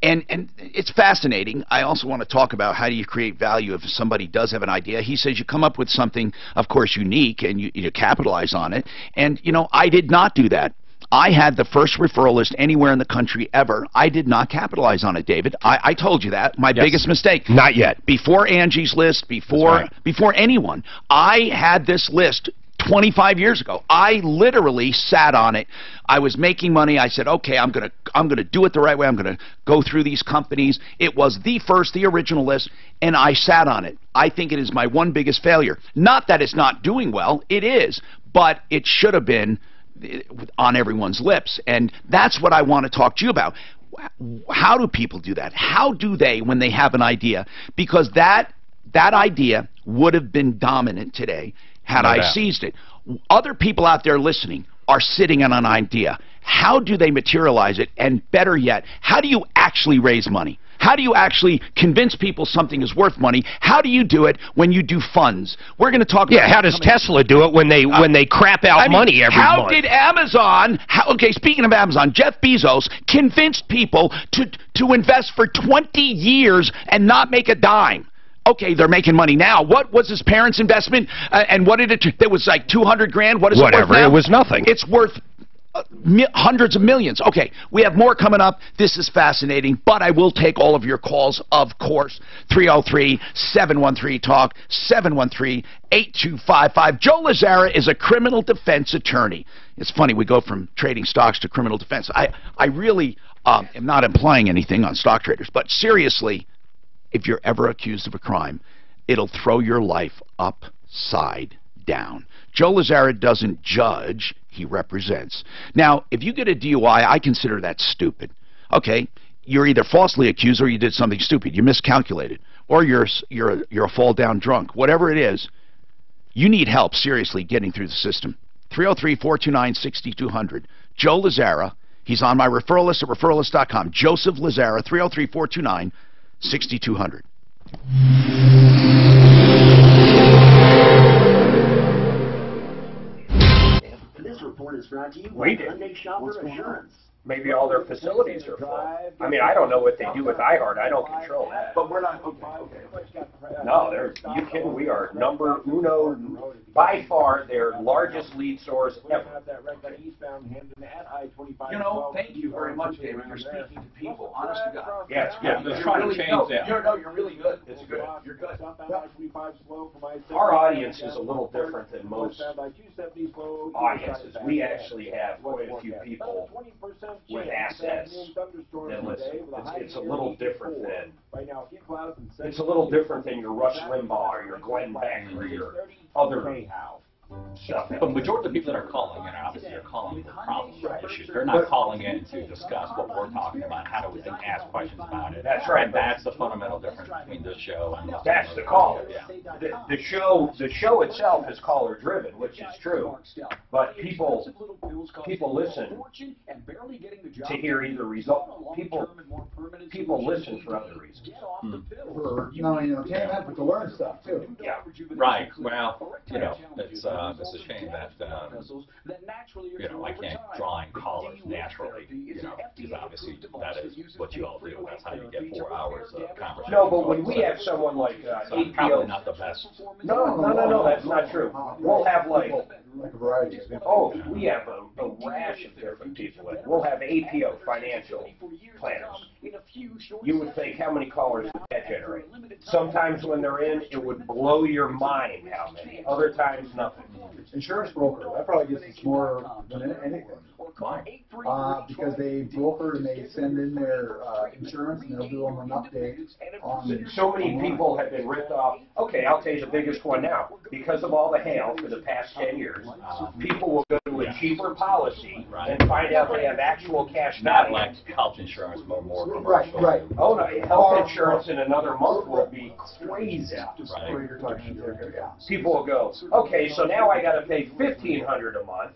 And it's fascinating. I also want to talk about how do you create value if somebody does have an idea. He says you come up with something, of course, unique, and you capitalize on it. And, I did not do that. I had the first referral list anywhere in the country ever. I did not capitalize on it, David. I told you that. My biggest mistake. Not yet. Before Angie's List, before anyone, I had this list 25 years ago. I literally sat on it. I was making money. I said, okay, I'm gonna do it the right way. I'm gonna go through these companies. It was the original list, and I sat on it. I think it is my one biggest failure. Not that it's not doing well. It is, but it should have been on everyone's lips, and that's what I want to talk to you about. How do people do that? How do they when they have an idea? Because that idea would have been dominant today had I seized it. Other people out there listening are sitting on an idea. How do they materialize it? And better yet, how do you actually raise money? How do you actually convince people something is worth money? How do you do it when you do funds? We're going to talk about how does Tesla do it when they crap out money every month? How did Amazon, speaking of Amazon, Jeff Bezos convinced people to invest for 20 years and not make a dime? Okay, they're making money now. What was his parents' investment? And what did it was like 200 grand? What is Whatever, it worth now? it was nothing. It's worth hundreds of millions. Okay, we have more coming up. This is fascinating, but I will take all of your calls, of course. 303-713-TALK, 713-8255. Joe Lazzara is a criminal defense attorney. It's funny, we go from trading stocks to criminal defense. I really am not implying anything on stock traders, but seriously, if you're ever accused of a crime, it'll throw your life upside down. Joe Lazzara doesn't judge, he represents. Now, if you get a DUI, I consider that stupid. Okay, you're either falsely accused or you did something stupid. You miscalculated, or you're a fall down drunk. Whatever it is, you need help seriously getting through the system. 303-429-6200. Joe Lazzara. He's on my referral list at referralist.com. Joseph Lazzara, 303-429-6200. This report is brought to you We by did. Hyundai Shopper Assurance. Maybe all their facilities are full. I mean, I don't know what they do with iHeart. I don't control that. But we're not, okay. No, you kidding? We are number uno, by far, their largest lead source ever. You know, thank you very much, David. You're speaking to people, honest to God. Yeah, it's Yeah, good. they're trying to change that. You're really good. It's good. You're good. Our audience is a little different than most audiences. We actually have quite a few people with assets that listen. It's a little different than your Rush Limbaugh or your Glenn Beck or your other stuff. But majority of the people that are calling in, obviously, are calling for problems or issues. They're not calling in to discuss what we're talking about, how do we ask questions about it. That's right. And that's the fundamental difference between this show and That's the call. Yeah. The show itself is caller driven, which is true. But people listen to hear either result. People listen for other reasons. For not only entertainment, but to learn stuff too. Yeah. Right. Well, it's a shame that I can't draw in callers naturally. Because obviously that is what you all do. That's how you get 4 hours of conversation. No, but when we have someone like so I'm probably not the best. No, that's not true. We'll have like a variety. Oh, we have a rash of different people. We'll have APO, financial planners. You would think, how many callers would that generate? Sometimes when they're in, it would blow your mind how many. Other times, nothing. Insurance broker, that probably gets us more than anything. Because they broker and they send in their insurance and they'll do them an update on. So many people have been ripped off. Okay, I'll tell you the biggest one now. Because of all the hail for the past 10 years, people will go to a cheaper policy and find out they have actual cash Not value. like health insurance, but more commercial. Right. Oh, no, health insurance in another month will be crazy. People will go, okay, so now I got to pay $1,500 a month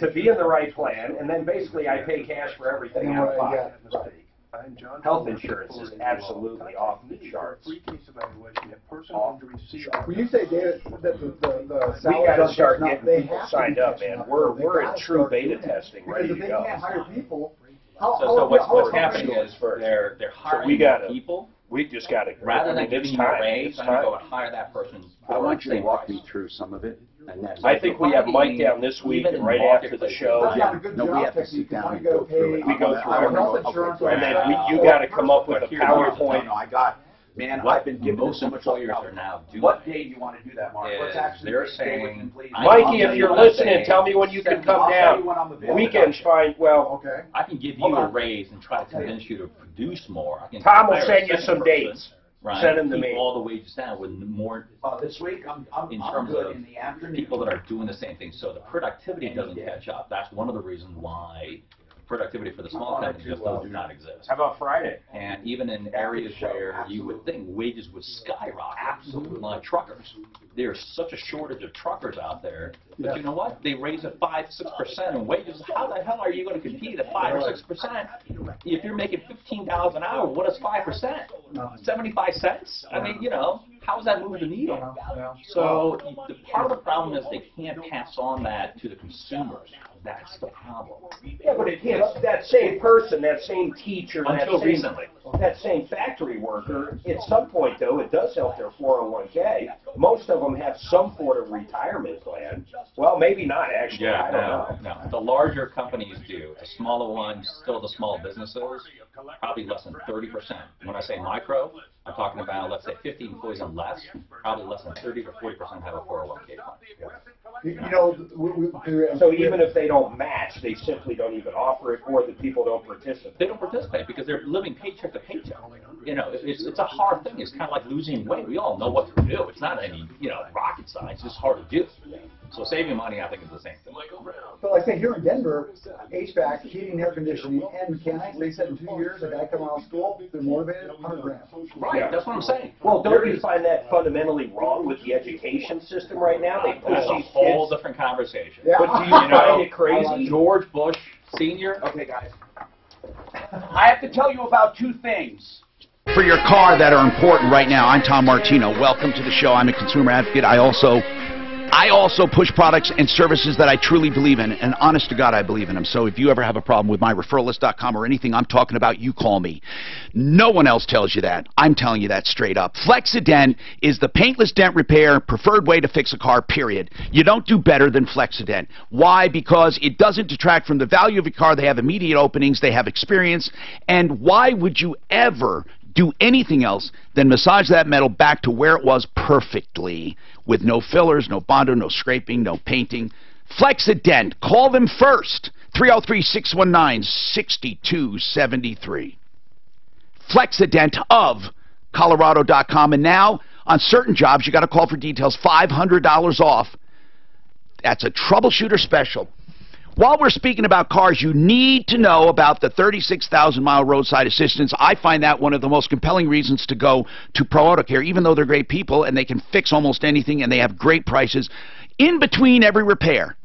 to be in the right plan, and then basically I pay cash for everything out of pocket. Health insurance is absolutely off the charts. When you say, David, that the We got to start salary getting they people have to signed be up, catching man. up. We're They in gotta true start beta doing that. testing, ready to Because if go. they can't hire people, So what's happening is they're So hiring we gotta, people we just got to. rather than giving you a raise. I'm going to go and hire that person. I want you to same walk price. me through some of it. And that's I think we have Mike down this week Even and in right after the marketplace, show. No, we have to sit down and go through it. We go through I it. know, And then you got to come up with a PowerPoint. No, I got. Man, I've been given Most so much employers are now doing. What day do you want to do that, Mark? Let's actually They're pick a day we saying, can please. Mikey, if you're listening, tell me when you can come down. Weekends fine. Well, Okay. I can give you a raise and try to convince you to produce more. I can Tom will hire a send you second some person, dates. Right? Send them to Keep me. all the wages down with more This week, I'm in terms good of in the afternoon. people that are doing the same thing. So the productivity doesn't catch up. That's one of the reasons why productivity for the small companies just does not exist. How about Friday? And even in areas where you would think wages would skyrocket, absolutely, like truckers. There's such a shortage of truckers out there. But you know what? They raise it 5-6% in wages. How the hell are you going to compete at 5 or 6%? If you're making $15 an hour, what is 5%? 75 cents? I mean, how is that moving the needle? So the part of the problem is they can't pass on that to the consumers. That's the problem. Yeah, but it hits that same person, that same teacher, Until recently. that same factory worker. At some point, though, it does help their 401k. Most of them have some sort of retirement plan. Well, maybe not, actually. Yeah, I don't know. no. The larger companies do. The smaller ones, still the small businesses, probably less than 30%. When I say micro, I'm talking about, let's say, 50 employees and less, probably less than 30 to 40% have a 401k fund. You know, So even if they don't match, they simply don't even offer it, or the people don't participate. They don't participate because they're living paycheck to paycheck. You know, it's a hard thing. It's kind of like losing weight. We all know what to do. It's not any, rocket science. It's just hard to do. So saving money, I think, is the same thing. But like I say, here in Denver, HVAC, heating, air conditioning, and mechanics, they said in 2 years, a guy coming out of school, they're motivated, $100,000. Right, that's what I'm saying. Well, don't you find that fundamentally wrong with the education system right now? They push That's a these whole kids. different conversation. Yeah. But do you find it crazy? George Bush Sr. Okay, guys. I have to tell you about two things. For your car that are important right now, I'm Tom Martino. Welcome to the show. I'm a consumer advocate. I also push products and services that I truly believe in, and honest to God, I believe in them. So if you ever have a problem with myreferralist.com or anything I'm talking about, you call me. No one else tells you that. I'm telling you that straight up. Flexident is the paintless dent repair preferred way to fix a car, period. You don't do better than Flexident. Why? Because it doesn't detract from the value of your car. They have immediate openings. They have experience. And why would you ever do anything else than massage that metal back to where it was perfectly with no fillers, no Bondo, no scraping, no painting? Flexident. Call them first. 303-619-6273. Flexident of Colorado.com. And now, on certain jobs, you got to call for details. $500 off. That's a Troubleshooter special. While we're speaking about cars, you need to know about the 36,000-mile roadside assistance. I find that one of the most compelling reasons to go to Pro Auto Care, even though they're great people and they can fix almost anything and they have great prices. In between every repair,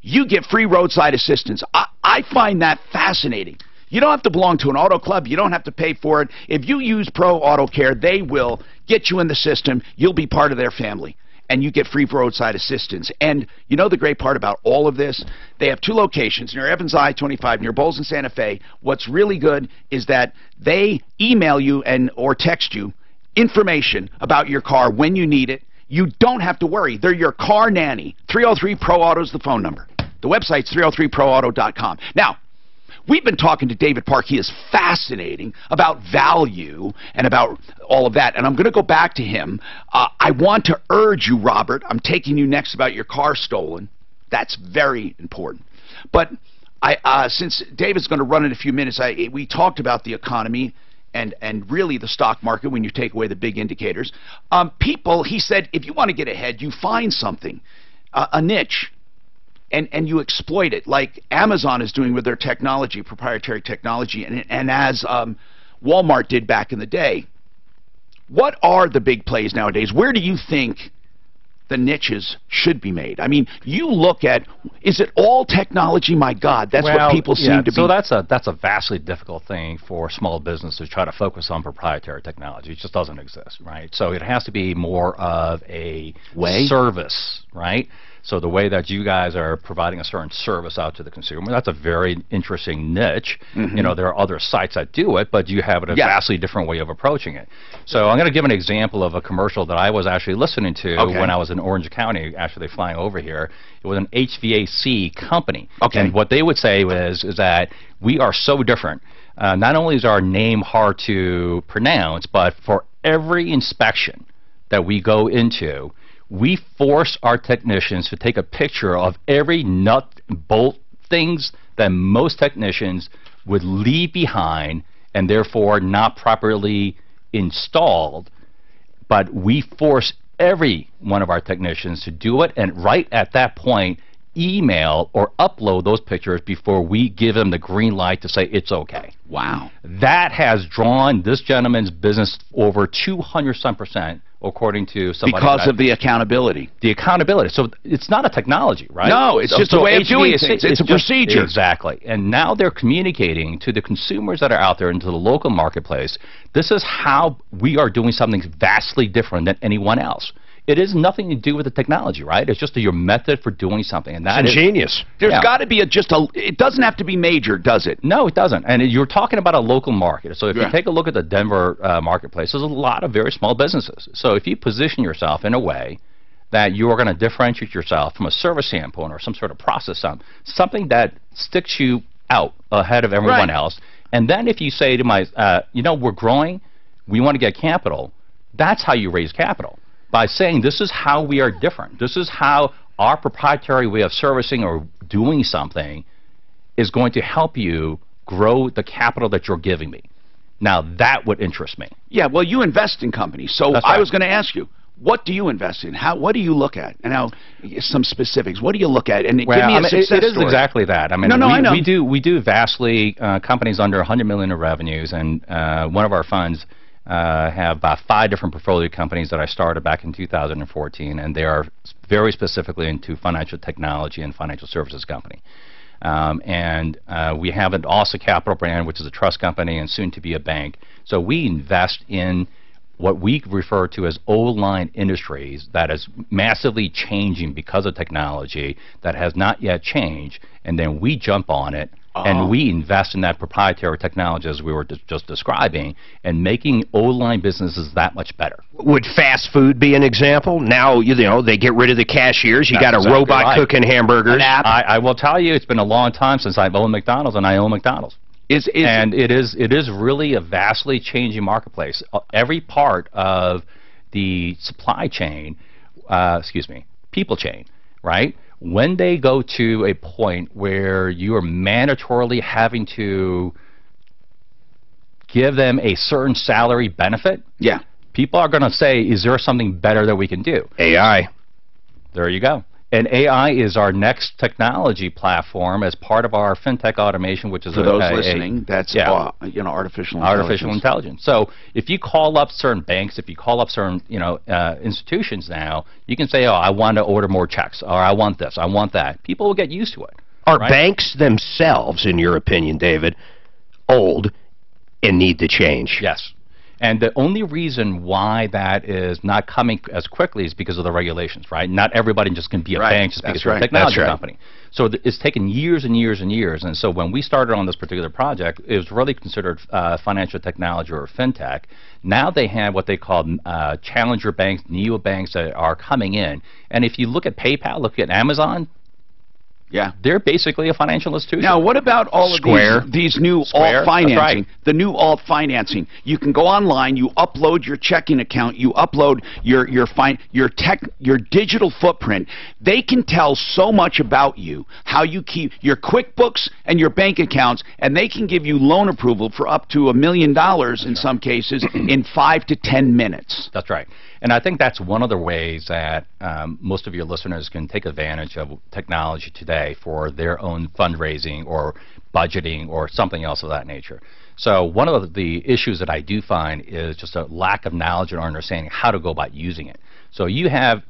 you get free roadside assistance. I find that fascinating. You don't have to belong to an auto club. You don't have to pay for it. If you use Pro Auto Care, they will get you in the system. You'll be part of their family. And you get free roadside assistance. And you know the great part about all of this? They have 2 locations, near Evans I-25, near Bowles and Santa Fe. What's really good is that they email you or text you information about your car when you need it. You don't have to worry. They're your car nanny. 303-PRO-AUTO is the phone number. The website's 303proauto.com. Now, we've been talking to David Park. He is fascinating about value and about all of that. And I'm going to go back to him. I want to urge you, Robert, I'm taking you next about your car stolen. That's very important. But since David's going to run in a few minutes, we talked about the economy and really the stock market when you take away the big indicators. People, he said, if you want to get ahead, you find something, a niche. And you exploit it, like Amazon is doing with their technology, proprietary technology, and as Walmart did back in the day. What are the big plays nowadays? Where do you think the niches should be made? I mean, you look at, is it all technology? My God, that's what people seem to be. So that's a vastly difficult thing for small business to try to focus on proprietary technology. It just doesn't exist, right? So it has to be more of a service, right? So the way that you guys are providing a certain service out to the consumer, that's a very interesting niche. Mm-hmm. You know, there are other sites that do it, but you have a vastly different way of approaching it. So I'm going to give an example of a commercial that I was actually listening to when I was in Orange County, actually flying over here. It was an HVAC company. Okay. And what they would say is that we are so different. Not only is our name hard to pronounce, but for every inspection that we go into, we force our technicians to take a picture of every nut, bolt, things that most technicians would leave behind and therefore not properly installed. But we force every one of our technicians to do it, and right at that point, email or upload those pictures before we give them the green light to say it's okay. Wow. That has drawn this gentleman's business over 200% according to somebody. Because of the accountability. The accountability. So it's not a technology, right? No, it's just a way of doing things. It's a procedure. Exactly. And now they're communicating to the consumers that are out there into the local marketplace, this is how we are doing something vastly different than anyone else. It has nothing to do with the technology, right? It's just your method for doing something, and that is ingenious. There's got to be it doesn't have to be major, does it? No, it doesn't. And you're talking about a local market. So if you Yeah. take a look at the Denver marketplace, there's a lot of very small businesses. So if you position yourself in a way that you're going to differentiate yourself from a service standpoint or some sort of process, something that sticks you out ahead of everyone else, and then if you say to we're growing, we want to get capital, that's how you raise capital. By saying this is how we are different. This is how our proprietary way of servicing or doing something is going to help you grow the capital that you're giving me. Now, that would interest me. Yeah, well, you invest in companies. So That's I right. was going to ask you, what do you invest in? What do you look at? And now, some specifics. What do you look at? And give me a success it is story. exactly that. I mean, I know. we do vastly companies under 100 million in revenues, and one of our funds have 5 different portfolio companies that I started back in 2014, and they are very specifically into financial technology and financial services company. We have an also Capital brand, which is a trust company and soon to be a bank. So we invest in what we refer to as old line industries that is massively changing because of technology that has not yet changed, and then we jump on it. And we invest in that proprietary technology, as we were just describing, and making old-line businesses that much better. Would fast food be an example? Now, they get rid of the cashiers. You That's got a exactly robot right. cooking hamburgers. I will tell you, it's been a long time since I've owned McDonald's, and I own McDonald's. And it is really a vastly changing marketplace. Every part of the supply chain, people chain, right? When they go to a point where you are mandatorily having to give them a certain salary benefit, people are going to say, is there something better that we can do? AI. There you go. And AI is our next technology platform as part of our fintech automation, which is for those listening. That's artificial intelligence. So if you call up certain banks, if you call up certain institutions now, you can say, "Oh, I want to order more checks," or "I want this, I want that." People will get used to it. Are banks themselves, in your opinion, David, old and need to change? Yes. And the only reason why that is not coming as quickly is because of the regulations, right? Not everybody just can be a bank just because you're a technology company. So it's taken years and years and years. And so when we started on this particular project, it was really considered financial technology or fintech. Now they have what they call challenger banks, neobanks that are coming in. And if you look at PayPal, look at Amazon, they're basically a financial institution. Now, what about all of these new alt financing? Right. The new alt financing. You can go online, you upload your checking account, you upload your digital footprint. They can tell so much about you, how you keep your QuickBooks and your bank accounts, and they can give you loan approval for up to $1 million in some cases in 5 to 10 minutes. That's right. And I think that's one of the ways that most of your listeners can take advantage of technology today for their own fundraising or budgeting or something else of that nature. So one of the issues that I do find is just a lack of knowledge or understanding how to go about using it. So you have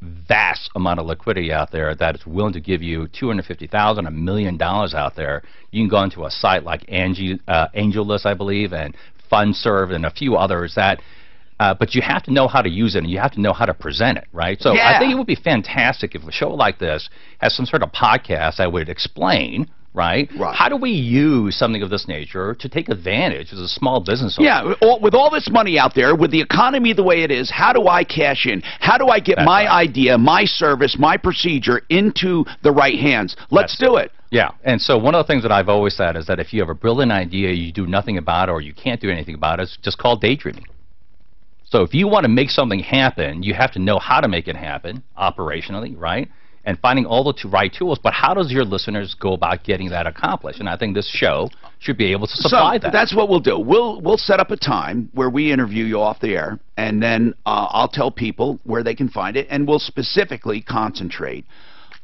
vast amount of liquidity out there that is willing to give you $250,000, $1 million out there. You can go into a site like AngelList, I believe, and FundServe and a few others that but you have to know how to use it, and you have to know how to present it, right? So I think it would be fantastic if a show like this has some sort of podcast that would explain, right? How do we use something of this nature to take advantage as a small business owner? Yeah, with all this money out there, with the economy the way it is, how do I cash in? How do I get my idea, my service, my procedure into the right hands? Let's do it. Yeah, and so one of the things that I've always said is that if you have a brilliant idea, you do nothing about it or you can't do anything about it, it's just called daydreaming. So if you want to make something happen, you have to know how to make it happen operationally, right? And finding all the right tools. But how does your listeners go about getting that accomplished? And I think this show should be able to supply that. That's what we'll do. We'll set up a time where we interview you off the air, and then I'll tell people where they can find it, and we'll specifically concentrate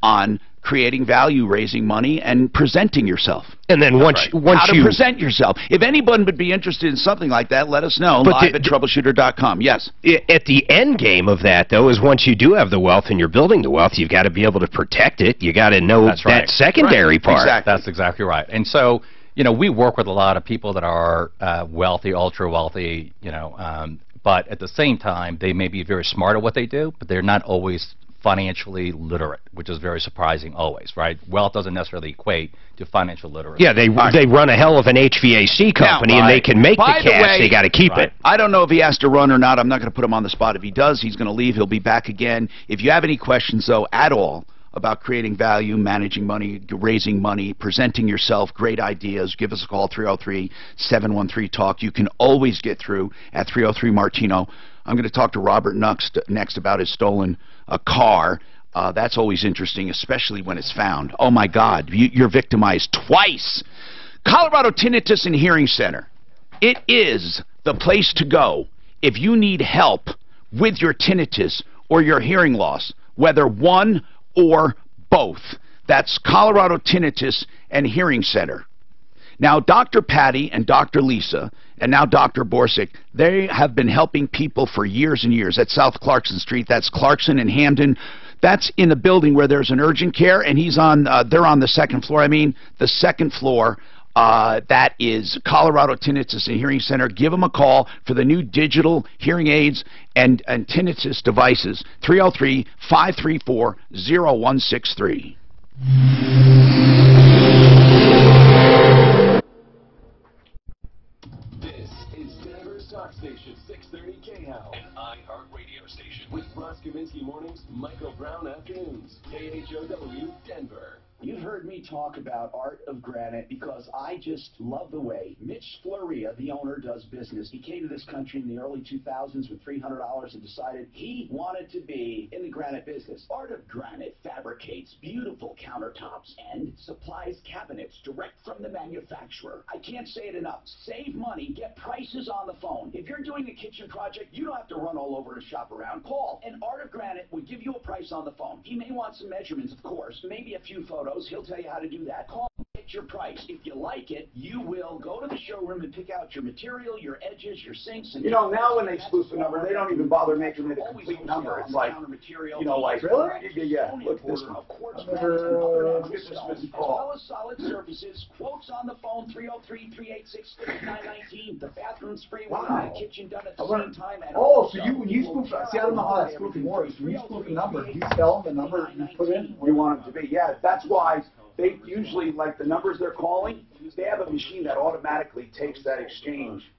on creating value, raising money, and presenting yourself. And then once How to you present yourself. If anyone would be interested in something like that, let us know. Live at troubleshooter.com. Yes. At the end game of that, though, is once you do have the wealth and you're building the wealth, you've got to be able to protect it. You got to know that secondary part. Exactly. That's exactly right. And so, you know, we work with a lot of people that are wealthy, ultra wealthy, you know, but at the same time, they may be very smart at what they do, but they're not always financially literate, which is very surprising always, right? Wealth doesn't necessarily equate to financial literacy. Yeah, they run a hell of an HVAC company, and they can make the cash. They got to keep it. I don't know if he has to run or not. I'm not going to put him on the spot. If he does, he's going to leave. He'll be back again. If you have any questions, though, at all about creating value, managing money, raising money, presenting yourself, great ideas, give us a call, 303-713-TALK. You can always get through at 303-MARTINO. I'm going to talk to Robert next about his stolen car. That's always interesting, especially when it's found. Oh, my God, you're victimized twice. Colorado Tinnitus and Hearing Center. It is the place to go if you need help with your tinnitus or your hearing loss, whether one or both. That's Colorado Tinnitus and Hearing Center. Now, Dr. Patty and Dr. Lisa, and now Dr. Borsick, they have been helping people for years and years. At South Clarkson Street, that's Clarkson and Hamden. That's in the building where there's an urgent care, and they're on the second floor. I mean, the second floor. That is Colorado Tinnitus and Hearing Center. Give them a call for the new digital hearing aids and tinnitus devices. 303-534-0163. This is Denver's Talk Station, 630 KHOW, an iHeartRadio station with Ross Kaminsky mornings, Michael Brown afternoons, KHOW, Denver. You've heard me talk about Art of Granite because I just love the way Mitch Floria, the owner, does business. He came to this country in the early 2000s with $300 and decided he wanted to be in the granite business. Art of Granite fabricates beautiful countertops and supplies cabinets direct from the manufacturer. I can't say it enough. Save money, get prices on the phone. If you're doing a kitchen project, you don't have to run all over and shop around. Call, and Art of Granite will give you a price on the phone. He may want some measurements, of course, maybe a few photos. He'll tell you how to do that. Call, get your price. If you like it, you will go to the showroom and pick out your material, your edges, your sinks. And You know, now when they spoof the number, they don't even bother making it a complete number. It's like, you know, like, Really? Yeah, look at this one. As well as solid surfaces. Quotes on the phone, 303-386-5919. The bathroom spray, the kitchen done at the same time. Oh, so when you spoof, see, I don't know how that spoofing works. When you spoof a number, do you tell them the number you put in? We want it to be. Yeah, that's why they usually, like the numbers they're calling, they have a machine that automatically takes that exchange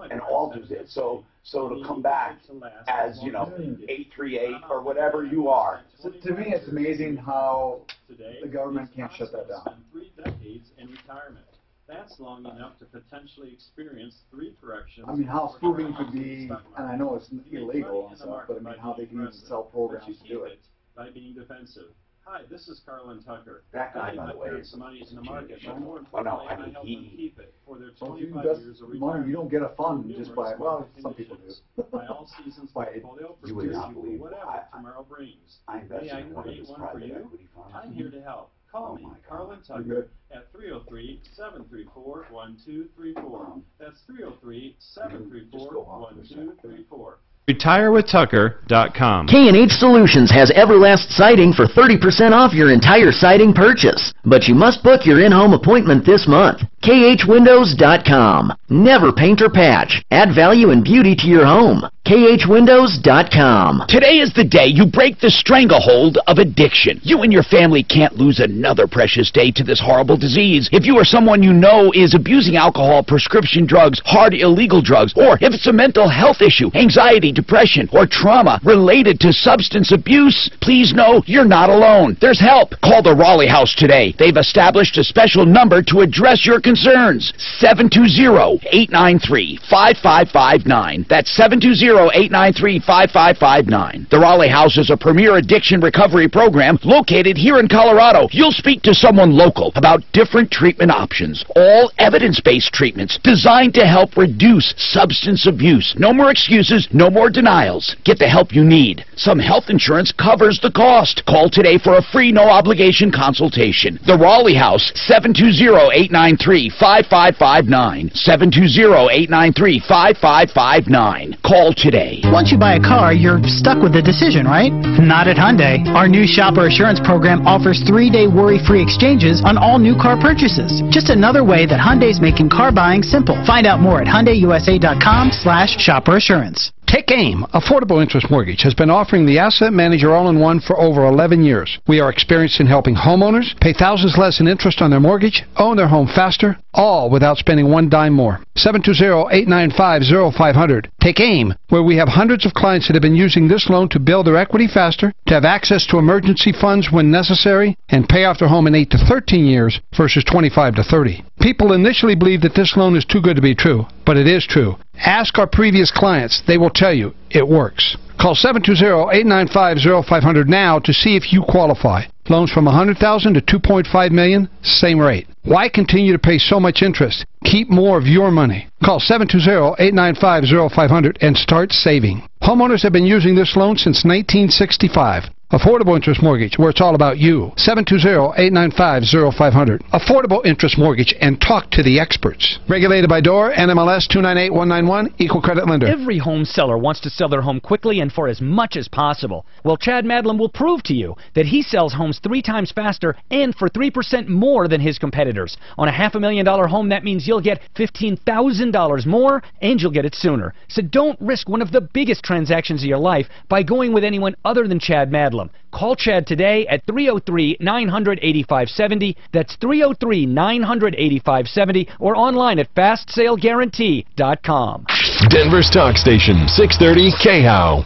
and alters it. So it'll come back as, you know, 838 or whatever you are. So to me, it's amazing how the government can't shut that down. 3 decades in retirement. That's long enough to potentially experience 3 corrections. I mean, how spoofing could be, and I know it's illegal and stuff, but I mean, how they can even sell programs to do it. By being defensive. Hi, this is Carlin Tucker. That guy, by the way, is some money in the market, but more oh, no, importantly, I mean, help them keep it for their Don't you 25 invest years of money? retirement. You don't get a fund just by, well, some people do. By all seasons portfolio you would not for believe whatever tomorrow brings. I invested May I in one of create his one for private you? equity funds. I'm here to help. Call me, Carlin Tucker, at 303-734-1234. That's 303-734-1234. RetireWithTucker.com. K&H Solutions has Everlast Siding for 30% off your entire siding purchase. But you must book your in-home appointment this month. KHWindows.com. Never paint or patch. Add value and beauty to your home. KHWindows.com. Today is the day you break the stranglehold of addiction. You and your family can't lose another precious day to this horrible disease. If you or someone you know is abusing alcohol, prescription drugs, hard illegal drugs, or if it's a mental health issue, anxiety, depression, or trauma related to substance abuse, please know you're not alone. There's help. Call the Raleigh House today. They've established a special number to address your concerns. 720-893-5559. That's 720-893-5559. The Raleigh House is a premier addiction recovery program located here in Colorado. You'll speak to someone local about different treatment options, all evidence-based treatments designed to help reduce substance abuse. No more excuses, no more denials. Get the help you need. Some health insurance covers the cost. Call today for a free, no-obligation consultation. The Raleigh House, 720-893-5559. 720-893-5559. Call today. Once you buy a car, you're stuck with the decision, right? Not at Hyundai. Our new Shopper Assurance program offers 3-day worry-free exchanges on all new car purchases. Just another way that Hyundai's making car buying simple. Find out more at HyundaiUSA.com/Shopper Assurance. Take AIM, Affordable Interest Mortgage, has been offering the Asset Manager All-in-One for over 11 years. We are experienced in helping homeowners pay thousands less in interest on their mortgage, own their home faster, all without spending one dime more. 720-895-0500. Take AIM, where we have hundreds of clients that have been using this loan to build their equity faster, to have access to emergency funds when necessary, and pay off their home in 8 to 13 years versus 25 to 30. People initially believe that this loan is too good to be true, but it is true. Ask our previous clients. They will tell you it works. Call 720-895-0500 now to see if you qualify. Loans from $100,000 to $2.5 million, same rate. Why continue to pay so much interest? Keep more of your money. Call 720-895-0500 and start saving. Homeowners have been using this loan since 1965. Affordable Interest Mortgage, where it's all about you. 720-895-0500. Affordable Interest Mortgage, and talk to the experts. Regulated by DOR, NMLS 298191, Equal Credit Lender. Every home seller wants to sell their home quickly and for as much as possible. Well, Chad Madlin will prove to you that he sells homes 3 times faster and for 3% more than his competitors. On a $500,000 home, that means you'll get $15,000 more, and you'll get it sooner. So don't risk one of the biggest transactions of your life by going with anyone other than Chad Madlin. Call Chad today at 303-900-8570. That's 303-900-8570, or online at FastSaleGuarantee.com. Denver's talk station, 630 KHOW.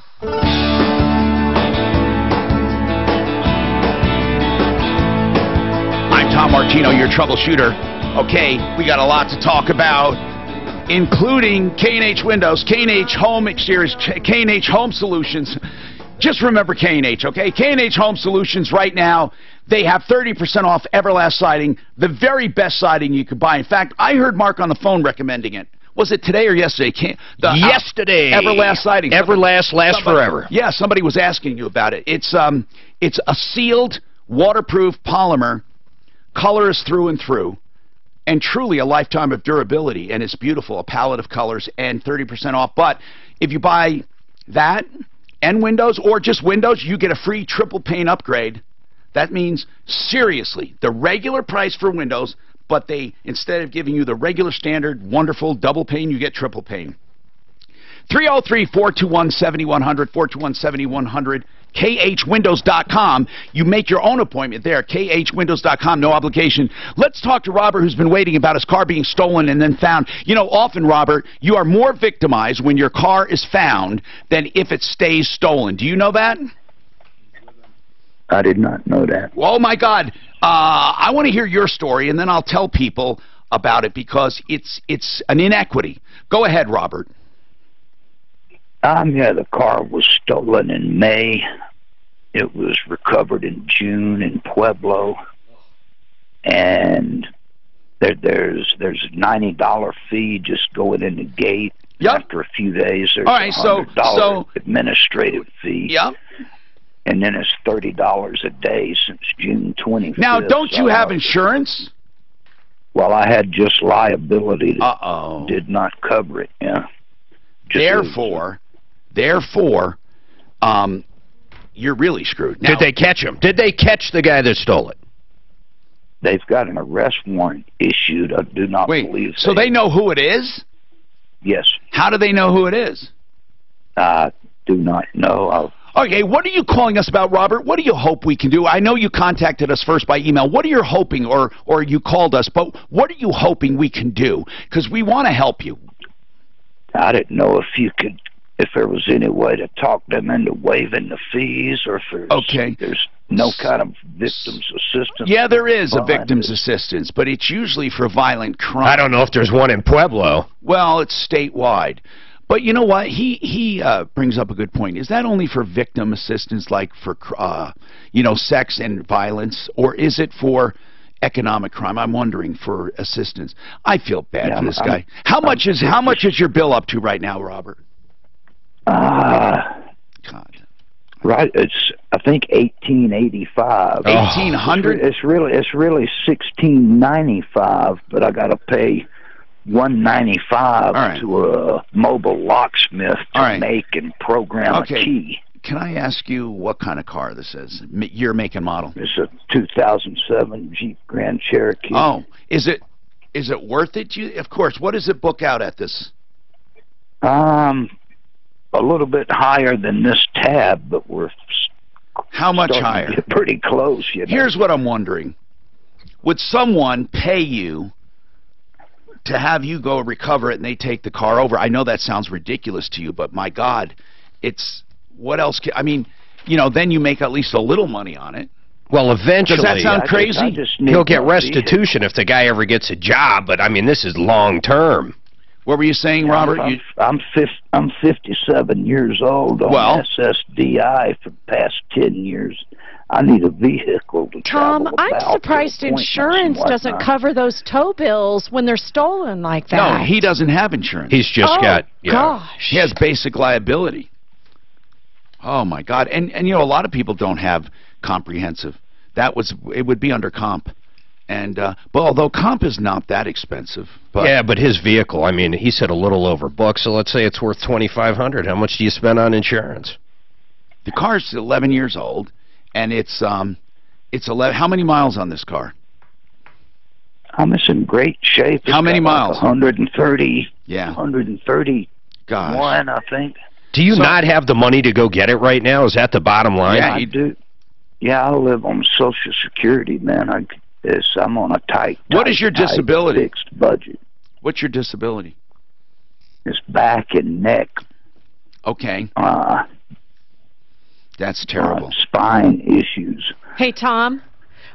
I'm Tom Martino, your troubleshooter. Okay, we got a lot to talk about, including K&H Windows, K&H Home Exteriors, K&H Home Solutions. Just remember K&H, okay? K&H Home Solutions right now, they have 30% off Everlast siding, the very best siding you could buy. In fact, I heard Mark on the phone recommending it. Was it today or yesterday? Yesterday. Everlast siding. Everlast lasts forever. Yeah, somebody was asking you about it. It's a sealed, waterproof polymer, colors through and through, and truly a lifetime of durability. And it's beautiful, a palette of colors and 30% off. But if you buy that and Windows, or just Windows, you get a free triple pane upgrade. That means, seriously, the regular price for Windows, but they, instead of giving you the regular standard, wonderful double pane, you get triple pane. 303-421-7100, 421-7100, khwindows.com. You make your own appointment there, khwindows.com, no obligation. Let's talk to Robert, who's been waiting about his car being stolen and then found. You know, often, Robert, you are more victimized when your car is found than if it stays stolen. Do you know that? I did not know that. Oh, my God. I want to hear your story, and then I'll tell people about it, because it's an inequity. Go ahead, Robert. The car was stolen in May. It was recovered in June in Pueblo, and there's a $90 fee just going in the gate. Yep. After a few days, there's all right, a $100 administrative fee. Yep. And then it's $30 a day since June 25th. Now, don't you have insurance? Well, I had just liability that did not cover it. Yeah. Therefore, you're really screwed. Now, did they catch him? Did they catch the guy that stole it? They've got an arrest warrant issued. I do not believe so. They know who it is? Yes. How do they know who it is? I do not know. Okay, what are you calling us about, Robert? What do you hope we can do? I know you contacted us first by email. What are you hoping, or you called us, but what are you hoping we can do? Because we want to help you. I didn't know if there was any way to talk them into waiving the fees, or if there's no kind of victim's assistance. Yeah, there is a fund. victim's assistance, but it's usually for violent crime. I don't know if there's one in Pueblo. Well, it's statewide. But you know what? He brings up a good point. Is that only for victim assistance, like for sex and violence, or is it for economic crime? I'm wondering for assistance. I feel bad for this guy. How much is your bill up to right now, Robert? God. Right, it's I think 1885. 1800. It's really 1695, but I got to pay 195 to a mobile locksmith to make and program a key. Can I ask you what kind of car this is? Year, make, and model? It's a 2007 Jeep Grand Cherokee. Oh, is it worth it? Of course. What does it book out at this? A little bit higher than this tab, but we're how much higher? Pretty close. You know? Here's what I'm wondering: would someone pay you to have you go recover it and they take the car over? I know that sounds ridiculous to you, but my God, it's what else? Then you make at least a little money on it. Well, eventually. Does that sound crazy? He'll get restitution if the guy ever gets a job, but I mean, this is long term. What were you saying, Robert? I'm 57 years old on SSDI for the past 10 years. I need a vehicle to Tom, travel I'm about surprised to appointments insurance and doesn't whatnot. cover those tow bills when they're stolen like that. No, he doesn't have insurance. He's just got. Gosh. He has basic liability. Oh my God! And a lot of people don't have comprehensive. It would be under comp. And but although comp is not that expensive. But yeah, but his vehicle, I mean, he said a little over book, so let's say it's worth $2,500. How much do you spend on insurance? The car's 11 years old, and it's 11. How many miles on this car? It's in great shape. How many miles? 130. Yeah. 131, I think. Do you not have the money to go get it right now? Is that the bottom line? Yeah, I do. Yeah, I live on Social Security, man. I'm on a tight. What is your disability? Fixed budget. What's your disability? It's back and neck. Okay. That's terrible. Spine issues. Hey, Tom,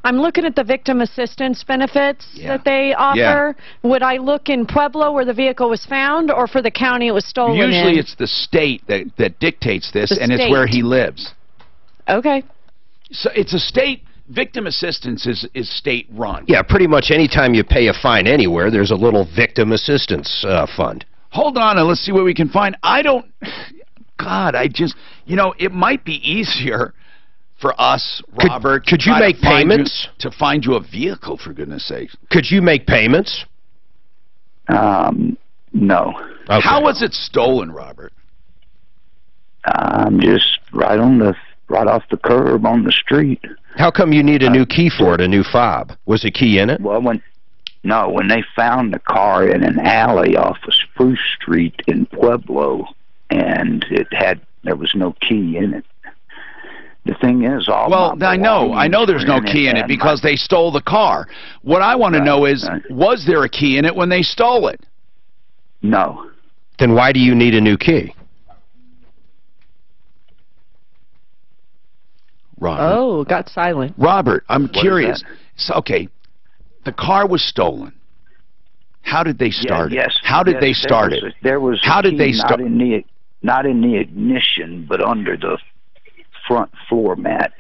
I'm looking at the victim assistance benefits that they offer. Yeah. Would I look in Pueblo where the vehicle was found or for the county it was stolen Usually in? it's the state that dictates this, The and it's state. where he lives. Okay. So it's a state. Victim assistance is state-run. Yeah, pretty much any time you pay a fine anywhere, there's a little victim assistance fund. Hold on and let's see what we can find. It might be easier for us, Robert, could you make payments? To find you a vehicle, for goodness sakes. Could you make payments? No. Okay. How was it stolen, Robert? Just right off the curb on the street. How come you need a new key for it, a new fob? Was a key in it? Well, when they found the car in an alley off of Spruce Street in Pueblo, and there was no key in it. The thing is, I know there's no key in it because they stole the car. What I want to know is, was there a key in it when they stole it? No. Then why do you need a new key? Robert. Oh, got silent. Robert, I'm curious. So, okay, the car was stolen. How did they start it? How did they start it? There was How did they start? Not in the ignition, but under the front floor mat.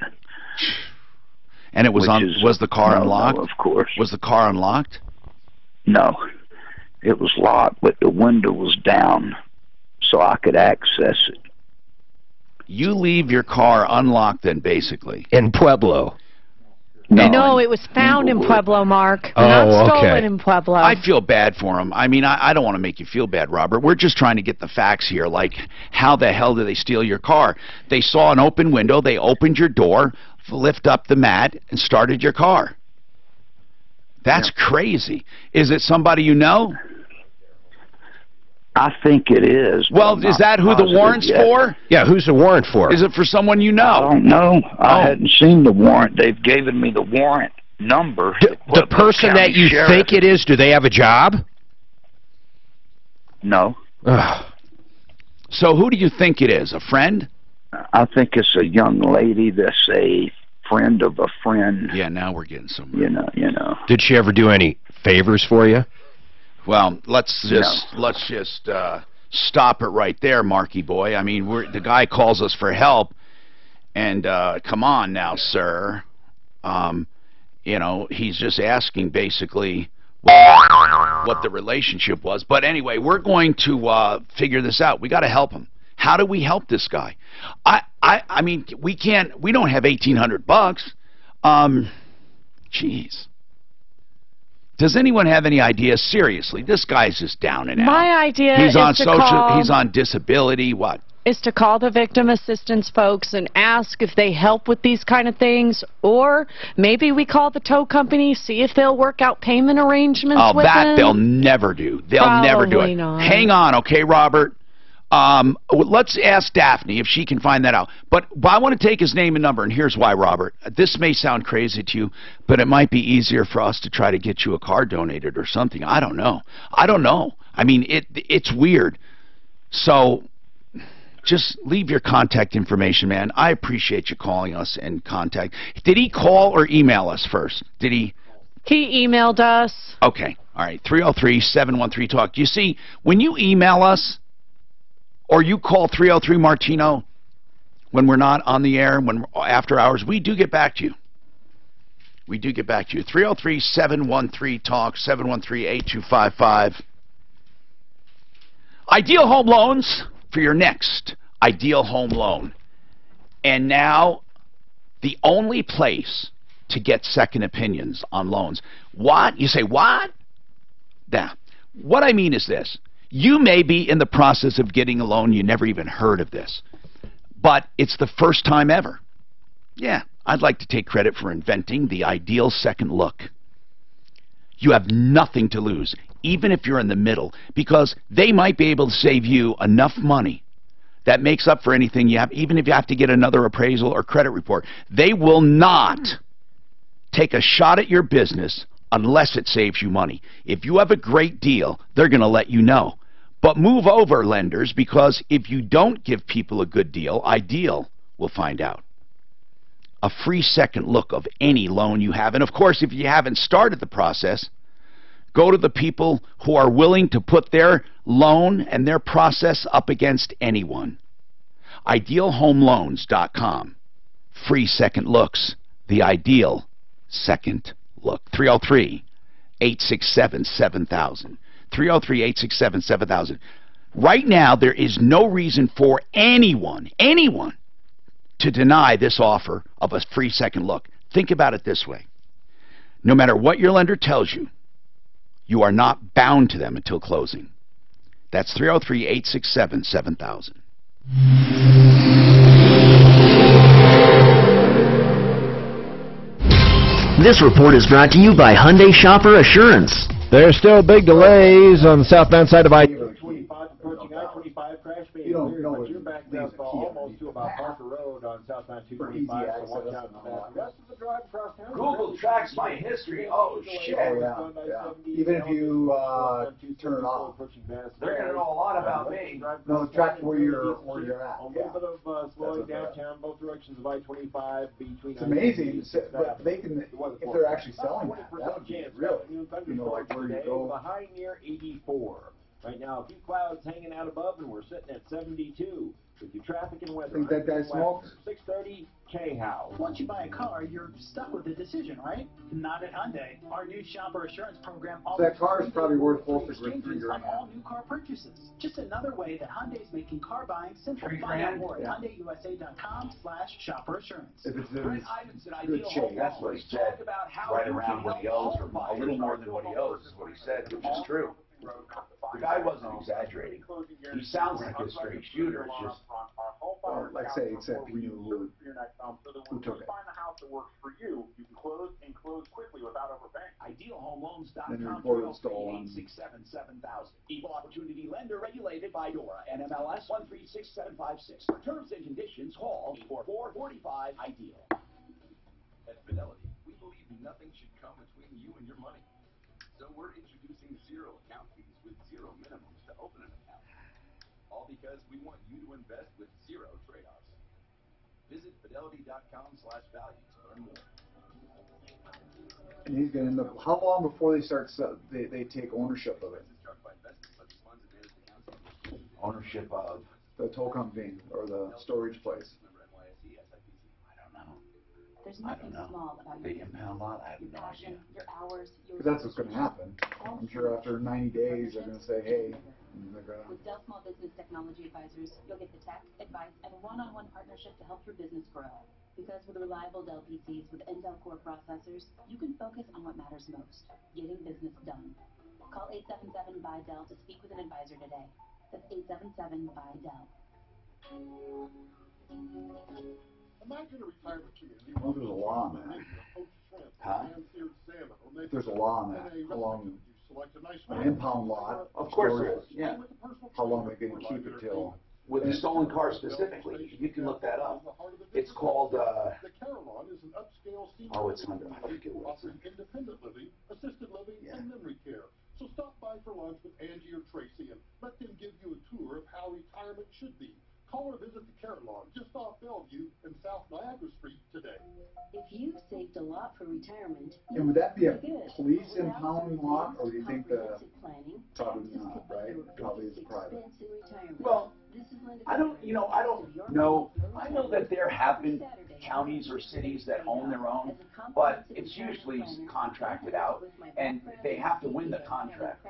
And it was was the car unlocked? No, of course. Was the car unlocked? No. It was locked, but the window was down, so I could access it. You leave your car unlocked then, basically. In Pueblo. No, it was found in Pueblo, Mark. Not stolen in Pueblo. I feel bad for him. I mean, I don't want to make you feel bad, Robert. We're just trying to get the facts here. Like, how the hell did they steal your car? They saw an open window. They opened your door, lift up the mat, and started your car. That's crazy. Is it somebody you know? I think it is. Well, is that who the warrant's for? Yeah, who's the warrant for? Is it for someone you know? I don't know. I hadn't seen the warrant. They've given me the warrant number. The person that you think it is, do they have a job? No. So who do you think it is? A friend? I think it's a young lady that's a friend of a friend. Yeah, now we're getting somewhere. You know. Did she ever do any favors for you? Well, let's just stop it right there, Marky boy. I mean, the guy calls us for help, and come on now, sir. You know, he's just asking basically what the relationship was. But anyway, we're going to figure this out. We got to help him. How do we help this guy? I mean, we don't have $1,800. Jeez. Does anyone have any idea? Seriously, this guy's just down and out. My idea he's is on to social. call, he's on disability. What? Is to call the victim assistance folks and ask if they help with these kind of things, or maybe we call the tow company, see if they'll work out payment arrangements with that him. they'll never do. They'll never do it. Not. Hang on, okay, Robert. Let's ask Daphne if she can find that out. But I want to take his name and number, and here's why, Robert. This may sound crazy to you, but it might be easier for us to try to get you a car donated or something. I don't know. I mean, it's weird. So just leave your contact information, man. I appreciate you calling us and contact. Did he call or email us first? Did he? He emailed us. Okay. All right. 303-713-TALK. You see, when you email us, or you call 303 Martino when we're not on the air, when after hours, we do get back to you. We do get back to you. 303-713-TALK, 713-8255. Ideal Home Loans for your next ideal home loan. And now, the only place to get second opinions on loans. What? You say, what? Now, what I mean is this. You may be in the process of getting a loan. You never even heard of this. But it's the first time ever. Yeah, I'd like to take credit for inventing the ideal second look. You have nothing to lose, even if you're in the middle, because they might be able to save you enough money that makes up for anything you have, even if you have to get another appraisal or credit report. They will not take a shot at your business unless it saves you money. If you have a great deal, they're going to let you know. But move over, lenders, because if you don't give people a good deal, Ideal will find out. A free second look of any loan you have. And of course, if you haven't started the process, go to the people who are willing to put their loan and their process up against anyone. IdealHomeLoans.com. Free second looks. The ideal second look. 303-867-7000. 303-867-7000. Right now, there is no reason for anyone to deny this offer of a free second look. Think about it this way. No matter what your lender tells you, you are not bound to them until closing. That's 303-867-7000. This report is brought to you by Hyundai Shopper Assurance. There's still big delays on the southbound side of I-25 approaching I-25 crash being cleared, but you're backed up almost to about Parker Road on southbound 225, so watch out for that. The rest of the drive across town. Google tracks my history. Oh, shit. Yeah. Even if you turn it off. They're going to know a lot about me. No, it tracks where you're at. A little bit of slowing downtown, both directions of I-25 between. It's amazing, but they can, if they're actually selling that would be really, like where you go. The high near 84. Right now, a few clouds hanging out above, and we're sitting at 72. With your traffic and weather. Think that guy smokes? 630 K-How. Once you buy a car, you're stuck with the decision, right? Not at Hyundai. Our new Shopper Assurance program So that car is probably worth close to exchanges on all new car purchases. Just another way that Hyundai's making car buying simple. Find out more at HyundaiUSA.com/Shopper Assurance. If it's Brent Ivinson, Ideal Home Loans. That's what he said. Right around what he owes, or a little more than what he owes is what he said, which is true. The guy wasn't exaggerating. He sounds like a straight shooter. It's just, or like say, it said who took it. Find the house that works for you. You can close and close quickly without overpaying. Then your report is stolen. 867-7000. Equal Opportunity Lender regulated by DORA. NMLS 136756. For terms and conditions, call 844-45 Ideal. At Fidelity, we believe nothing should come between you and your money. So we're introducing zero account fees with zero minimums to open an account. All because we want you to invest with zero trade-offs. Visit fidelity.com/value to learn more. And he's gonna end up, how long before they start, they take ownership of it? Ownership of The tow company or the storage place? There's I nothing don't know. small about The your impound lot, I have your no idea. passion, your hours, your Because that's what's gonna happen. I'm sure after 90 days, they're gonna say, hey, and they're gonna, With Dell Small Business Technology Advisors, you'll get the tech, advice, and one-on-one partnership to help your business grow. Because with reliable Dell PCs with Intel Core processors, you can focus on what matters most, getting business done. Call 877-BUY-DELL to speak with an advisor today. That's 877-BUY-DELL. Imagine a retirement community. well, there's a law on that. Huh? If there's a law on that, how long, an impound lot. Of course there storage, is, yeah. How long are they gonna keep it till? With a stolen car specifically, you can look that up. It's called, The Carillon is an upscale senior oh, it's under, I forget what it's offering independent living, assisted living, and memory care. So stop by for lunch with Angie or Tracy and let them give you a tour of how retirement should be. Call or visit the Carillon just off Bellevue and South Niagara Street today. If you've saved a lot for retirement, And would that be a good. police impounding lot, or do you think the, Planning, probably not, right? Probably is private. expense in retirement. Well, This is Linda I don't know. I know that there have been counties or cities that own their own, but it's usually contracted out, and they have to win the contract.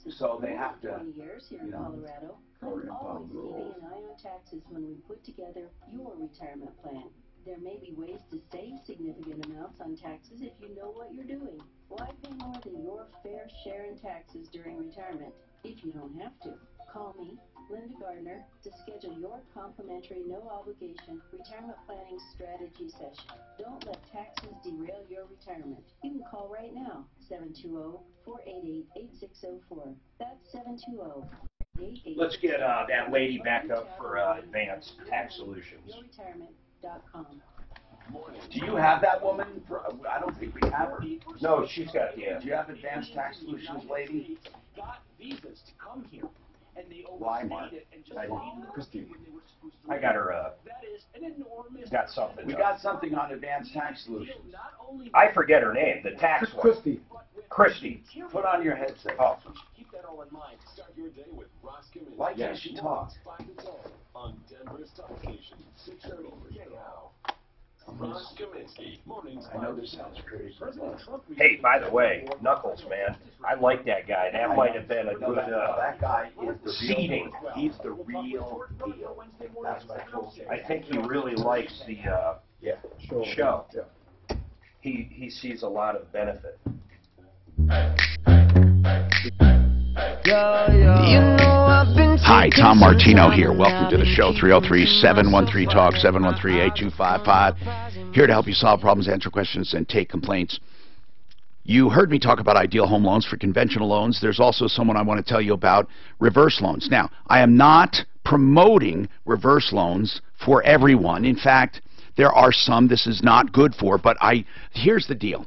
So they have to, 20 years here in you know, Colorado. or I'm always impound keeping rules. an eye on taxes when we put together your retirement plan. There may be ways to save significant amounts on taxes if you know what you're doing. Why pay more than your fair share in taxes during retirement if you don't have to? Call me, Linda Gardner, to schedule your complimentary, no-obligation retirement planning strategy session. Don't let taxes derail your retirement. You can call right now, 720-488-8604. That's 720-488-8604. Let's get that lady back up for Advanced Tax Solutions. Yourretirement.com. do you have that woman? I don't think we have her. No, she's got the Do you have Advanced Tax Solutions lady? Got visas to come here, and they Why, Mark? I got her, That is an enormous. got something. We got something on Advanced Tax Solutions. I forget her name, the tax one. Christy. Put on your headset. Oh. Keep that all in mind. Start your day with Ross Kaminsky. Why can't she talk? 5 to 10 on Denver's Talk Station, 630 KHOW. Ross Kaminsky, mornings. I know this sounds crazy. Hey, by the way, Knuckles, man, I like that guy. That might have been a No, good that guy is the seeding. real. He's the real deal. That's what I told you. I think he really likes the show. Yeah. He sees a lot of benefit. Hi, Tom Martino here. Welcome to the show. 303-713-TALK, 713-8255. Here to help you solve problems, answer questions, and take complaints. You heard me talk about ideal home loans for conventional loans. There's also someone I want to tell you about, reverse loans. Now, I am not promoting reverse loans for everyone. In fact, there are some this is not good for, but here's the deal.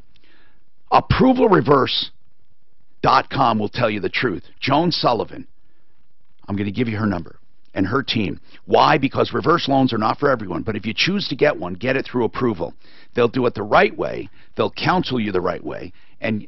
ApprovalReverse.com will tell you the truth. Joan Sullivan, I'm going to give you her number, and her team. Why? Because reverse loans are not for everyone, but if you choose to get one, get it through Approval. They'll do it the right way, they'll counsel you the right way, and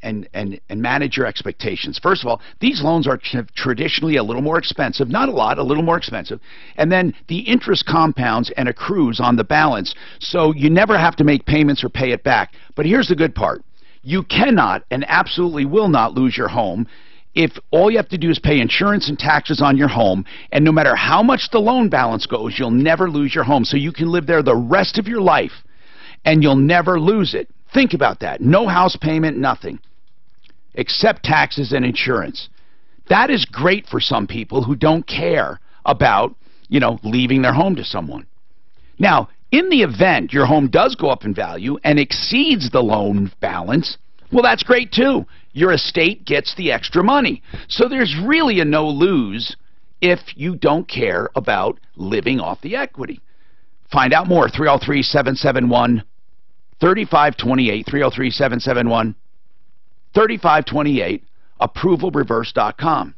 manage your expectations. First of all, these loans are traditionally a little more expensive, not a lot, a little more expensive, and then the interest compounds and accrues on the balance, so you never have to make payments or pay it back. But here's the good part. You cannot and absolutely will not lose your home if all you have to do is pay insurance and taxes on your home, and no matter how much the loan balance goes, you'll never lose your home. So you can live there the rest of your life, and you'll never lose it. Think about that. No house payment, nothing, except taxes and insurance. That is great for some people who don't care about, leaving their home to someone. Now, in the event your home does go up in value and exceeds the loan balance, well, that's great too. Your estate gets the extra money. So there's really a no-lose if you don't care about living off the equity. Find out more, 303-771-3528, 303-771-3528, ApprovalReverse.com.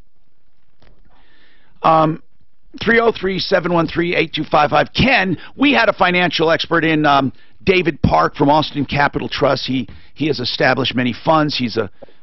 303-713-8255. Ken, we had a financial expert in David Park from Austin Capital Trust. He has established many funds. He's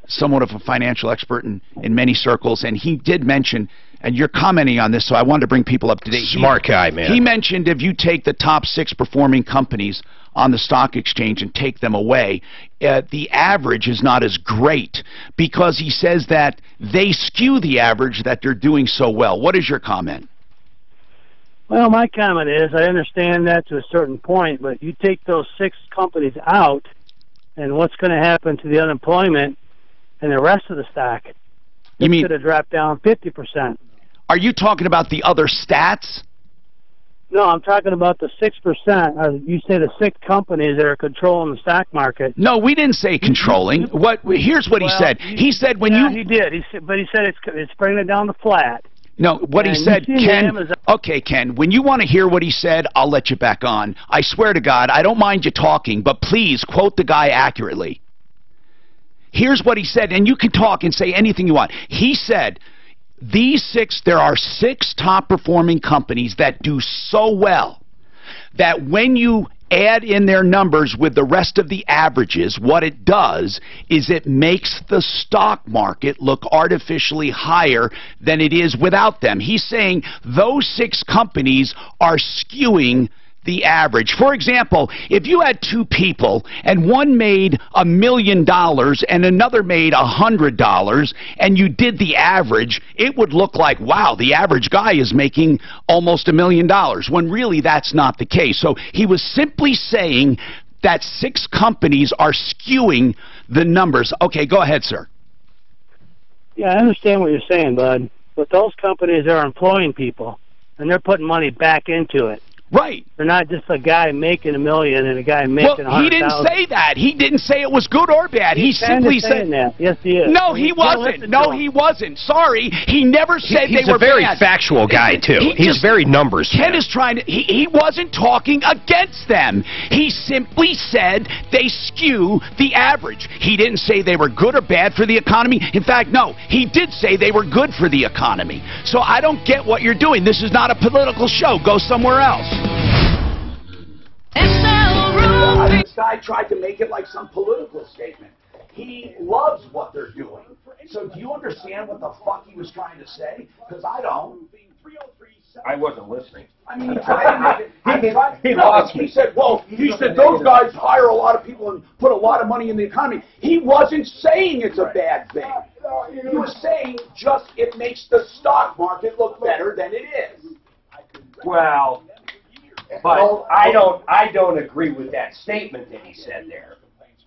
somewhat of a financial expert in many circles, and he did mention, and you're commenting on this, so I wanted to bring people up to date. Smart guy, man. He mentioned if you take the top 6 performing companies on the stock exchange and take them away, the average is not as great, because he says that they skew the average that they're doing so well. What is your comment? Well, my comment is I understand that to a certain point, but you take those 6 companies out, and what's going to happen to the unemployment and the rest of the stock? You mean it's going to drop down 50%. Are you talking about the other stats? No, I'm talking about the 6%. You say the 6 companies that are controlling the stock market. No, we didn't say controlling. Here's what he said. He said when you... he did. But he said it's bringing it down to flat. No, what he said, Ken, okay, Ken, when you want to hear what he said, I'll let you back on. I swear to God, I don't mind you talking, but please quote the guy accurately. Here's what he said, and you can talk and say anything you want. He said, there are 6 top performing companies that do so well that when you add in their numbers with the rest of the averages, what it does is it makes the stock market look artificially higher than it is without them. He's saying those 6 companies are skewing the average. For example, if you had 2 people and one made $1 million and another made $100 and you did the average, it would look like, wow, the average guy is making almost $1 million, when really that's not the case. So he was simply saying that 6 companies are skewing the numbers. Okay, go ahead, sir. Yeah, I understand what you're saying, bud, but those companies are employing people and they're putting money back into it. Right. They're not just a guy making $1 million and a guy making $100,000. Well, he didn't say that. He didn't say it was good or bad. He simply said that. Yes, he is. No, he wasn't. No, he wasn't. Sorry, he never said they were bad. He's a very factual guy too. He's very numbers. Ken is trying to. He wasn't talking against them. He simply said they skew the average. He didn't say they were good or bad for the economy. In fact, no, he did say they were good for the economy. So I don't get what you're doing. This is not a political show. Go somewhere else. This guy tried to make it like some political statement. He loves what they're doing. So do you understand what the fuck he was trying to say? Because I don't. I wasn't listening. I mean, he tried to make it. He said, well, those guys hire a lot of people and put a lot of money in the economy. He wasn't saying it's a bad thing. He was saying just it makes the stock market look better than it is. Well, but I don't agree with that statement that he said there.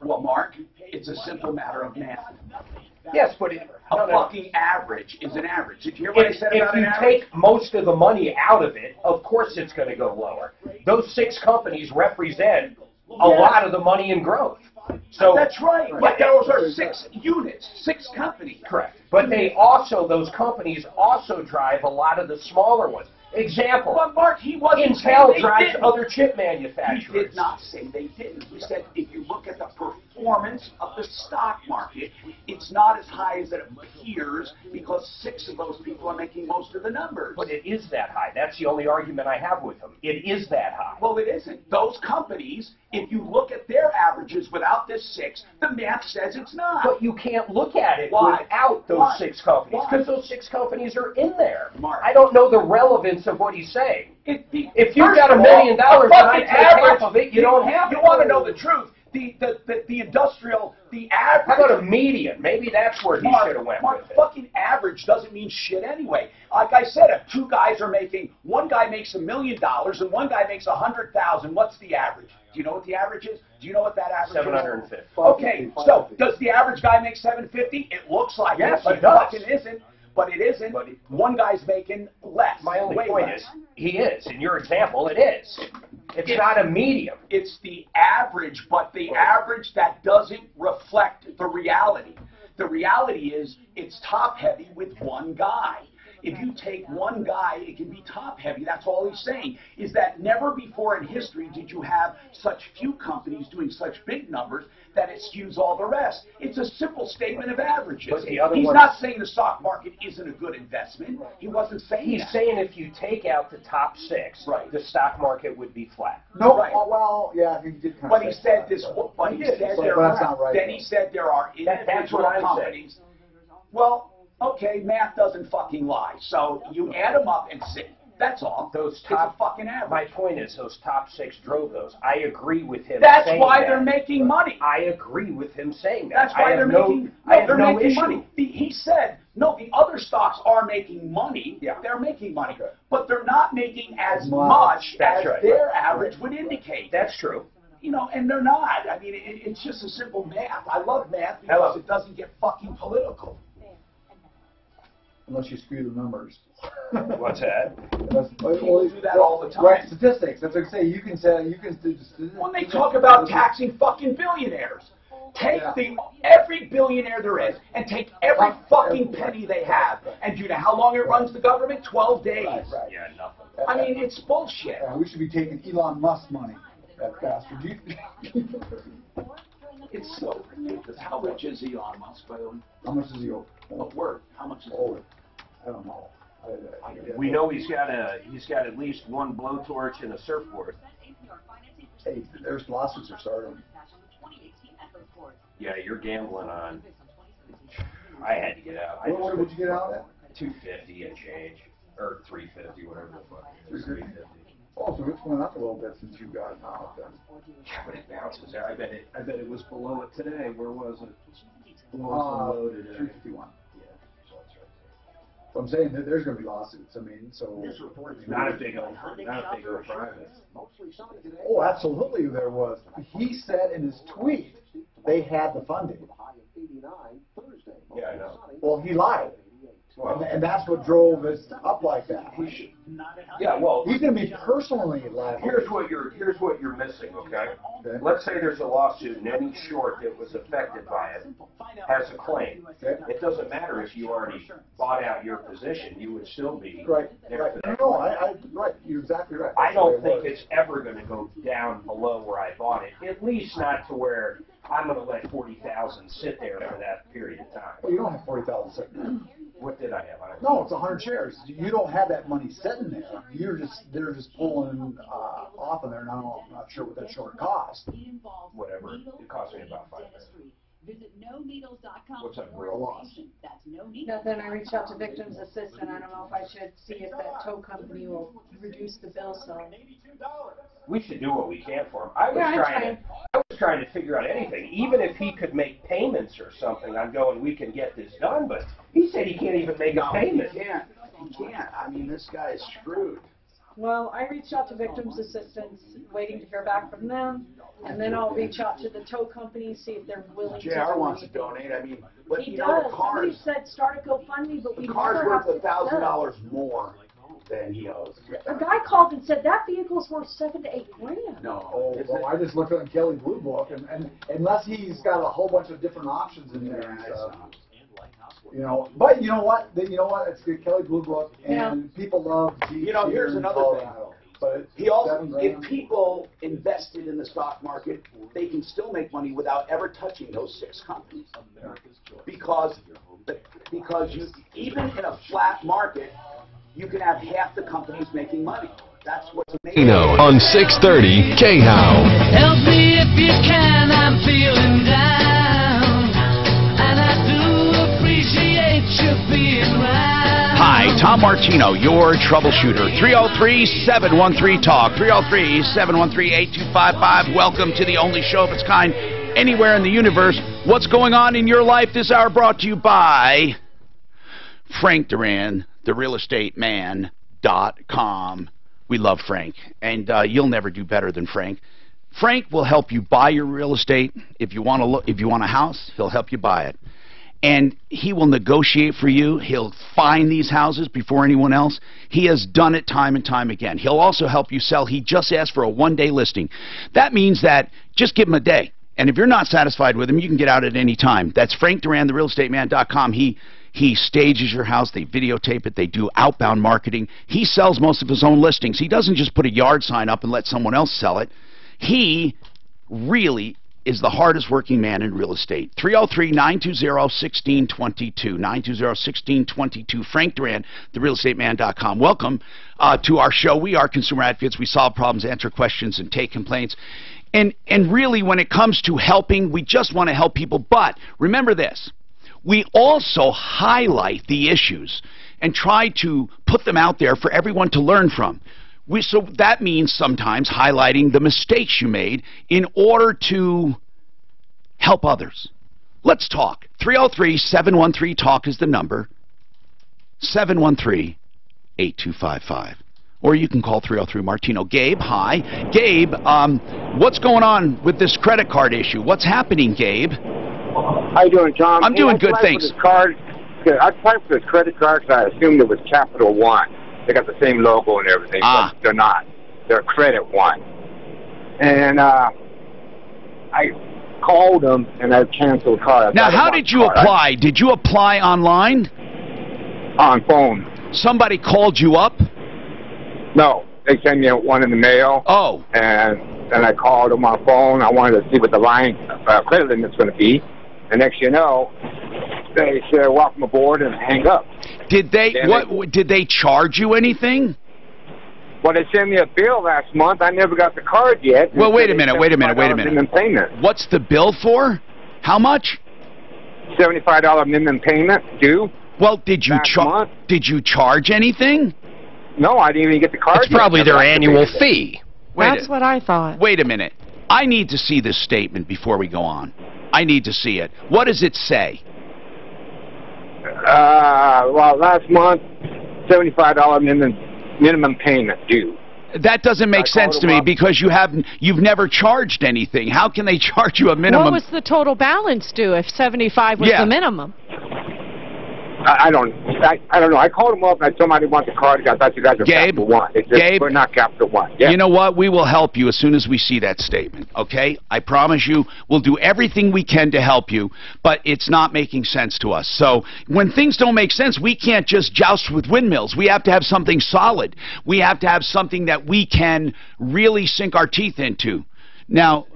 Well, Mark, it's a simple matter of math. Yes, but a fucking average is an average. Did you hear what I said about an average? If you take most of the money out of it, of course it's going to go lower. Those 6 companies represent a lot of the money in growth. So that's right. But those are 6 units, 6 companies. Correct. But those companies also drive a lot of the smaller ones. Example. But Mark, he wasn't Intel drives other chip manufacturers. He did not say they didn't. He said if you look at the performance of the stock market, it's not as high as it appears because 6 of those people are making most of the numbers. But it is that high. That's the only argument I have with him. It is that high. Well, it isn't. Those companies, if you look at their averages without this 6, the math says it's not. But you can't look at it without those 6 companies because those 6 companies are in there. Mark, I don't know the relevance of what he's saying. If you've got $1 million and I take half of it, you don't have it. You want to know the truth. The industrial, the average. How about a median? Maybe that's where he should have went with it. Fucking average doesn't mean shit anyway. Like I said, if 2 guys are making, one guy makes $1 million and one guy makes 100,000, what's the average? Do you know what the average is? Do you know what that average is? 750. Okay, so does the average guy make 750? It looks like it, but it fucking isn't. But it isn't. One guy's making less. My only point is, he is. In your example, it is. It's not a medium. It's the average, but the average that doesn't reflect the reality. The reality is it's top-heavy with one guy. If you take one guy, it can be top heavy. That's all he's saying, is that never before in history did you have such few companies doing such big numbers that it skews all the rest. It's a simple statement of averages. But the other He's one- not saying the stock market isn't a good investment. He wasn't saying He's that. saying if you take out the top 6, the stock market would be flat. No, Right. well, yeah, he did kind But of he say said that. this. But he said But there that's are. not right, Then though. he said there are That's individual what I'm companies. Well, okay, math doesn't fucking lie. So you add them up and see. That's all. Those top, it's a fucking average. My point is, those top 6 drove those. I agree with him. That's saying why that. they're making money. I agree with him saying that. That's why they're making. I have they're no making issue. money. He said no. The other stocks are making money. Yeah. They're making money, but they're not making as much That's as right. their average would indicate. That's true. You know, and they're not. I mean, it's just a simple math. I love math because it doesn't get fucking political. Unless you screw the numbers. What's that? People do that all the time. Right, statistics. That's what I say. You can say When they talk about taxing fucking billionaires, take every billionaire there is and take every fucking penny they have, and do you know how long it runs the government? 12 days. Right. Yeah, nothing. I mean, it's bullshit. We should be taking Elon Musk money. That bastard. It's so ridiculous. How rich is Elon Musk, by the way? How much is he owe? Worth? How much is it worth? I don't know. We know he's got at least one blowtorch and a surfboard. Hey, there's lawsuits are starting. Yeah, you're gambling on. I had to get out. What would you get out at? 250 and change, or 350, whatever the fuck it is. 350. Oh, so it's went up a little bit since you got it out then. Yeah, but it bounces. I bet it was below it today. Where was it? Below today. 351. So I'm saying that there's going to be lawsuits. I mean, so Not a big old private. Oh, absolutely, there was. He said in his tweet they had the funding. Yeah, I know. Well, he lied, and that's what drove it up like that. Yeah, well, he's going to be personally liable. Here's what you're missing, okay? Let's say there's a lawsuit and any short that was affected by it has a claim. It doesn't matter if you already bought out your position, you would still be Right. Right. You're exactly right. I don't think it's ever going to go down below where I bought it. At least not to where I'm going to let 40,000 sit there for that period of time. Well, you don't have 40,000 sitting there. What did I have? I don't No, it's 100 shares. You don't have that money sitting there. They're just pulling off of there. Now I'm not sure what that short cost. Whatever. It cost me about $5. Visit noneedles.com. What's that, for real more loss? information. That's no needles. Nothing. I reached out to Victims Assistant. I don't know if I should see if that tow company will reduce the bill. So We should do what we can for him. Yeah, I'm I was trying to figure out anything. Even if he could make payments or something, I'm going, we can get this done. But he said he can't even make a payment. He can't. He can't. I mean, this guy is screwed. well, I reached out to Victims Assistance, waiting to hear back from them, and then I'll reach out to the tow company, see if they're willing to. JR do wants to anything. donate. I mean, but He you know, does. the Somebody car's, said start a GoFundMe, but we the car's never worth have $1,000 more than he owes. A guy called and said that vehicle's worth $7,000 to $8,000. No. Oh, well, I just looked on Kelly Blue Book, and unless he's got a whole bunch of different options in there and stuff. You know, but you know what? It's the Kelly Blue Book, and people love Jeeps. You know, here's here in another Colorado. But He also, $7 if grand. people invested in the stock market, they can still make money without ever touching those 6 companies. Because you, even in a flat market, you can have half the companies making money. That's what's amazing. On 630 KHOW. Help me if you can, I'm feeling down. And I do appreciate you being right. Hi, Tom Martino, your troubleshooter. 303-713-TALK. 303-713-8255. Welcome to the only show of its kind anywhere in the universe. What's going on in your life this hour brought to you by Frank Duran, therealestateman.com. We love Frank, and you'll never do better than Frank. Frank will help you buy your real estate. If you want a house, he'll help you buy it. And he will negotiate for you. He'll find these houses before anyone else. He has done it time and time again. He'll also help you sell. He just asked for a one-day listing. That means that just give him a day. And if you're not satisfied with him, you can get out at any time. That's Frank Duran, therealestateman.com. He He stages your house, they videotape it, they do outbound marketing. He sells most of his own listings. He doesn't just put a yard sign up and let someone else sell it. He really is the hardest working man in real estate. 303-920-1622, 920-1622. Frank Duran, therealestateman.com. Welcome to our show. We are consumer advocates. We solve problems, answer questions, and take complaints. And really, when it comes to helping, we just want to help people. But remember this. We also highlight the issues and try to put them out there for everyone to learn from. So that means sometimes highlighting the mistakes you made in order to help others. Let's talk. 303-713-TALK is the number. 713-8255. Or you can call 303-MARTINO. Gabe, hi. Gabe, what's going on with this credit card issue? What's happening, Gabe? How you doing, Tom? I'm doing good, thanks. I applied for this credit card because I assumed it was Capital One. They got the same logo and everything, but they're not. They're Credit One. And I called them, and I canceled the card. Now, how did you apply? Did you apply online? On phone. Somebody called you up? No. They sent me one in the mail. Oh. And then I called them on phone. I wanted to see what the line credit limit's going to be. And next you know, they said, welcome aboard, and hang up. Did they did they charge you anything? Well, they sent me a bill last month. I never got the card yet. Well, wait a minute. Minimum payment. What's the bill for? How much? $75 minimum payment due. Well, did you charge anything? No, I didn't even get the card. It's probably their annual fee. That's what I thought. Wait a minute. I need to see this statement before we go on. I need to see it. What does it say? Well, last month, $75 minimum payment due. That doesn't make sense to me because you've never charged anything. How can they charge you a minimum? What was the total balance due if 75 was the minimum? I don't know. I called them up and I told them I didn't want the card. I thought you guys were Capital One. Gabe, we're not Capital One. Yeah. You know what? We will help you as soon as we see that statement, okay? I promise you we'll do everything we can to help you, but it's not making sense to us. So when things don't make sense, we can't just joust with windmills. We have to have something solid. We have to have something that we can really sink our teeth into. Now,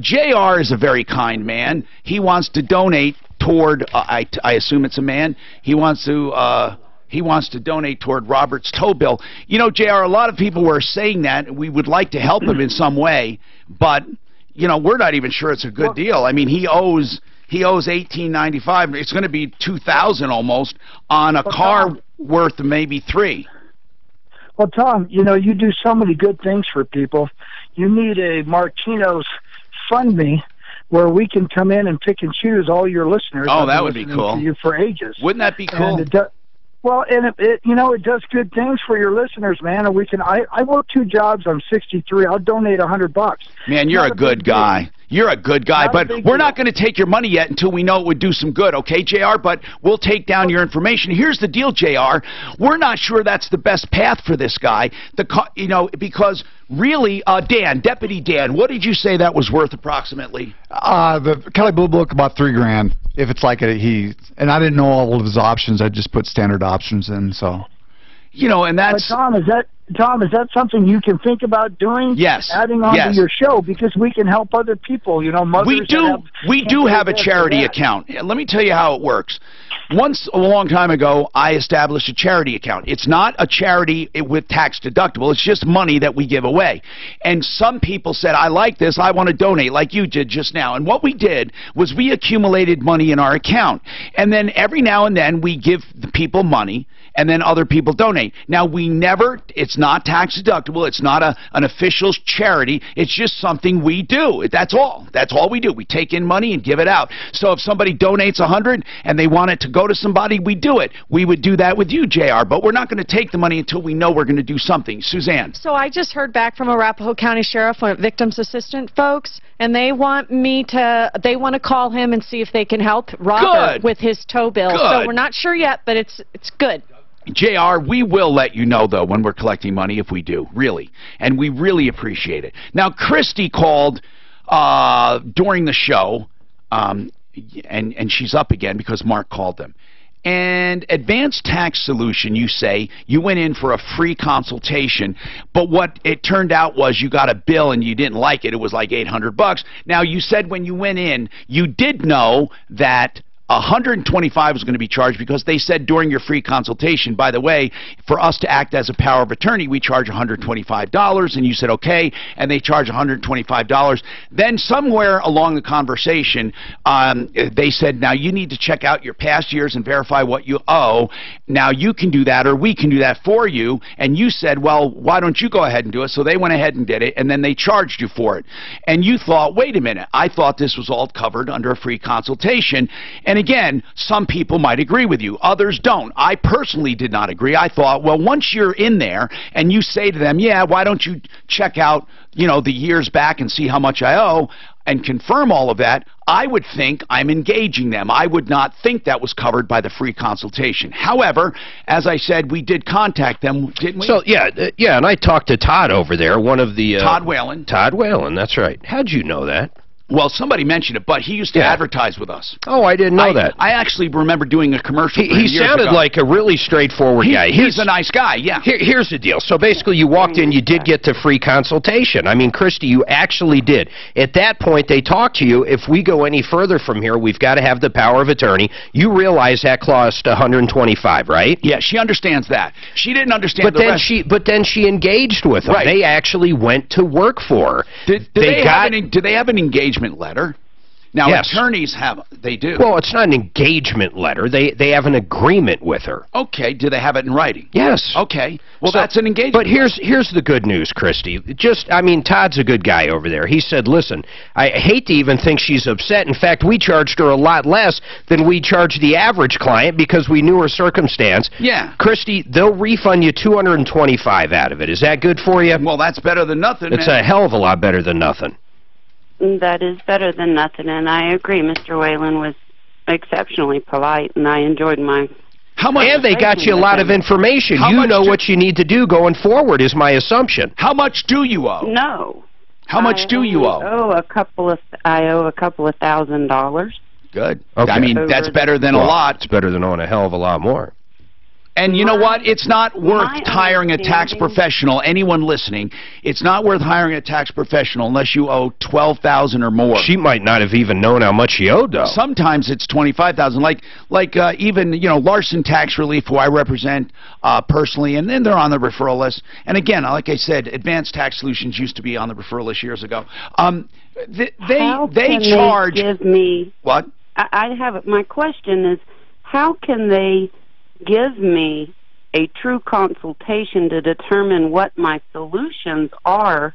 JR is a very kind man. He wants to donate toward, I assume it's a man, he wants to donate toward Robert's tow bill. You know, JR, a lot of people were saying that, and we would like to help him in some way, but, you know, we're not even sure it's a good deal. I mean, he owes $18.95. It's going to be $2,000 almost on a car worth maybe $3,000. Well, Tom, you know, you do so many good things for people. You need a Martino's Fund Me, where we can come in and pick and choose all your listeners. Oh, that would be cool. To you for ages. Wouldn't that be cool? And it you know, it does good things for your listeners, man. And we can. I work 2 jobs. I'm 63. I'll donate $100. Man, you're a good guy. You're a good guy, but we're not going to take your money yet until we know it would do some good, okay, JR? But we'll take down your information. Here's the deal, JR. We're not sure that's the best path for this guy, you know, because really, Deputy Dan, what did you say that was worth approximately? The Kelley Blue Book, about $3,000. If it's like and I didn't know all of his options. I just put standard options in, so. You know, and that's... But Tom, is that something you can think about doing? Yes. Adding on to your show, because we can help other people, you know, mothers. We do have a charity account. Let me tell you how it works. Once, a long time ago, I established a charity account. It's not a charity with tax deductible. It's just money that we give away. And some people said, I like this. I want to donate, like you did just now. And what we did was we accumulated money in our account. And then every now and then we give the people money, and then other people donate. Now, it's not tax deductible. It's not an official charity. It's just something we do. That's all. That's all we do. We take in money and give it out. So if somebody donates $100 and they want it to go to somebody, we do it. We would do that with you, JR, but we're not going to take the money until we know we're going to do something. Suzanne. So I just heard back from Arapahoe County Sheriff, Victims Assistant folks, and they want to call him and see if they can help Robert with his tow bill. So we're not sure yet, but it's good. JR, we will let you know, though, when we're collecting money, if we do, really. And we really appreciate it. Now, Christy called during the show, and she's up again because Mark called them. And Advanced Tax Solution, you say, you went in for a free consultation, but what it turned out was you got a bill and you didn't like it. It was like $800. Now, you said when you went in, you did know that $125 was going to be charged because they said during your free consultation, by the way, for us to act as a power of attorney, we charge $125, and you said okay, and they charge $125. Then somewhere along the conversation, they said, now you need to check out your past years and verify what you owe. Now you can do that, or we can do that for you, and you said, well, why don't you go ahead and do it? So they went ahead and did it, and then they charged you for it. And you thought, wait a minute, I thought this was all covered under a free consultation. And again, some people might agree with you. Others don't. I personally did not agree. I thought, well, once you're in there and you say to them, yeah, why don't you check out, the years back and see how much I owe and confirm all of that, I would think I'm engaging them. I would not think that was covered by the free consultation. However, as I said, we did contact them, didn't we? So, yeah, and I talked to Todd over there, one of the... Todd Whalen. Todd Whalen, that's right. How'd you know that? Well, somebody mentioned it, but he used to advertise with us. Oh, I didn't know that. I actually remember doing a commercial for him He sounded like a really straightforward guy. He's a nice guy, yeah. Here's the deal. So basically, you walked in, you did get the free consultation. I mean, Christy, you actually did. At that point, they talked to you. If we go any further from here, we've got to have the power of attorney. You realize that cost $125, right? Yeah, she understands that. She didn't understand the rest. But then she engaged with them. Right. They actually went to work for her. Do they have an engagement letter? Now, yes. Attorneys they do. Well, it's not an engagement letter. They have an agreement with her. Okay. Do they have it in writing? Yes. Okay. Well, that's an engagement But here's the good news, Christy. Todd's a good guy over there. He said, listen, I hate to even think she's upset. In fact, we charged her a lot less than we charged the average client because we knew her circumstance. Yeah. Christy, they'll refund you $225 out of it. Is that good for you? Well, that's better than nothing, It's a hell of a lot better than nothing. That is better than nothing, and I agree. Mr. Whalen was exceptionally polite, and I enjoyed my... And they got you a lot of information. You know what you need to do going forward, is my assumption. How much do you owe? No. How much do you owe? I owe a couple of $1,000. Good. Okay. I mean, that's better than a lot. It's better than owing a hell of a lot more. And you know what? It's not worth hiring a tax professional. Anyone listening, it's not worth hiring a tax professional unless you owe $12,000 or more. She might not have even known how much she owed, though. Sometimes it's $25,000. Like even Larson Tax Relief, who I represent personally, and then they're on the referral list. And again, like I said, Advanced Tax Solutions used to be on the referral list years ago. They charge. Give me what? My question is, how can they give me a true consultation to determine what my solutions are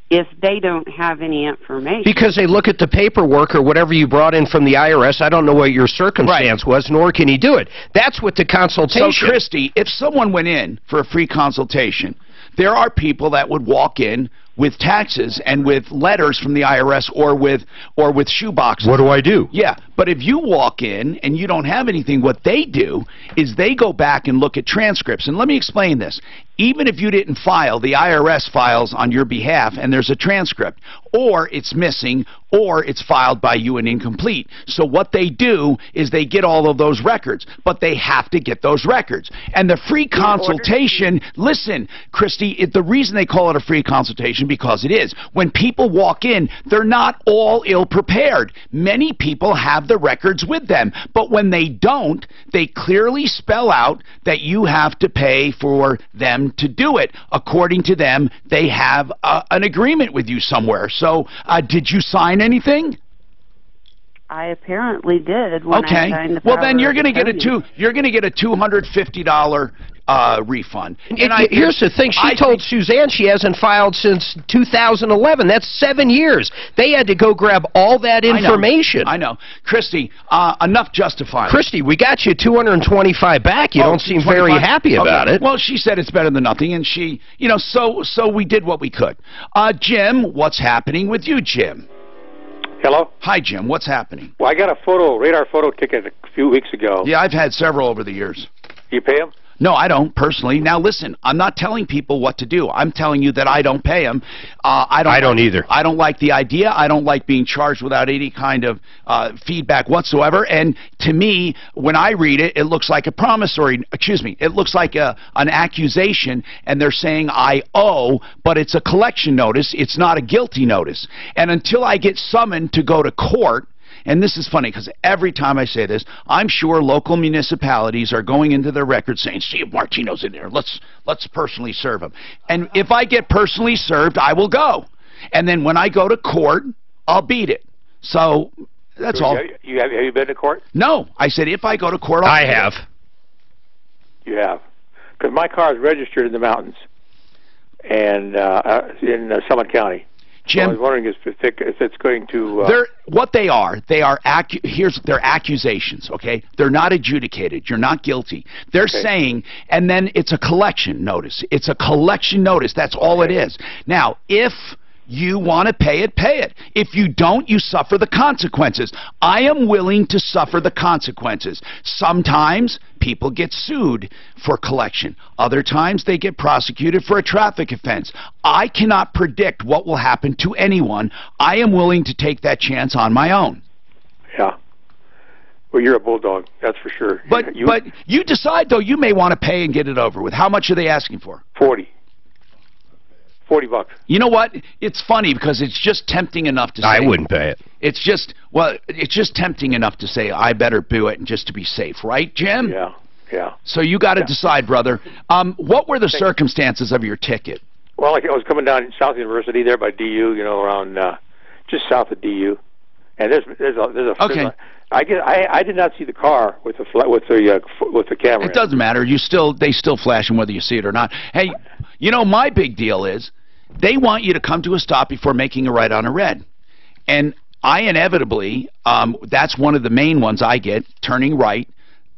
if they don't have any information? Because they look at the paperwork or whatever you brought in from the IRS. I don't know what your circumstance was, nor can he do it. That's what the consultation... So, Christy, if someone went in for a free consultation, there are people that would walk in with taxes and with letters from the IRS or with shoeboxes. What do I do? Yeah, but if you walk in and you don't have anything, what they do is they go back and look at transcripts. And let me explain this. Even if you didn't file, the IRS files on your behalf and there's a transcript, or it's missing, or it's filed by you and incomplete. So what they do is they get all of those records, but they have to get those records. And the free consultation, listen, Christy, the reason they call it a free consultation, because it is. When people walk in, they're not all ill-prepared. Many people have the records with them, but when they don't, they clearly spell out that you have to pay for them to do it. According to them, they have an agreement with you somewhere. So, did you sign anything? I apparently did. When I signed the well, then you're going to get a $250 refund. Here's the thing. She told Suzanne she hasn't filed since 2011. That's 7 years. They had to go grab all that information. I know. Christy, enough justifying. Christy, we got you $225 back. You don't seem very happy about it. Well, she said it's better than nothing, and she, so we did what we could. Jim, what's happening with you, Jim? Hello? Hi, Jim. What's happening? Well, I got a radar photo ticket a few weeks ago. Yeah, I've had several over the years. You pay them? No, I don't personally. Now listen, I'm not telling people what to do. I'm telling you that I don't pay them. I don't either. I don't like the idea. I don't like being charged without any kind of feedback whatsoever. And to me, when I read it, it looks like a promissory. Excuse me. It looks like an accusation, and they're saying I owe, but it's a collection notice. It's not a guilty notice. And until I get summoned to go to court. And this is funny because every time I say this, I'm sure local municipalities are going into their records saying, see if Martino's in there. Let's personally serve him. And if I get personally served, I will go. And then when I go to court, I'll beat it. So that's all. Have you been to court? No. I said if I go to court, I have. You have. Because my car is registered in the mountains and in Summit County. Jim, so I was wondering if it's going to... they're accusations, okay? They're not adjudicated. You're not guilty. They're saying, and then it's a collection notice. It's a collection notice. That's all it is. Now, if you want to pay it, pay it. If you don't, you suffer the consequences. I am willing to suffer the consequences. Sometimes people get sued for collection. Other times they get prosecuted for a traffic offense. I cannot predict what will happen to anyone. I am willing to take that chance on my own. Yeah. Well, you're a bulldog, that's for sure. But you decide, though, you may want to pay and get it over with. How much are they asking for? $40. $40. You know what? It's funny because it's just tempting enough to say. I wouldn't pay it. It's just tempting enough to say I better do it and just to be safe, right, Jim? Yeah, yeah. So you got to decide, brother. What were the circumstances of your ticket? Well, I was coming down South University there by DU, you know, around just south of DU, and there's a okay. I did not see the car with the camera. It doesn't matter. They still flash them whether you see it or not. Hey, you know my big deal is they want you to come to a stop before making a right on a red, and I inevitably that's one of the main ones I get, turning right,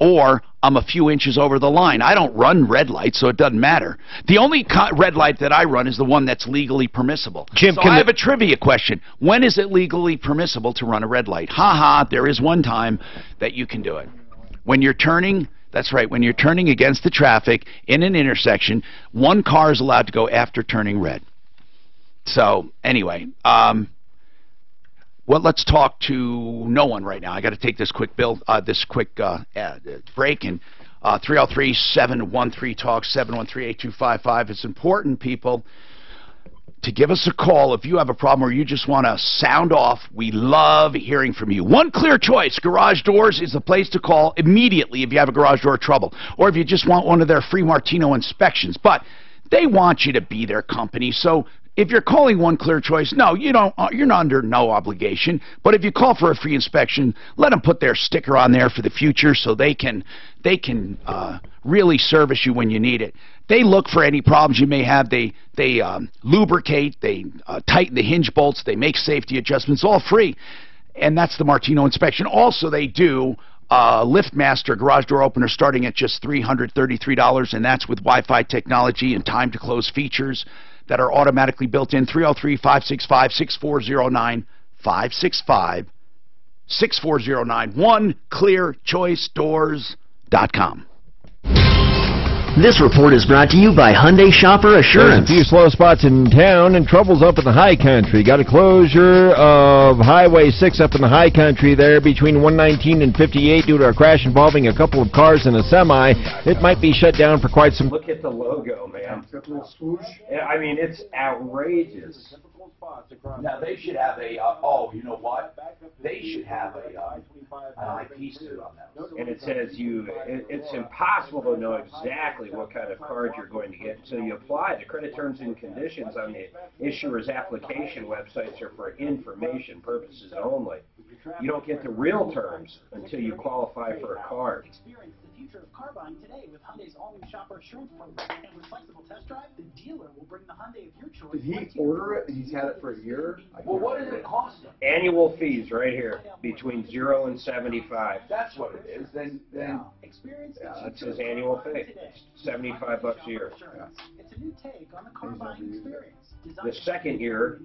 or I'm a few inches over the line. I don't run red lights, so it doesn't matter. The only red light that I run is the one that's legally permissible. Jim, so I have a trivia question. When is it legally permissible to run a red light? Ha, there is one time that you can do it. When you're turning, that's right, when you're turning against the traffic in an intersection, one car is allowed to go after turning red. So, anyway, well, let's talk to no one right now. I got to take this quick break, and 303-713-TALK, 713-8255. It's important, people, to give us a call if you have a problem or you just want to sound off. We love hearing from you. One Clear Choice Garage Doors is the place to call immediately if you have a garage door trouble, or if you just want one of their free Martino inspections. But they want you to be their company, so if you're calling One Clear Choice, no, you don't. You're not under no obligation. But if you call for a free inspection, let them put their sticker on there for the future, so they can really service you when you need it. They look for any problems you may have. They lubricate. They tighten the hinge bolts. They make safety adjustments, all free, and that's the Martino inspection. Also, they do LiftMaster garage door opener starting at just $333, and that's with Wi-Fi technology and time to close features that are automatically built in. 303-565-6409, 565-6409, OneClearChoiceDoors.com. This report is brought to you by Hyundai Shopper Assurance. There's a few slow spots in town and troubles up in the high country. Got a closure of Highway 6 up in the high country there between 119 and 58 due to a crash involving a couple of cars and a semi. It might be shut down for quite some... Look at the logo, man. Yeah, I mean, it's outrageous. Now, they should have a, you know what? They should have an IP suit on that. And it says it's impossible to know exactly what kind of card you're going to get until you apply. The credit terms and conditions on the issuer's application websites are for information purposes only. You don't get the real terms until you qualify for a card. Experience the future of car buying today with Hyundai's all-new Shopper Assurance Program. And with flexible test drive, the dealer will bring the Hyundai of your choice. Did he order it and he's had it for a year? Well, what does it cost him? Annual fees right here, between 0 and 75. That's what it is. Then experience that's his annual fee. $75 a year. It's a new take on the car buying experience. The second year,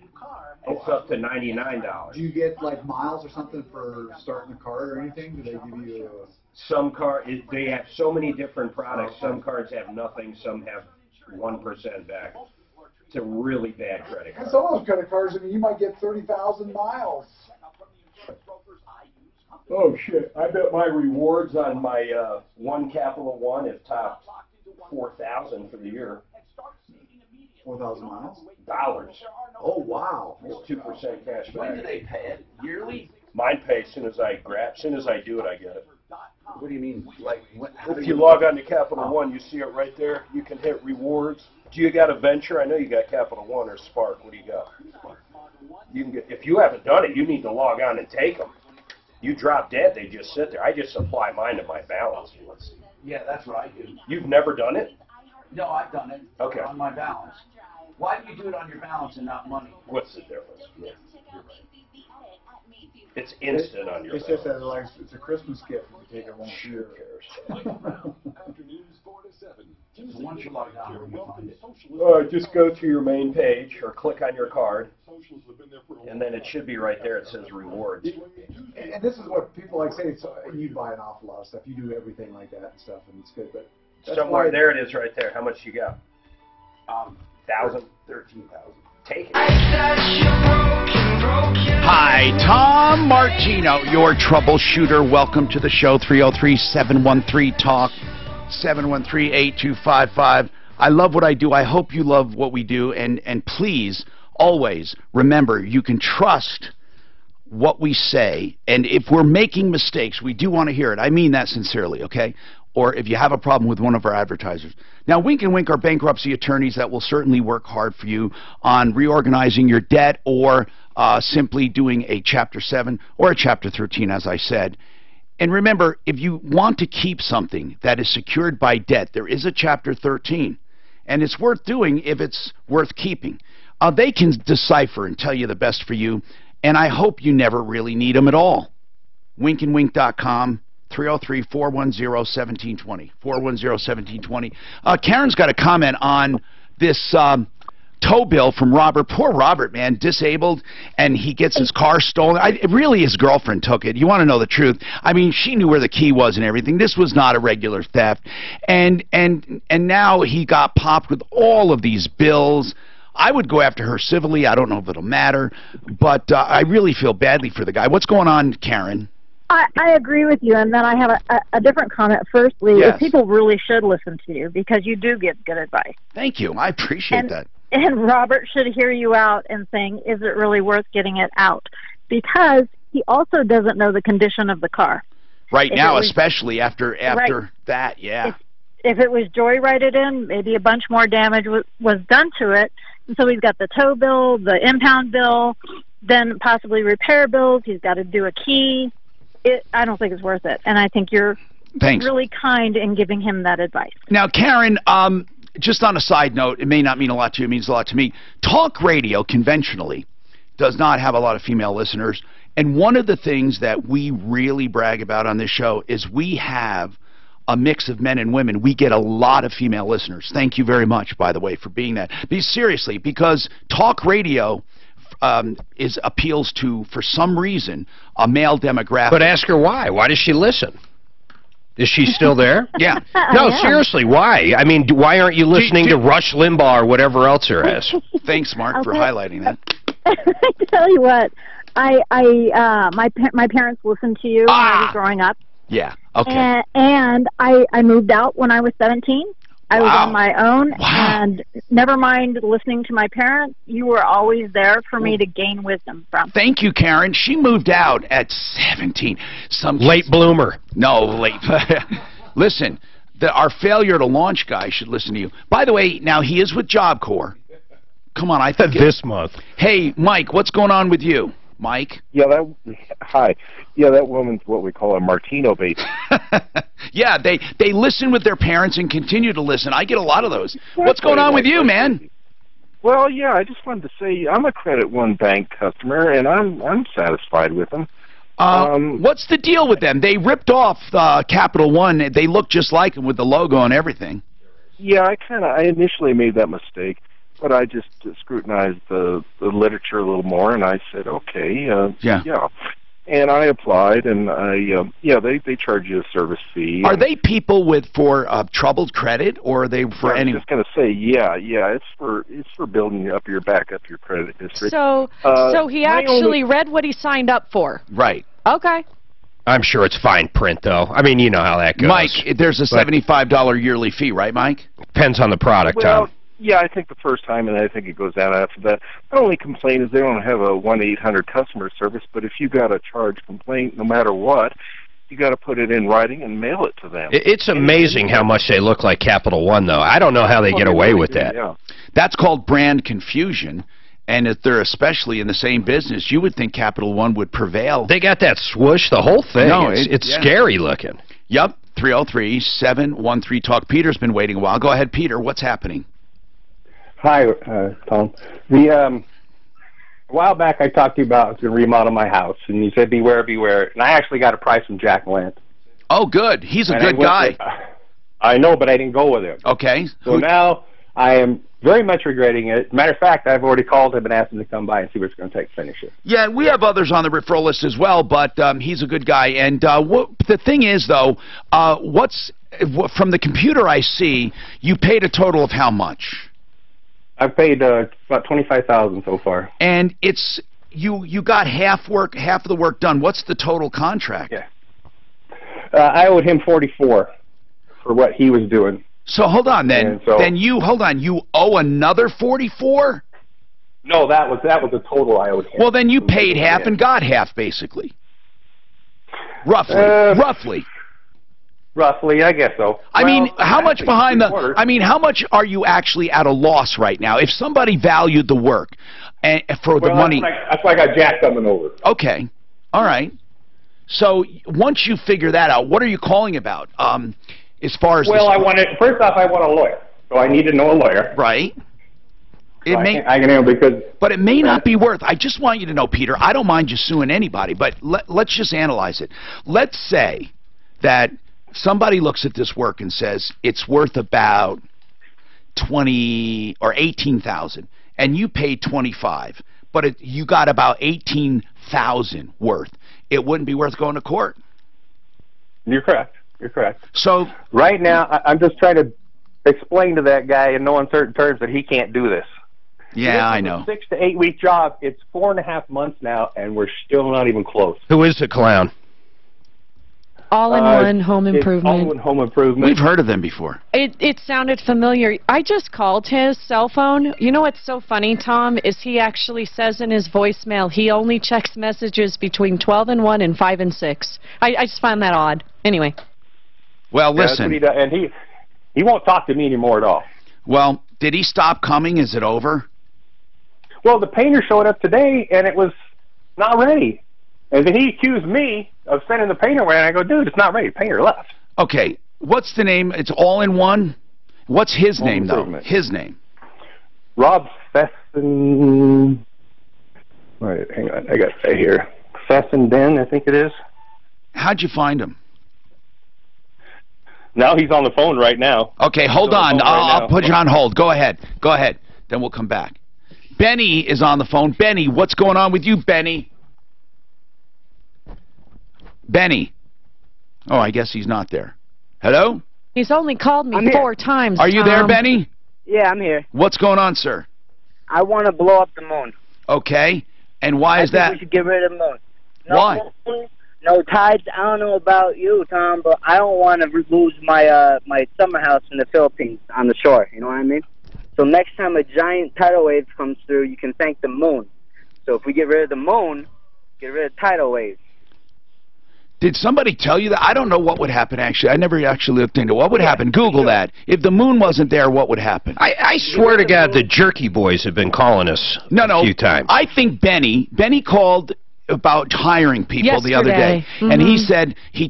it's up to $99. Do you get like miles or something for starting the card or anything? Do they give you some car? They have so many different products. Some cards have nothing, some have 1% back. It's a really bad credit card. And some of those credit cards, I mean, you might get 30,000 miles. Oh shit! I bet my rewards on my one Capital One have topped 4,000 for the year. 4,000 miles? Dollars. Oh wow! It's 2% cash back. When do they pay it? Yearly? Mine pays as soon as I do it, I get it. What do you mean? Like, If you log on to Capital One, you see it right there. You can hit rewards. Do you got a Venture? I know you got Capital One or Spark. What do you got? You can get. If you haven't done it, you need to log on and take them. You drop dead, they just sit there. I just apply mine to my balance. Yeah, that's what I do. You've never done it? No, I've done it. Okay. On my balance. Why do you do it on your balance and not money? What's the difference? Yeah, you're right. It's instant on your It's just that like, it's a Christmas gift if you take it once a year. So once you log on, you find it. Just go to your main page or click on your card, and then it should be right there. It says rewards. And this is what people like say. So you buy an awful lot of stuff. You do everything like that and stuff, and it's good. But Somewhere there it is right there. How much you got? 1,000? 13,000. Take it. Hi, Tom Martino, your troubleshooter. Welcome to the show. 303-713-TALK, 713-8255. I love what I do. I hope you love what we do. And please, always remember, you can trust what we say. And if we're making mistakes, we do want to hear it. I mean that sincerely, okay? Or if you have a problem with one of our advertisers. Now, Wink and Wink are bankruptcy attorneys that will certainly work hard for you on reorganizing your debt or simply doing a Chapter 7 or a Chapter 13, as I said. And remember, if you want to keep something that is secured by debt, there is a Chapter 13. And it's worth doing if it's worth keeping. They can decipher and tell you the best for you. And I hope you never really need them at all. winkandwink.com. 303-410-1720. 410-1720. Karen's got a comment on this tow bill from Robert. Poor Robert, man, disabled, and he gets his car stolen. Really, his girlfriend took it. You want to know the truth? I mean, she knew where the key was and everything. This was not a regular theft. And now he got popped with all of these bills. I would go after her civilly. I don't know if it'll matter, but I really feel badly for the guy. What's going on, Karen? I agree with you, and then I have a different comment. Firstly, Yes. people really should listen to you because you do give good advice. Thank you. I appreciate that. And Robert should hear you out and saying, is it really worth getting it out? Because he also doesn't know the condition of the car. Right If now, it was- especially after Right. that, yeah. If it was joyrided in, maybe a bunch more damage was done to it. And so he's got the tow bill, the impound bill, then possibly repair bills. He's got to do a key. I don't think it's worth it. And I think you're Thanks. really kind in giving him that advice. Now, Karen, just on a side note, it may not mean a lot to you, it means a lot to me. Talk radio, conventionally, does not have a lot of female listeners. And one of the things that we really brag about on this show is we have a mix of men and women. We get a lot of female listeners. Thank you very much, by the way, for being that. Seriously, because talk radio appeals to, for some reason, a male demographic. But ask her why. Why does she listen? Is she still there? Yeah. No, seriously, why? I mean, why aren't you listening to Rush Limbaugh or whatever else there is? Thanks, Mark, for Okay. highlighting that. I tell you what, my parents listened to you when I was growing up. Yeah. Okay. And I moved out when I was 17. I was on my own, and never mind listening to my parents, you were always there for me to gain wisdom from. Thank you, Karen. She moved out at 17. Some late bloomer. No, late. Listen, our failure to launch guy should listen to you. By the way, now he is with Job Corps. Come on, I think this month. Hey, Mike, what's going on with you? Mike? Yeah, hi. Yeah, that woman's what we call a Martino baby. Yeah, they listen with their parents and continue to listen. I get a lot of those. What's going on with you, man? Well, yeah, I just wanted to say I'm a Credit One Bank customer, and I'm satisfied with them. What's the deal with them? They ripped off Capital One. They look just like them with the logo and everything. Yeah, I initially made that mistake, but I just scrutinized the literature a little more, and I said, okay, yeah. And I applied, and they charge you a service fee. Are they people for troubled credit, or are they for any? I was just going to say, it's for building up your credit history. So he actually read what he signed up for. Right. Okay. I'm sure it's fine print, though. I mean, you know how that goes. Mike, there's a $75 yearly fee, right, Mike? Depends on the product, Tom. Yeah, I think the first time, and I think it goes down after that. My only complaint is they don't have a 1-800 customer service, but if you got a charge complaint, no matter what, you got to put it in writing and mail it to them. It's amazing how much they look like Capital One, though. I don't know how they get away with that. Yeah. That's called brand confusion. And if they're especially in the same business, you would think Capital One would prevail. They got that swoosh, the whole thing. No, it's scary looking. Yep, 303-713-TALK. Peter's been waiting a while. Go ahead, Peter. What's happening? Hi, Tom. A while back I talked to you about to remodel my house, and you said beware, beware. And I actually got a price from Jack Lance. Oh, good. He's a good guy. I know, but I didn't go with him. Okay. So now I am very much regretting it. Matter of fact, I've already called him and asked him to come by and see what it's going to take to finish it. Yeah, we have others on the referral list as well, but he's a good guy. And the thing is, though, from the computer I see, you paid a total of how much? I've paid about $25,000 so far. And it's you got half of the work done. What's the total contract? Yeah. I owed him $44 for what he was doing. So hold on then. You owe another $44? No, that was the total I owed him. Well, then you paid half and got half, basically. Roughly. Roughly, I guess so. I mean, how much behind the? I mean, how much are you actually at a loss right now? If somebody valued the work and for the money, that's why I got Jack coming over. Okay, all right. So once you figure that out, what are you calling about? As far as first off, I want a lawyer, so I need to know a lawyer. Right. But it may not be worth. I just want you to know, Peter. I don't mind you suing anybody, but let's just analyze it. Let's say that somebody looks at this work and says it's worth about $20,000 or $18,000, and you paid $25,000, but you got about $18,000 worth. It wouldn't be worth going to court. You're correct. You're correct. So right now, I'm just trying to explain to that guy in no uncertain terms that he can't do this. Yeah, I know. It's a 6 to 8 week job. It's 4.5 months now, and we're still not even close. Who is the clown? All-in-one home improvement. All-in-one home improvement. We've heard of them before. It sounded familiar. I just called his cell phone. You know what's so funny, Tom, is he actually says in his voicemail he only checks messages between 12 and 1 and 5 and 6. I just find that odd. Anyway. Well, listen. That's what he does. And he won't talk to me anymore at all. Well, did he stop coming? Is it over? Well, the painter showed up today, and it was not ready. And then he accused me of sending the painter away, and I go, dude, it's not ready. The painter left. Okay. What's the name? It's all-in-one? What's his name, though? His name? Rob Fessenden. Wait, hang on. I got it right here. Fessenden, I think it is. How'd you find him? Now he's on the phone right now. Okay, hold on. I'll put you on hold. Go ahead. Go ahead. Then we'll come back. Benny is on the phone. Benny, what's going on with you, Benny? Benny. Oh, I guess he's not there. Hello? He's only called me 4 times, Are you there, Benny? Yeah, I'm here. What's going on, sir? I want to blow up the moon. Okay. And why is that? I think we should get rid of the moon. Why? No tides. I don't know about you, Tom, but I don't want to lose my my summer house in the Philippines on the shore. You know what I mean? So next time a giant tidal wave comes through, you can thank the moon. So if we get rid of the moon, get rid of tidal waves. Did somebody tell you that? I don't know what would happen, actually. I never actually looked into what would happen. Google that. If the moon wasn't there, what would happen? I swear to God, the Jerky Boys have been calling us a few times. I think Benny called about hiring people the other day, Mm-hmm. and he said he's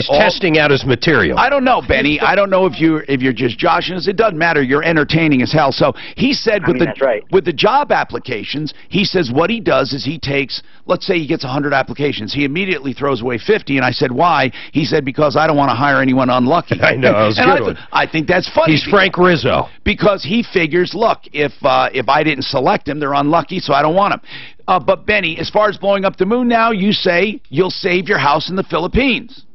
testing out his material. I don't know, Benny. I don't know if you're just joshing us. It doesn't matter. You're entertaining as hell. So he said with the job applications, he says what he does is he takes, let's say he gets 100 applications. He immediately throws away 50, and I said, why? He said, because I don't want to hire anyone unlucky. I know. That was a good one. I think that's funny. He's Frank Rizzo. because he figures, look, if I didn't select him, they're unlucky, so I don't want him. But Benny, as far as blowing up the moon now, you say you'll save your house in the Philippines.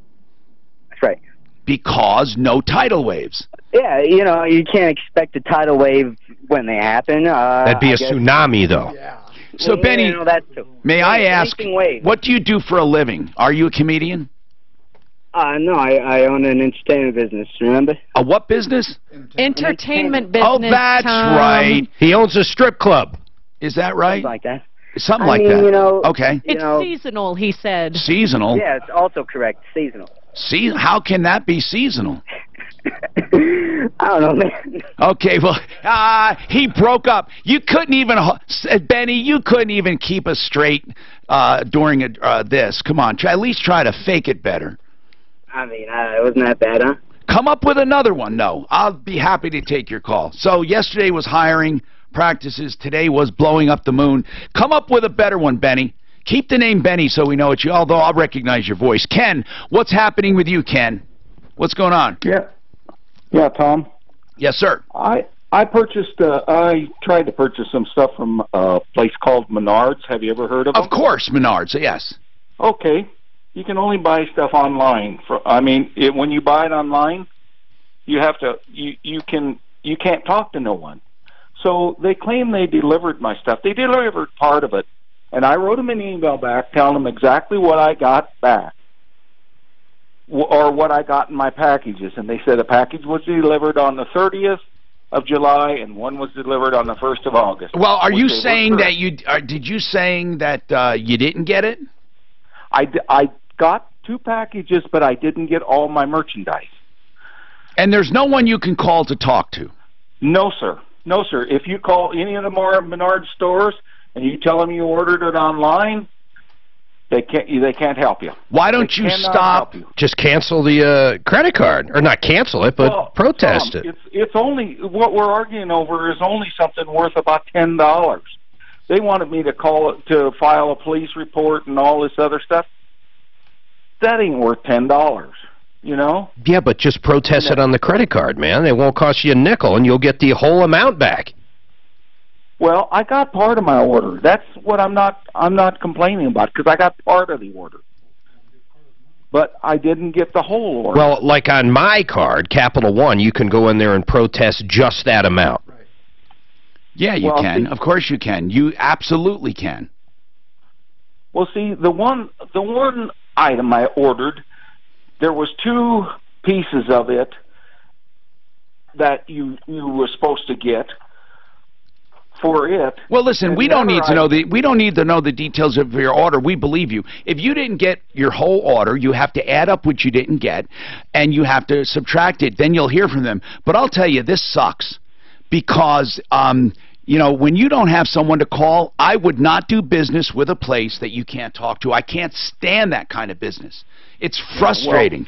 That's right. Because no tidal waves. Yeah, you know, you can't expect a tidal wave when they happen. That'd be a tsunami, though. Yeah. So, Benny, you know, that too. may I ask, Wave. what do you do for a living? Are you a comedian? No, I own an entertainment business, remember? A what business? Entertainment business, Oh, that's Tom. right. He owns a strip club. Is that right? Something like that. Something I like mean, that. you know, okay. It's seasonal, he said. Seasonal? Yeah, it's also correct. Seasonal. How can that be seasonal? I don't know, man. Okay, well, he broke up. You couldn't even, Benny, you couldn't even keep us straight during this. Come on, at least try to fake it better. I mean, it wasn't that bad, huh? Come up with another one. No, I'll be happy to take your call. So yesterday was hiring practices. Today was blowing up the moon. Come up with a better one, Benny. Keep the name Benny so we know it's you, although I'll recognize your voice. Ken, what's happening with you, Ken? What's going on? Yeah, Tom. Yes, sir. I purchased. I tried to purchase some stuff from a place called Menards. Have you ever heard of them? Of course, Menards. Yes. Okay. You can only buy stuff online. When you buy it online, you have to. You can't talk to no one. So they claim they delivered my stuff. They delivered part of it, and I wrote them an email back telling them exactly what I got back, or what I got in my packages. And they said a package was delivered on the 30th of July, and one was delivered on the 1st of August. Well, are you saying that did you saying that you didn't get it? I got 2 packages, but I didn't get all my merchandise. And there's no one you can call to talk to? No, sir. No, sir. If you call any of the Menards stores and you tell them you ordered it online, they can't help you. Why don't you stop? Just cancel the credit card, or not cancel it, but protest Tom, it. It's only what we're arguing over is only something worth about $10. They wanted me to file a police report and all this other stuff. That ain't worth $10. You know? Yeah, but just protest it on the credit card, man. It won't cost you a nickel, and you'll get the whole amount back. Well, I got part of my order. That's what I'm not complaining about, because I got part of the order. But I didn't get the whole order. Well, like on my card, Capital One, you can go in there and protest just that amount. Yeah, you can. Of course you can. You absolutely can. Well, see, the one item I ordered, there was 2 pieces of it that you were supposed to get for it. Well, listen, we don't need to know the details of your order. We believe you. If you didn't get your whole order, you have to add up what you didn't get, and you have to subtract it. Then you'll hear from them. But I'll tell you, this sucks because you know, when you don't have someone to call, I would not do business with a place that you can't talk to. I can't stand that kind of business. It's frustrating.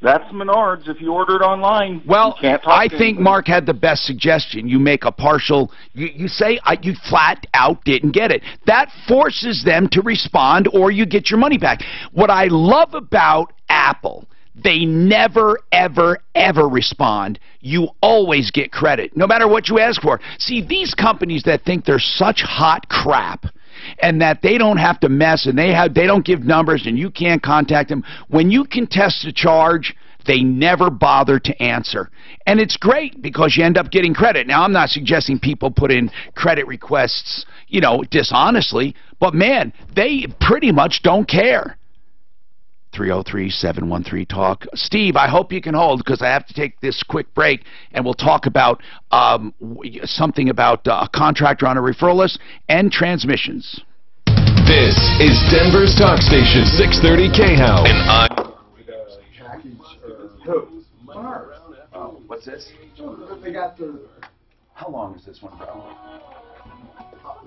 Well, that's Menards. If you order it online, well, you can't talk I to think anybody. Mark had the best suggestion. You make a partial, you say you flat out didn't get it. That forces them to respond, or you get your money back. What I love about Apple, they never, ever, ever respond. You always get credit, no matter what you ask for. See, these companies that think they're such hot crap and that they don't have to mess and they don't give numbers and you can't contact them, when you contest a charge, they never bother to answer. And it's great because you end up getting credit. Now, I'm not suggesting people put in credit requests, you know, dishonestly, but man, they pretty much don't care. 303-713-TALK. Steve, I hope you can hold because I have to take this quick break, and we'll talk about something about a contractor on a referral list and transmissions. This is Denver's talk station, 630 KHOW. What's this? They got how long is this one, bro?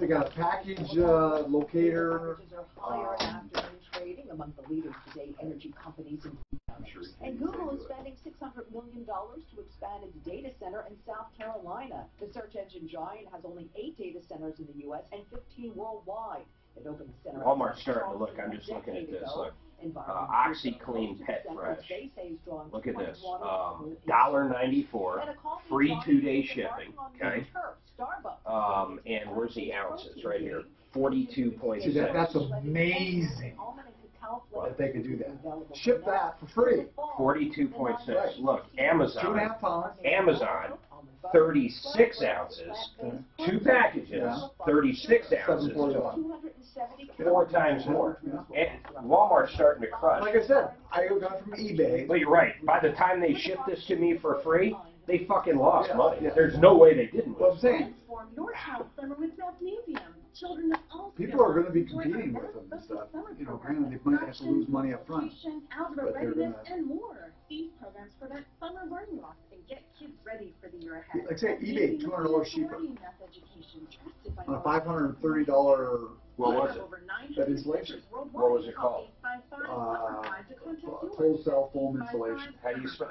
They got a package locator. Trading among the leaders today, energy companies and Google is spending $600 million to expand its data center in South Carolina. The search engine giant has only 8 data centers in the U.S. and 15 worldwide. It opened the center. Walmart's starting to look. I'm just looking at this. Look. OxyClean Pet Fresh. Look at this. $1.94, free 2-day shipping. Okay. And where's the ounces? Right here. 42.6. See, that's amazing that they could do that. Ship that for free. 42.6. Right. Look, Amazon. 2.5 pounds. Amazon. 36 ounces, 2 packages, 36 ounces, 4 times more. And Walmart's starting to crush. Like I said, I got from eBay. But you're right. By the time they shipped this to me for free, they fucking lost money. There's no way they didn't. What I'm saying. Children of all people are going to be competing with them and stuff. You know, granted, they might have to lose money up front, algebra but they're readiness, going to. and more. These programs prevent summer learning loss and get kids ready for the year ahead. Like say, eBay, $200 cheaper on a $530. What was it? That installation. What was it called? Closed cell foam insulation. How do you spell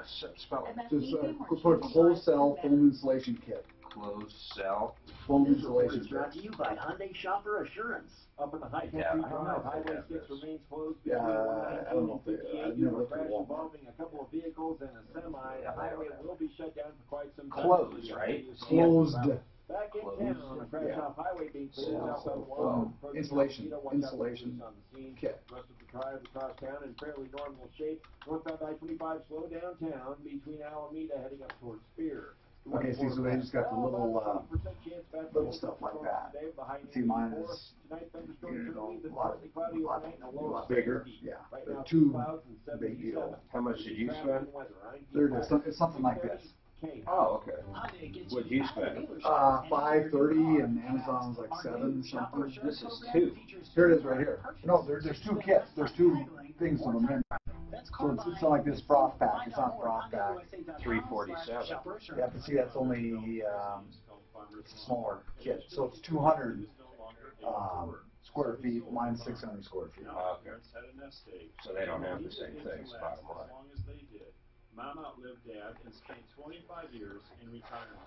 it? Just put closed cell foam insulation kit. Closed cell foam insulation kit. Brought to you by Hyundai Shopper Assurance. Up in the high country drive, Highway 6 remains closed. Yeah, I don't know if they. I've never looked at Walmart. Involving a couple of vehicles and a semi. The highway will be shut down for quite some time. Closed, right? Closed. Back in town on a crash off highway being cleared southbound Insulation kit. Rest of the drive across town in fairly normal shape. Northbound I-25 slow downtown between Alameda heading up towards Spear. Okay, see, so they just got the little stuff like that. See, mine is a lot bigger. Yeah, they're too big deal. How much did you spend? It's something like this. Oh, okay. What'd you spend? $5.30, and Amazon was like $7 something. This is 2. Here it is right here. No, there's 2 kits. There's 2 things on the menu. So it's not like this froth pack. It's not froth pack. $347. Yeah, but see, that's only it's a smaller kit. So it's 200 square feet. Mine's 600 square feet. Okay. So they don't have the same things, bottom line. Mom outlived Dad and spent 25 years in retirement.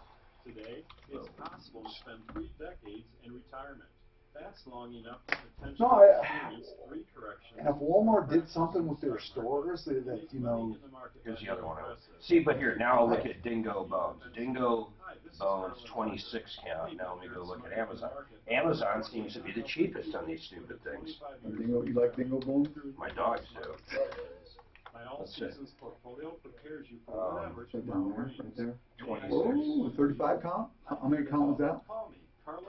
Today, it's possible to spend 3 decades in retirement. That's long enough to potentially experience 3 corrections. And if Walmart did something with their stores that you know. Here's the other one. See, but here, now I'll look at Dingo Bones. Dingo Bones, 26 count. Now let me go look at Amazon. Amazon seems to be the cheapest on these stupid things. Dingo, you like Dingo Bones? My dogs do. My all-seasons portfolio prepares you for whatever Right there. 26. Oh, 35 count? How many count was that?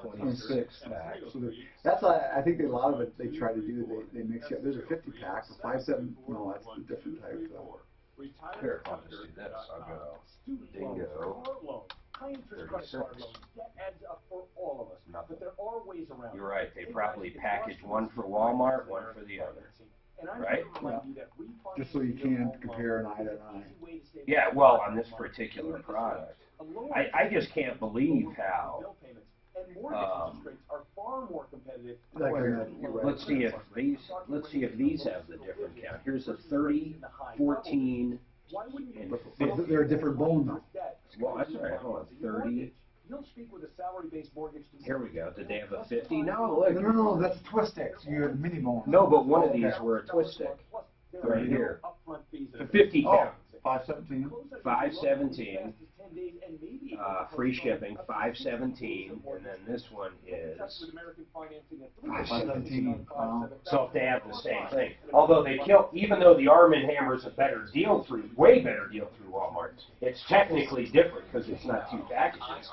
26 packs. So that's I think a lot of it they try to do. They mix it. There's a 50 pack, a 5.7. No, that's a different type. Here, I'll just do this. I'll go Dingo 36. That adds up for all of us. Nothing. But there are ways around. You're right. They probably package one for Walmart, one for the other. Right? Yeah. Just so you can compare an eye to eye. Yeah, well, on this particular product, I just can't believe how. Let's see if these have the different count. Here's a 30, 14, and 50. They're a different bone though. Well, that's all right. Hold on, 30. Here we go. Did they have a 50? No, look. No, that's a twist stick. So you had a mini bone. No, but one of these were a twist stick. Right here. The 50 count. 517. 517. Free shipping, 517, and then this one is 517. So if they have the same thing, although they kill, even though the Arm & Hammer's a better deal through, way better deal through Walmart, it's technically different because it's not 2 packages.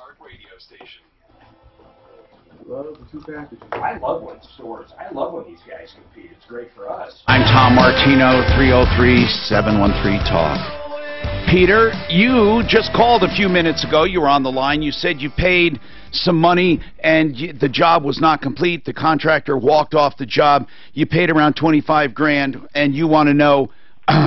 Love the 2 packages. I love when stores. I love when these guys compete. It's great for us. I'm Tom Martino, 303-713-TALK. Peter, you just called a few minutes ago. You were on the line. You said you paid some money and the job was not complete. The contractor walked off the job. You paid around $25,000, and you want to know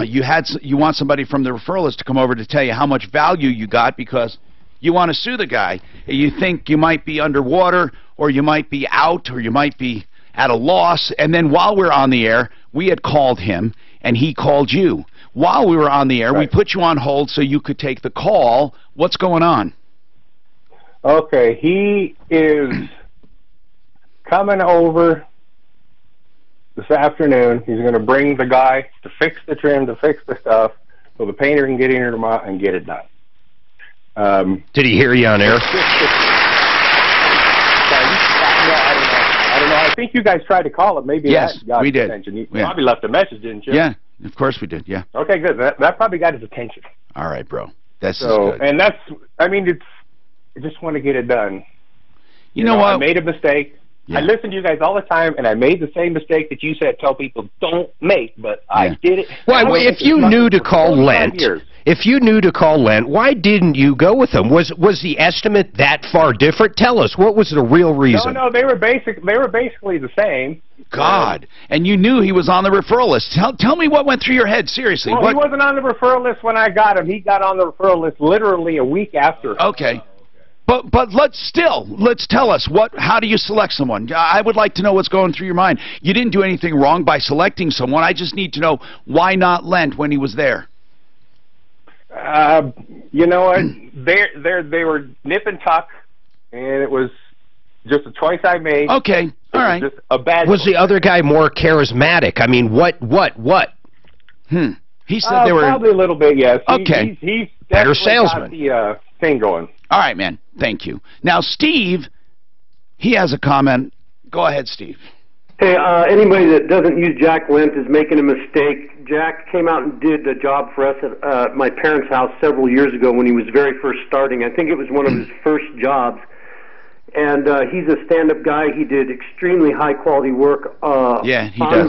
you want somebody from the referral list to come over to tell you how much value you got because you want to sue the guy. You think you might be underwater, or you might be out, or you might be at a loss. And then while we're on the air, we had called him, and he called you. While we were on the air, we put you on hold so you could take the call. What's going on? Okay, he is coming over this afternoon. He's going to bring the guy to fix the trim, to fix the stuff, so the painter can get in here tomorrow and get it done. Did he hear you on air? I don't know. I think you guys tried to call it. Maybe yes, that got we his did. attention. You Yeah. probably left a message, didn't you? Yeah, of course we did. Yeah. Okay, good. That probably got his attention. All right, bro. That's So, good. and that's, I mean, I just want to get it done. You know what? I made a mistake. Yeah. I listen to you guys all the time, and I made the same mistake that you said tell people don't make, but I did it. Well, if you knew to call Lent, why didn't you go with them? Was the estimate that far different? Tell us, what was the real reason? No, they were basically the same. God, and you knew he was on the referral list. Tell me what went through your head, seriously. Well, he wasn't on the referral list when I got him. He got on the referral list literally a week after. Okay. But let's tell us, how do you select someone? I would like to know what's going through your mind. You didn't do anything wrong by selecting someone. I just need to know why not Lent when he was there. You know what? They were nip and tuck, and it was just a choice I made. Okay, all right. Just a bad. Was the other guy more charismatic? I mean, what? He said they were probably a little bit. Yes. Okay. He's better definitely salesman. got the thing going. All right, man. Thank you. Now, Steve, he has a comment. Go ahead, Steve. Hey, anybody that doesn't use Jack Lent is making a mistake. Jack came out and did a job for us at my parents' house several years ago when he was very first starting. I think it was one of his first jobs. And he's a stand-up guy. He did extremely high-quality work on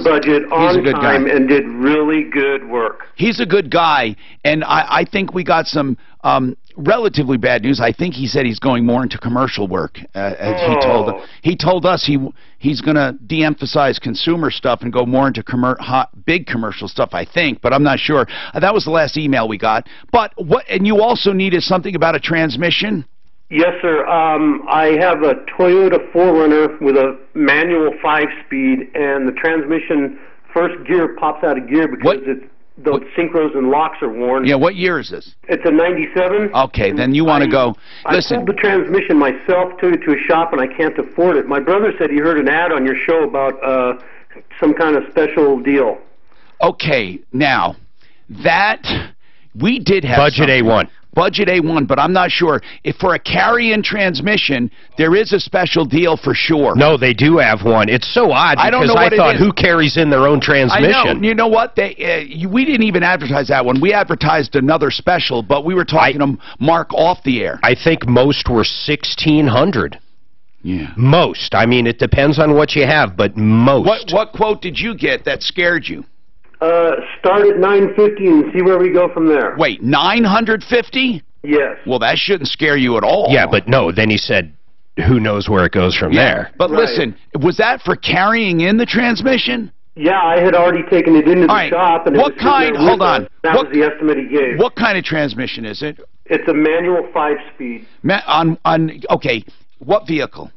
budget, on time, and did really good work. He's a good guy, and I think we got some relatively bad news. I think he said he's going more into commercial work. He told us he's going to de-emphasize consumer stuff and go more into big commercial stuff, I think, but I'm not sure. That was the last email we got. But and you also needed something about a transmission? Yes, sir. I have a Toyota 4Runner with a manual 5-speed, and the transmission first gear pops out of gear because the synchros and locks are worn. Yeah, what year is this? It's a 97. Okay, then you want to go. Listen. I pulled the transmission myself, took it to a shop, and I can't afford it. My brother said he heard an ad on your show about some kind of special deal. Okay, now, we did have Budget A1. Budget A1, but I'm not sure. If for a carry-in transmission, there is a special deal for sure. No, they do have one. It's so odd because I thought, who carries in their own transmission? I know. You know what? We didn't even advertise that one. We advertised another special, but we were talking to Mark off the air. I think most were $1,600. Yeah. Most. I mean, it depends on what you have, but most. What quote did you get that scared you? Start at $950 and see where we go from there. Wait, $950? Yes. Well, that shouldn't scare you at all. Yeah, but no, then he said, who knows where it goes from there. But listen, was that for carrying in the transmission? Yeah, I had already taken it into the shop. And what kind? Hold on. That was the estimate he gave. What kind of transmission is it? It's a manual 5-speed. Okay, what vehicle?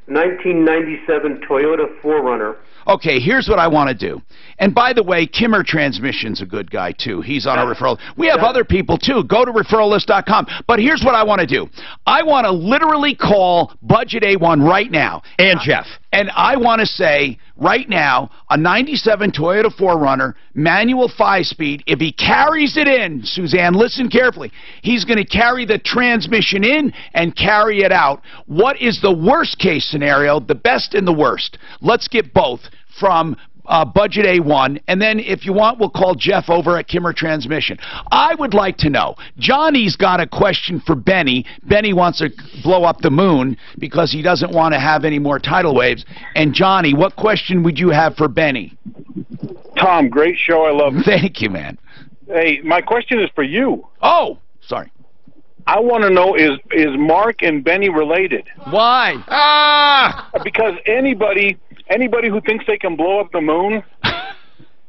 1997 Toyota 4Runner. Okay, here's what I want to do. And by the way, Kimmer Transmission's a good guy, too. He's on our referral. We have other people, too. Go to referrallist.com. But here's what I want to do. I want to literally call Budget A1 right now. And Jeff. And I want to say, right now, a 97 Toyota 4Runner, manual 5-speed, if he carries it in, Suzanne, listen carefully, he's going to carry the transmission in and carry it out. What is the worst case scenario, the best and the worst? Let's get both from Budget A1, and then if you want, we'll call Jeff over at Kimmer Transmission. I would like to know, Johnny's got a question for Benny. Benny wants to blow up the moon because he doesn't want to have any more tidal waves. And Johnny, what question would you have for Benny? Tom, great show. I love it. Thank you, man. Hey, my question is for you. Oh, sorry. I want to know, is Mark and Benny related? Why? Because anybody who thinks they can blow up the moon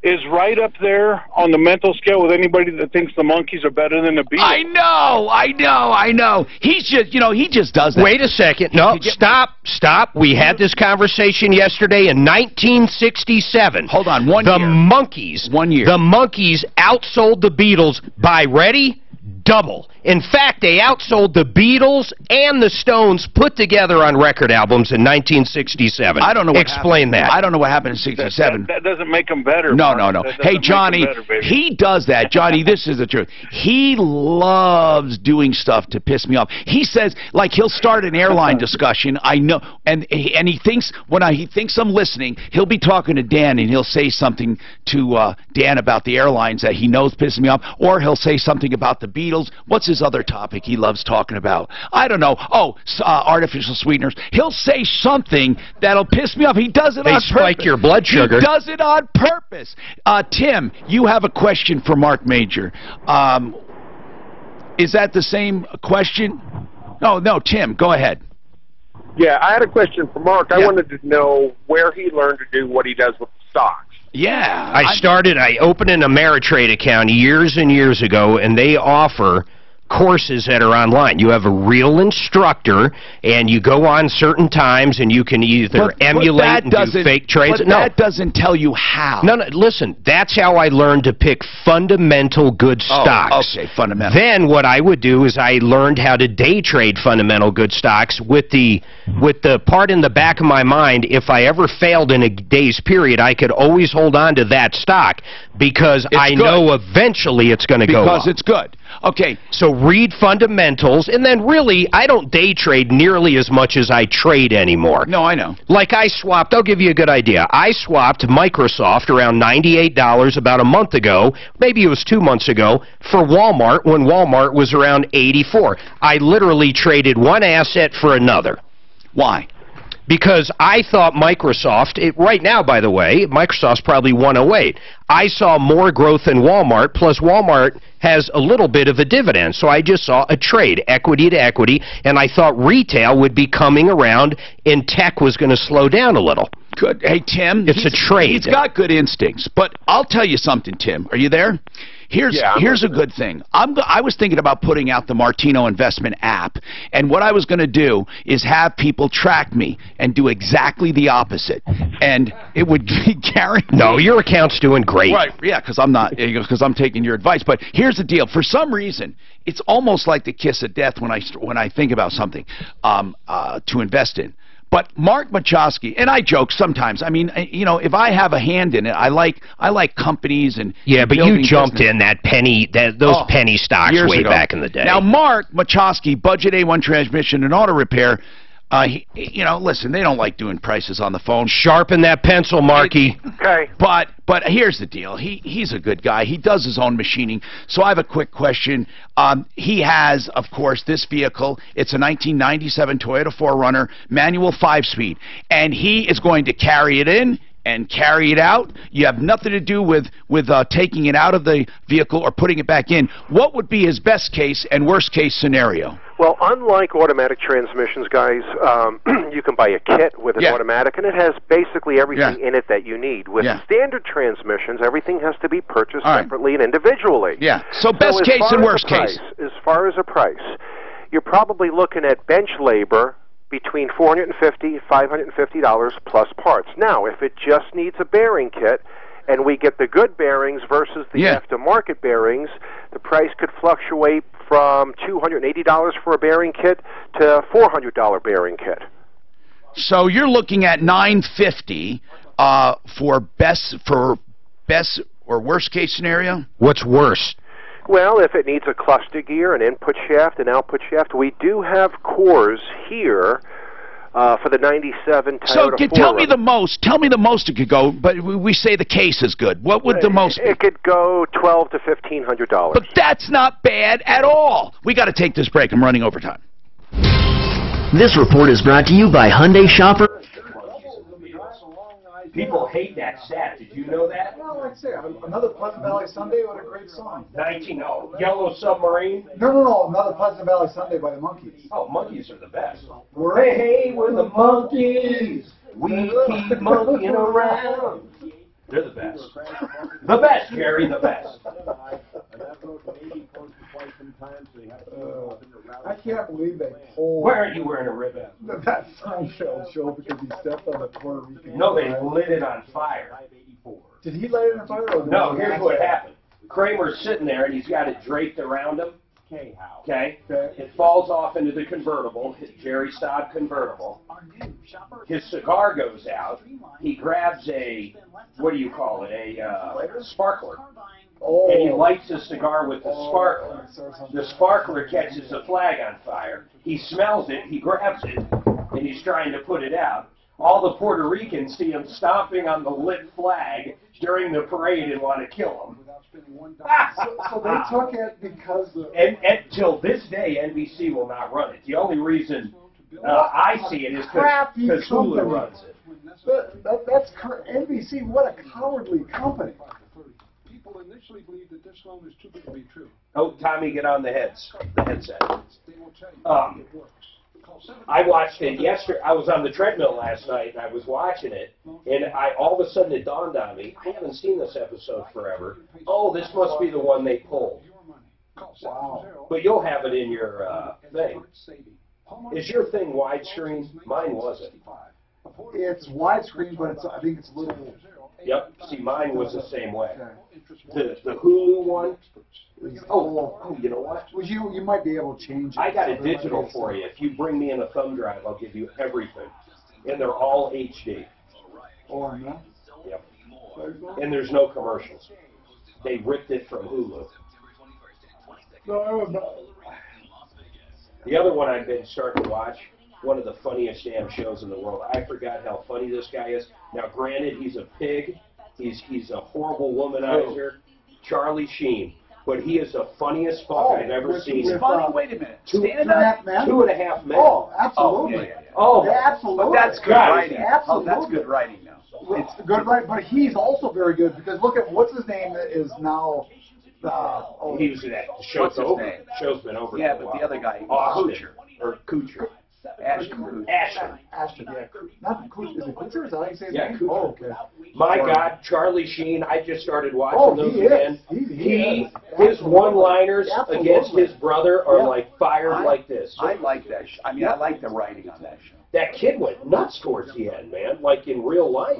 is right up there on the mental scale with anybody that thinks the monkeys are better than the bees. I know. He's just, he just does that. Wait a second. No, stop. We had this conversation yesterday in 1967. Hold on, 1 year. The Monkees. 1 year. The Monkees outsold the Beatles by, ready? double. In fact, they outsold the Beatles and the Stones put together on record albums in 1967. I don't know what Explain happened. that. I don't know what happened in 67. That doesn't make them better. No, Mark. no, no. That doesn't Hey, make 'em Johnny, better, baby. he does that. Johnny, this is the truth. He loves doing stuff to piss me off. He says, like, he'll start an airline discussion. I know, and he thinks, when he thinks I'm listening, he'll be talking to Dan, and he'll say something to Dan about the airlines that he knows pisses me off, or he'll say something about the Beatles. What's his other topic he loves talking about? I don't know. Oh, artificial sweeteners. He'll say something that'll piss me off. He does it on purpose. They spike your blood sugar. He does it on purpose. Tim, you have a question for Mark Major. Is that the same question? No, Tim, go ahead. Yeah, I had a question for Mark. I wanted to know where he learned to do what he does with the stocks. Yeah. I opened an Ameritrade account years and years ago, and they offer courses that are online. You have a real instructor, and you go on certain times, and you can either emulate and do fake trades. But that doesn't tell you how. No, listen, that's how I learned to pick fundamental good stocks. Okay, fundamental. Then what I would do is I learned how to day trade fundamental good stocks with the part in the back of my mind, if I ever failed in a day's period, I could always hold on to that stock because I know eventually it's going to go up. Because it's good. Okay. So read fundamentals, and then really, I don't day trade nearly as much as I trade anymore. No, I know. Like I swapped, I'll give you a good idea. I swapped Microsoft around $98 about a month ago, maybe it was 2 months ago, for Walmart when Walmart was around $84. I literally traded one asset for another. Why? Because I thought Microsoft, right now, by the way, Microsoft's probably 108. I saw more growth in Walmart, plus Walmart has a little bit of a dividend. So I just saw a trade, equity to equity, and I thought retail would be coming around and tech was going to slow down a little. Good. Hey, Tim. It's a trade. He's got good instincts. But I'll tell you something, Tim. Are you there? Here's a good thing. I was thinking about putting out the Martino Investment app, and what I was going to do is have people track me and do exactly the opposite, and it would be guaranteed. No, your account's doing great. Right? Yeah, because I'm taking your advice. But here's the deal. For some reason, it's almost like the kiss of death when I think about something to invest in. But Mark Machowski, and I joke sometimes. I mean, you know, if I have a hand in it, I like companies and but you jumped business. In those penny stocks way ago. Back in the day. Now, Mark Machowski, Budget A1 Transmission and Auto Repair. Listen, they don't like doing prices on the phone. Sharpen that pencil, Marky. Okay. But here's the deal. He's a good guy. He does his own machining. So I have a quick question. He has, of course, this vehicle. It's a 1997 Toyota 4Runner, manual 5-speed. And he is going to carry it in and carry it out. You have nothing to do with taking it out of the vehicle or putting it back in. What would be his best case and worst case scenario? Well, unlike automatic transmissions, guys, you can buy a kit with an automatic, and it has basically everything in it that you need. With standard transmissions, everything has to be purchased separately and individually. Yeah. So best case and worst case. As far as a price, you're probably looking at bench labor between $450 $550 plus parts. Now, if it just needs a bearing kit, and we get the good bearings versus the aftermarket bearings, the price could fluctuate from $280 for a bearing kit to $400 bearing kit. So you're looking at $950 for best or worst case scenario? What's worse? Well, if it needs a cluster gear, an input shaft, an output shaft, we do have cores here for the 97 Toyota 4Runner. So tell me the most it could go, but we say the case is good. What would the most be? It could go $1,200 to $1,500. But that's not bad at all. We got to take this break. I'm running overtime. This report is brought to you by Hyundai Shopper. People hate that stat. Did you know that? Well, like I say, Another Pleasant Valley Sunday, what a great song. Yellow Submarine? No, Another Pleasant Valley Sunday by the Monkees. Oh, Monkees are the best. Hey, we're the Monkees. We keep monkeying around. They're the best. The best, Gary, the best. I can't believe they pulled. Why aren't you wearing a ribbon? That Seinfeld show because he stepped on the Puerto Rican. No, they lit it on fire. Did he light it on fire? Or No, here's what happened. Kramer's sitting there and he's got it draped around him. K-House. Okay? It falls off into the convertible, his Jerry Staub convertible. His cigar goes out. He grabs a, what do you call it, a sparkler. And he lights his cigar with the sparkler. The sparkler catches the flag on fire. He smells it, he grabs it, and he's trying to put it out. All the Puerto Ricans see him stomping on the lit flag during the parade and want to kill him. So they took it because... And till this day, NBC will not run it. The only reason I see it is because Hulu runs it. That's NBC, what a cowardly company. People initially believe that this loan is too good to be true. Oh, Tommy, get on the headset. I watched it yesterday. I was on the treadmill last night, and I was watching it, and all of a sudden it dawned on me, I haven't seen this episode forever. Oh, this must be the one they pulled. Wow. But you'll have it in your thing. Is your thing widescreen? Mine wasn't. It's widescreen, but I think it's a little... Yep. See, mine was the same way. The Hulu one. Oh, you know what? Well, you might be able to change it. I got a digital for you. If you bring me in a thumb drive, I'll give you everything, and they're all HD. Oh, no. Yep. And there's no commercials. They ripped it from Hulu. No. The other one I've been starting to watch, one of the funniest damn shows in the world. I forgot how funny this guy is. Now, granted, he's a pig. He's a horrible womanizer. Charlie Sheen. But he is the funniest fuck I've ever seen. He's funny. Wait a minute. Stand-up? 2.5 men. Oh, absolutely. Absolutely. But that's good writing. Absolutely. That's good writing now. It's good writing, but he's also very good because look at what's his name that is now. He was in that. Show's What's his over. name? Show's been over. Yeah, for a but while. the other guy, Austin. Kuchar. Ashton. Ashton, yeah. Not Kuchar. Is it Kuchar? Is that how you say his Yeah, name? Kuchar. Oh, okay. My God, Charlie Sheen, I just started watching those he again. Is. His one-liners against his brother are like fired like this. I like that. I mean, I like the writing on that show. That kid went nuts towards the end, man, like in real life.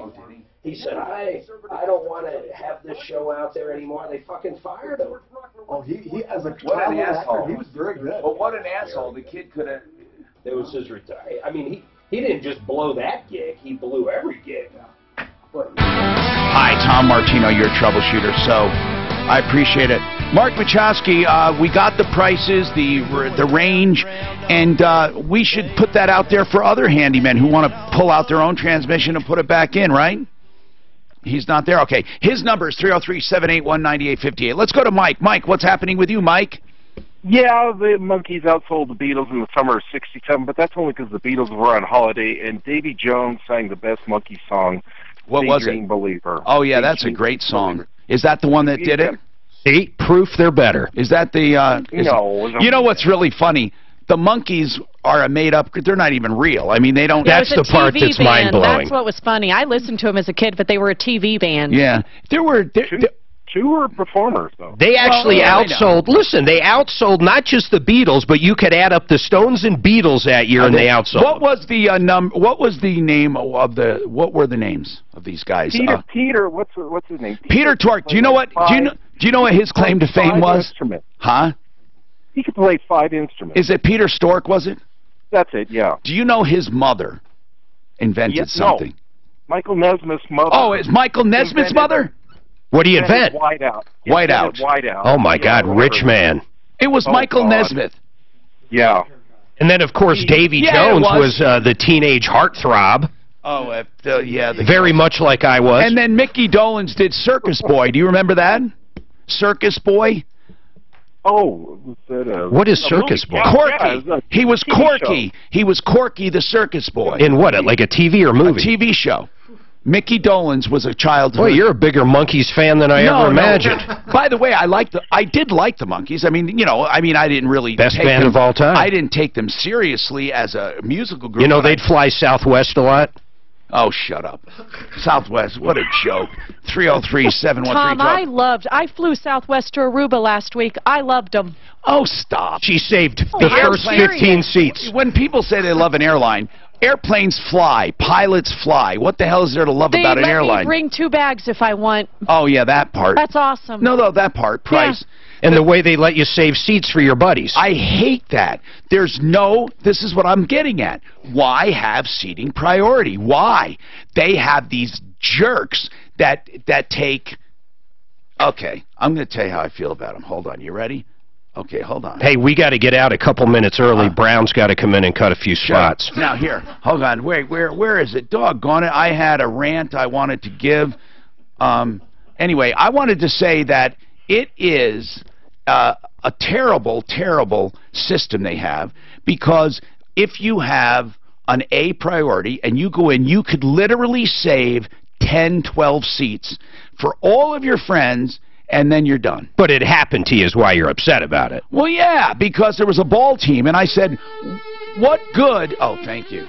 He said, I don't want to have this show out there anymore. They fucking fired him. Oh, he as a What an child asshole. actor, he was very good. But what an asshole. The kid could have... It was his retire. I mean, he didn't just blow that gig. He blew every gig. Hi, Tom Martino, your troubleshooter. So I appreciate it. Mark Machowski, we got the prices, the range, and we should put that out there for other handymen who want to pull out their own transmission and put it back in, right? He's not there? Okay. His number is 303-781-9858. Let's go to Mike. Mike, what's happening with you, Mike? Yeah, the Monkees outsold the Beatles in the summer of '67, but that's only because the Beatles were on holiday, and Davy Jones sang the best Monkees song, What was it? Believer. Oh, yeah, that's a great song. Is that the one that did it? See? Proof they're better. Is that the... No. You know what's really funny? The Monkees are a made-up... They're not even real. I mean, they don't... Yeah, that's the part TV that's band. mind-blowing. That's what was funny. I listened to them as a kid, but they were a TV band. Yeah. There were... Two were performers, though. They actually outsold, listen, they outsold not just the Beatles, but you could add up the Stones and Beatles that year, and they outsold. What was the what was the name of the? What were the names of these guys? Peter, what's his name? Peter Tork. Do you know what? Do you know what his claim to fame was? Huh? He could play 5 instruments. Is it Peter Stork? Was it? That's it. Yeah. Do you know his mother invented something? No. Michael Nesmith's mother. Oh, it's Michael Nesmith's mother? What do you invent? Whiteout. Whiteout. Oh, my God, rich man. It was Michael Nesmith. Yeah. And then, of course, Davy Jones was the teenage heartthrob. Oh, yeah. Very much like I was. And then Mickey Dolenz did Circus Boy. Do you remember that? Circus Boy? Oh, was that what is Circus Boy? Corky. Yeah, he was Corky. He was Corky the Circus Boy. In what, like a TV or movie? A TV show. Mickey Dolenz was a childhood. Boy, you're a bigger Monkees fan than I ever imagined. By the way, I did like the Monkees. I mean, I didn't really best band of all time. I didn't take them seriously as a musical group. You know, they'd fly Southwest a lot. Oh, shut up. Southwest, what a joke. 303-713. Tom, I flew Southwest to Aruba last week. I loved them. Oh, stop. She saved the first 15 seats. When people say they love an airline, Airplanes fly. Pilots fly. What the hell is there to love about an They let airline? me bring 2 bags if I want. Oh, yeah, that part. That's awesome. No, that part. Price. And the way they let you save seats for your buddies. I hate that. This is what I'm getting at. Why have seating priority? Why? They have these jerks that take... Okay, I'm going to tell you how I feel about them. Hold on, you ready? Okay, hold on. Hey, we got to get out a couple minutes early. Brown's got to come in and cut a few spots. Now, here, hold on. Where is it? Doggone it. I had a rant I wanted to give. Anyway, I wanted to say that it is a terrible, terrible system they have, because if you have an A priority and you go in, you could literally save 10, 12 seats for all of your friends, and then you're done. But it happened to you is why you're upset about it. Well, yeah, because there was a ball team, and I said, what good... Oh, thank you.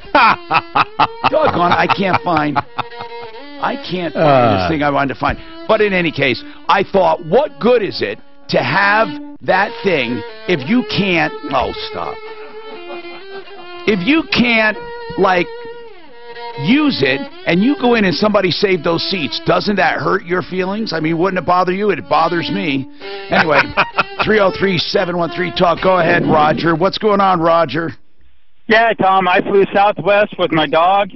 Doggone, I can't find this thing I wanted to find. But in any case, I thought, what good is it to have that thing if you can't... Oh, stop. If you can't, like... use it, and you go in and somebody saved those seats, doesn't that hurt your feelings? I mean, wouldn't it bother you? It bothers me. Anyway, 303-713-TALK. Go ahead, Roger. What's going on, Roger? Yeah, Tom, I flew Southwest with my dog,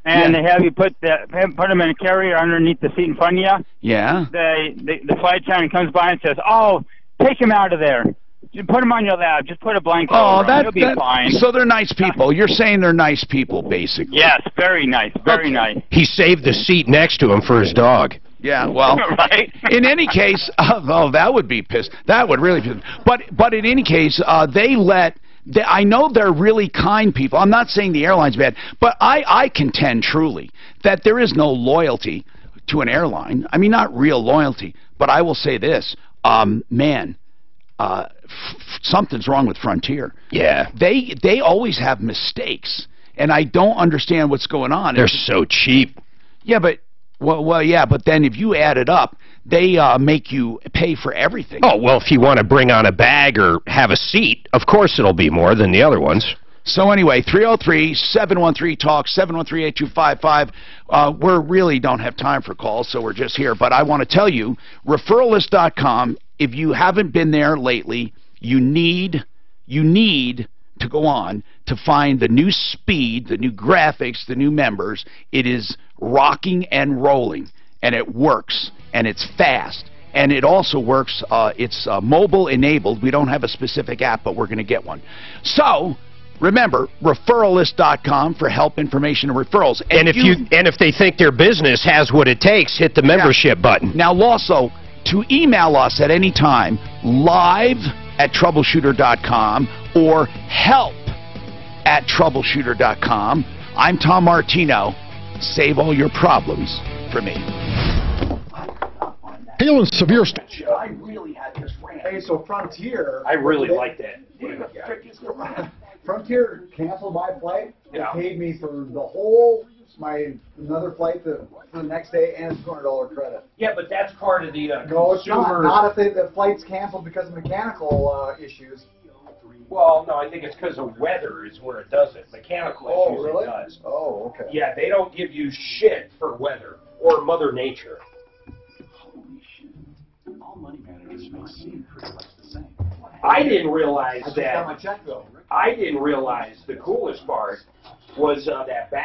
and they have you put them in a carrier underneath the seat in front of you. Yeah. The flight attendant comes by and says, "Oh, take him out of there. Just put him on your lap. Just put a blanket over him. He'll be fine." So they're nice people. You're saying they're nice people, basically. Yes, very nice, very nice. He saved the seat next to him for his dog. Yeah, well, right? In any case, that would be pissed. That would really piss. But in any case, I know they're really kind people. I'm not saying the airline's bad, but I contend truly that there is no loyalty to an airline. I mean, not real loyalty. But I will say this, man. Something's wrong with Frontier. Yeah. They always have mistakes, and I don't understand what's going on. They're so cheap. Yeah, but yeah, but then if you add it up, they make you pay for everything. Oh, well, if you want to bring on a bag or have a seat, of course it'll be more than the other ones. So anyway, 303-713-TALK, 713-8255. We really don't have time for calls, so we're just here. But I want to tell you, referralist.com, if you haven't been there lately, you need to go on to find the new speed, the new graphics, the new members. It is rocking and rolling, and it works, and it's fast. And it also works, it's mobile enabled. We don't have a specific app, but we're going to get one. So... remember, referralist.com for help, information, and referrals. And if they think their business has what it takes, hit the membership button. Now, also, to email us at any time, live@troubleshooter.com or help@troubleshooter.com. I'm Tom Martino. Save all your problems for me. Hail and severe... I really had this rant. Hey, so Frontier... I really like that. Frontier canceled my flight. Yeah. They paid me for the whole another flight for the next day and $200 credit. Yeah, but that's part of the No, it's consumer... not if the flight's canceled because of mechanical issues. Well, no, I think it's because of weather is where it does it. Mechanical issues really? it does. Oh, okay. Yeah, they don't give you shit for weather or Mother Nature. Holy shit. All money managers may seem pretty much the same. I didn't realize I just that... got my check, though. I didn't realize the coolest part was that